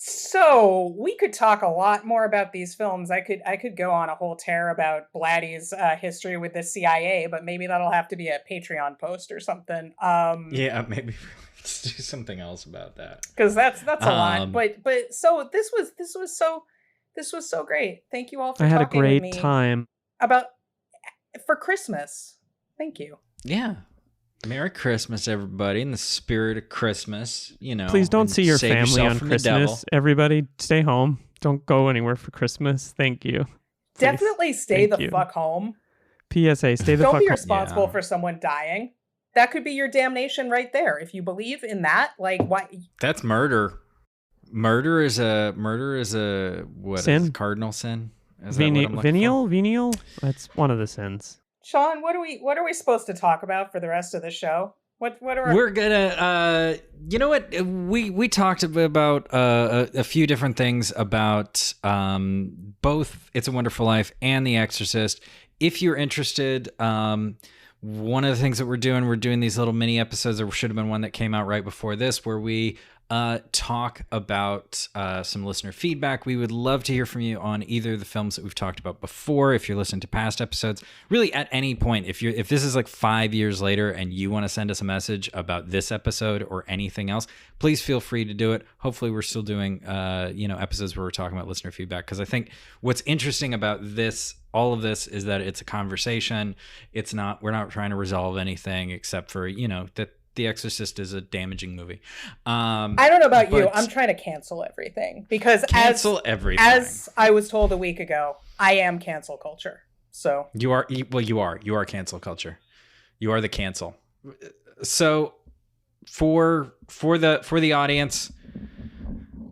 So we could talk a lot more about these films. I could go on a whole tear about Blatty's history with the CIA, but maybe that'll have to be a Patreon post or something. Yeah, maybe let's do something else about that. Because that's a lot. But so this was so great. Thank you all for I had a talking with great me time. about for Christmas. Thank you. Yeah. Merry Christmas, everybody, in the spirit of Christmas. You know, Please don't and see your save family yourself on from the devil. Christmas. Everybody, stay home. Don't go anywhere for Christmas. Thank you. Please. Definitely stay Thank the you. fuck home. PSA, stay the Don't fuck be home. responsible Yeah. for someone dying. That could be your damnation right there. If you believe in that, like why? That's murder. Murder is a what? Sin? Is it cardinal sin? Is that what I'm looking for? Venial? That's one of the sins. Sean, what are we supposed to talk about for the rest of the show? What are We're gonna you know what, we talked about a few different things about both It's a Wonderful Life and The Exorcist. If you're interested, one of the things that we're doing these little mini episodes. There should have been one that came out right before this where we talk about some listener feedback. We would love to hear from you on either of the films that we've talked about before. If you're listening to past episodes, really at any point, if this is like 5 years later and you want to send us a message about this episode or anything else, please feel free to do it. Hopefully we're still doing episodes where we're talking about listener feedback, because I think what's interesting about all of this is that it's a conversation. We're not trying to resolve anything except for that The Exorcist is a damaging movie. I don't know about you. I'm trying to cancel everything because everything. As I was told a week ago, I am cancel culture. So You are cancel culture. You are the cancel. So for the audience,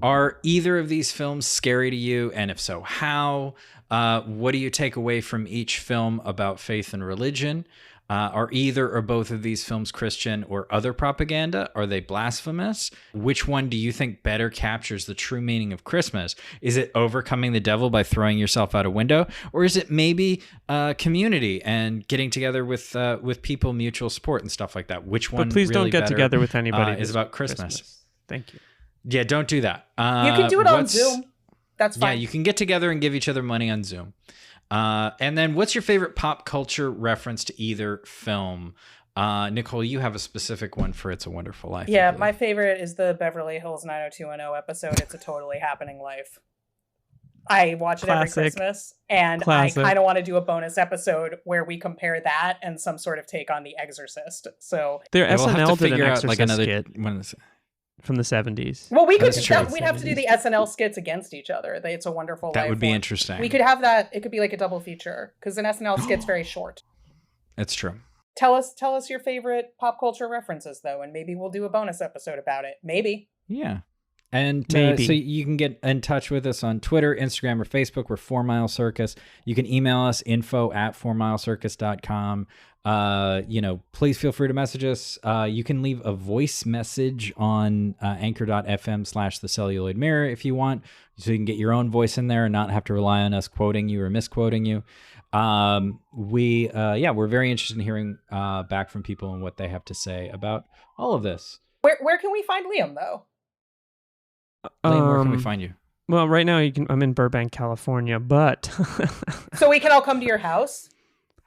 are either of these films scary to you? And if so, how? What do you take away from each film about faith and religion? Are either or both of these films Christian or other propaganda? Are they blasphemous? Which one do you think better captures the true meaning of Christmas? Is it overcoming the devil by throwing yourself out a window? Or is it maybe community and getting together with people, mutual support and stuff like that? Which one? But please really don't get better, together with anybody. is about Christmas. Thank you. Yeah, don't do that. you can do it on Zoom. That's fine. Yeah, you can get together and give each other money on Zoom. And then what's your favorite pop culture reference to either film? Nicole, you have a specific one for It's a Wonderful Life. Yeah, my favorite is the Beverly Hills 90210 episode. It's a totally happening life. I watch it every Christmas, and I kind of want to do a bonus episode where we compare that and some sort of take on The Exorcist. So SNL did an Exorcist like another skit from the 70s. Well, we'd have to do the SNL skits against each other. It's a Wonderful Life. That would be one. interesting. We could have that. It could be like a double feature because an SNL skit's very short. It's true. Tell us your favorite pop culture references though, and maybe we'll do a bonus episode about it. Maybe. Yeah. And so you can get in touch with us on Twitter, Instagram, or Facebook. We're 4 Mile Circus. You can email us info@4milecircus.com. Please feel free to message us. You can leave a voice message on anchor.fm/the celluloid mirror if you want, so you can get your own voice in there and not have to rely on us quoting you or misquoting you. We're very interested in hearing back from people and what they have to say about all of this. Where can we find Liam though? Liam, where can we find you? Well, right now I'm in Burbank, California, but so we can all come to your house.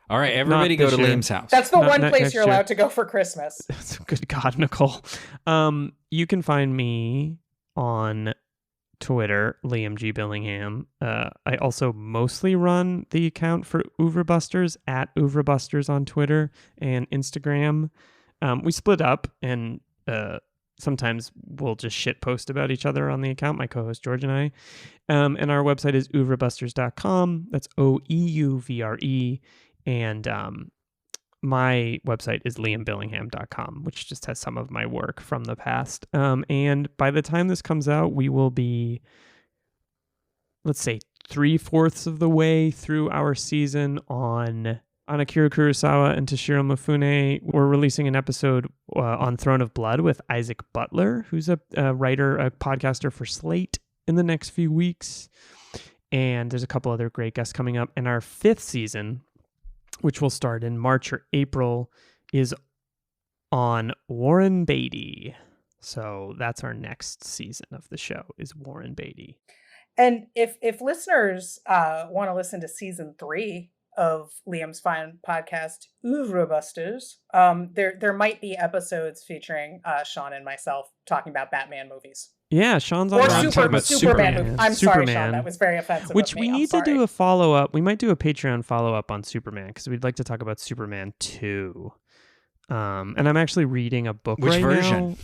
All right, everybody go to Liam's house. That's the one place you're allowed to go for Christmas. Good God, Nicole. you can find me on Twitter, Liam G. Billingham. I also mostly run the account for Overbusters at Overbusters on Twitter and Instagram. We split up, and sometimes we'll just shit post about each other on the account, my co-host George and I. And our website is overbusters.com. That's OEUVRE. And my website is liambillingham.com, which just has some of my work from the past. And by the time this comes out, we will be, let's say, 3/4 of the way through our season on Akira Kurosawa and Toshiro Mifune. We're releasing an episode on Throne of Blood with Isaac Butler, who's a writer, a podcaster for Slate, in the next few weeks. And there's a couple other great guests coming up. And our 5th season, which will start in March or April, is on Warren Beatty. So that's our next season of the show, is Warren Beatty. And if listeners want to listen to season 3 of Liam's fine podcast, Overbusters, there might be episodes featuring Sean and myself talking about Batman movies. Yeah, Sean's on Superman movie. I'm sorry, Sean, that was very offensive. Which we need to do a follow-up. We might do a Patreon follow-up on Superman, because we'd like to talk about Superman 2. And I'm actually reading a book Which right version? now.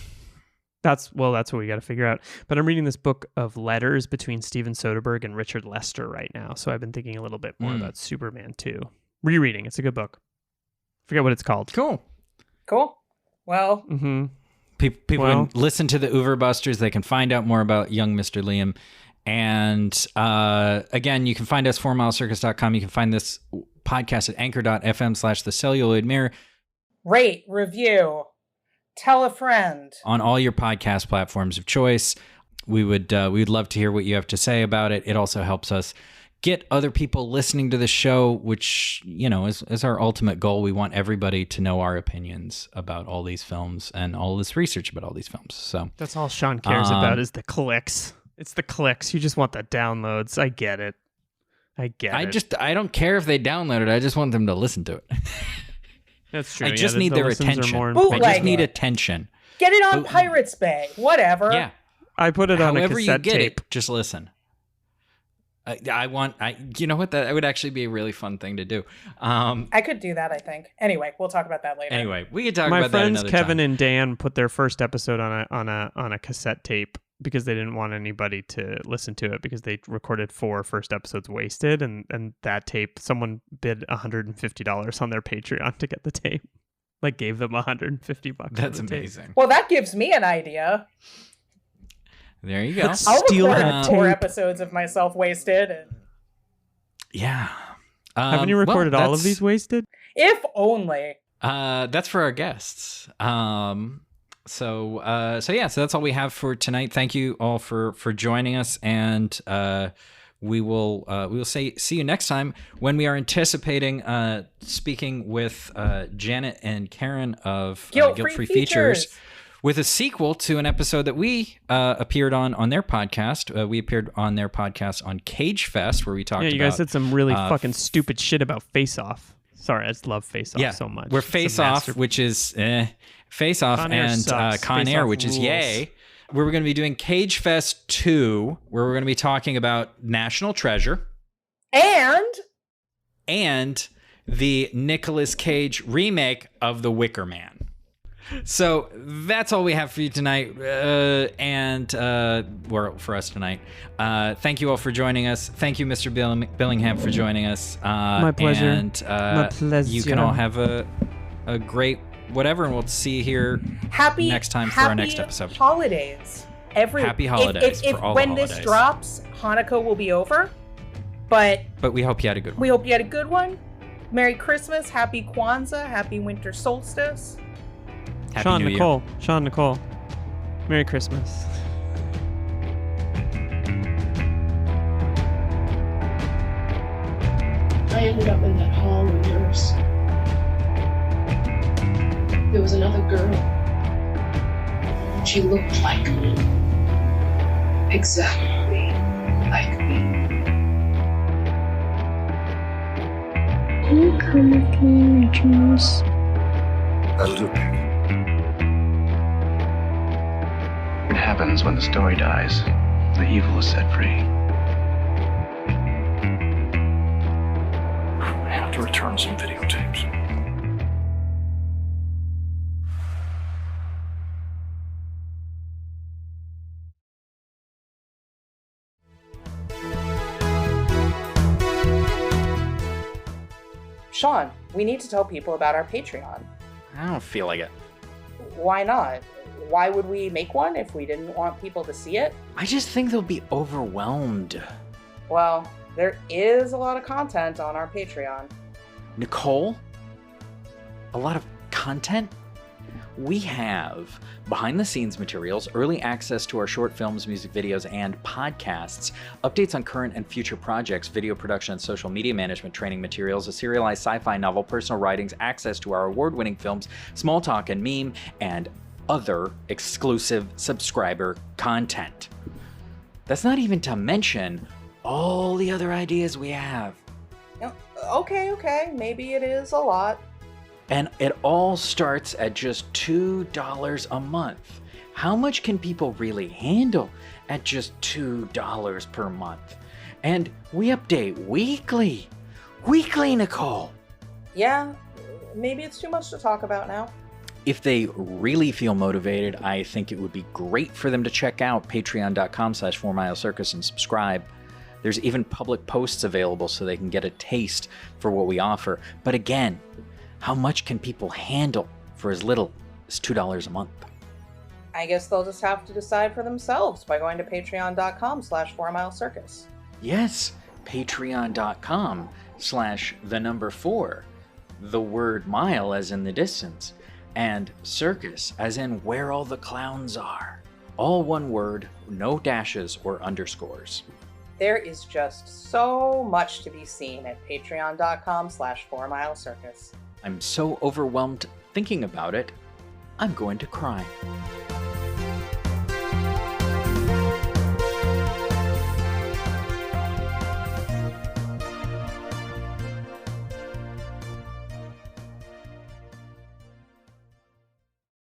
That's what we got to figure out. But I'm reading this book of letters between Steven Soderbergh and Richard Lester right now. So I've been thinking a little bit more about Superman 2. Rereading. It's a good book. Forget what it's called. Cool. Well, people can listen to the Overbusters. They can find out more about young Mr. Liam. And again, you can find us 4milescircus.com. You can find this podcast at anchor.fm/thecelluloid mirror. Rate, review, tell a friend. On all your podcast platforms of choice. We'd love to hear what you have to say about it. It also helps us get other people listening to the show, which, is our ultimate goal. We want everybody to know our opinions about all these films and all this research about all these films. So that's all Sean cares about is the clicks. It's the clicks. You just want the downloads. I get it. I don't care if they download it. I just want them to listen to it. That's true. I just need their attention. I just need attention. Get it on Pirates Bay. Whatever. Yeah. I put it on a cassette you get tape. It, just listen. You know what? That would actually be a really fun thing to do. I could do that, I think. Anyway, we'll talk about that later. Anyway, we could talk about that another time. My friends Kevin and Dan put their first episode on a cassette tape because they didn't want anybody to listen to it, because they recorded 4 first episodes wasted, and that tape, someone bid $150 on their Patreon to get the tape. Like, gave them $150. That's amazing. Well, that gives me an idea. There you go. I'll record 4 episodes of myself wasted. Yeah. Haven't you recorded all of these wasted? If only. That's for our guests. So that's all we have for tonight. Thank you all for joining us, and we will see you next time when we are anticipating speaking with Janet and Karen of Guilt-Free Features with a sequel to an episode that we appeared on their podcast. We appeared on their podcast on Cage Fest, where we talked about... Yeah, you guys said some really fucking stupid shit about Face Off. Sorry, I just love Face Off so much. We're Face Off, which is Face Off, and Con Air, which is yay. We're going to be doing Cage Fest 2, where we're going to be talking about National Treasure. And the Nicolas Cage remake of The Wicker Man. So that's all we have for you tonight, and for us tonight. Thank you all for joining us. Thank you, Mr. Billingham, for joining us. My pleasure. And my pleasure. You can all have a great whatever, and we'll see you here next time for our next episode. Holidays. Happy holidays for all when the holidays. This drops, Hanukkah will be over, but we hope you had a good one. We hope you had a good one. Merry Christmas, Happy Kwanzaa, Happy Winter Solstice. Happy New Year. Sean Nicole. Merry Christmas. I ended up in that hall with yours. There was another girl. She looked like me. Exactly like me. Can you come with me, Reginald? A little bit. happens when the story dies. The evil is set free. I have to return some videotapes. Sean, we need to tell people about our Patreon. I don't feel like it. Why not? Why would we make one if we didn't want people to see it? I just think they'll be overwhelmed. Well, there is a lot of content on our Patreon. Nicole? A lot of content? We have behind-the-scenes materials, early access to our short films, music videos, and podcasts, updates on current and future projects, video production and social media management training materials, a serialized sci-fi novel, personal writings, access to our award-winning films, small talk and meme, and other exclusive subscriber content. That's not even to mention all the other ideas we have. Okay, maybe it is a lot. And it all starts at just $2 a month. How much can people really handle at just $2 per month? And we update weekly. Weekly, Nicole. Yeah, maybe it's too much to talk about now. If they really feel motivated, I think it would be great for them to check out patreon.com/4milescircus and subscribe. There's even public posts available so they can get a taste for what we offer. But again, how much can people handle for as little as $2 a month? I guess they'll just have to decide for themselves by going to patreon.com/4milescircus. Yes, patreon.com/4, the word mile as in the distance, and circus as in where all the clowns are. All one word, no dashes or underscores. There is just so much to be seen at patreon.com/4milescircus. I'm so overwhelmed thinking about it, I'm going to cry.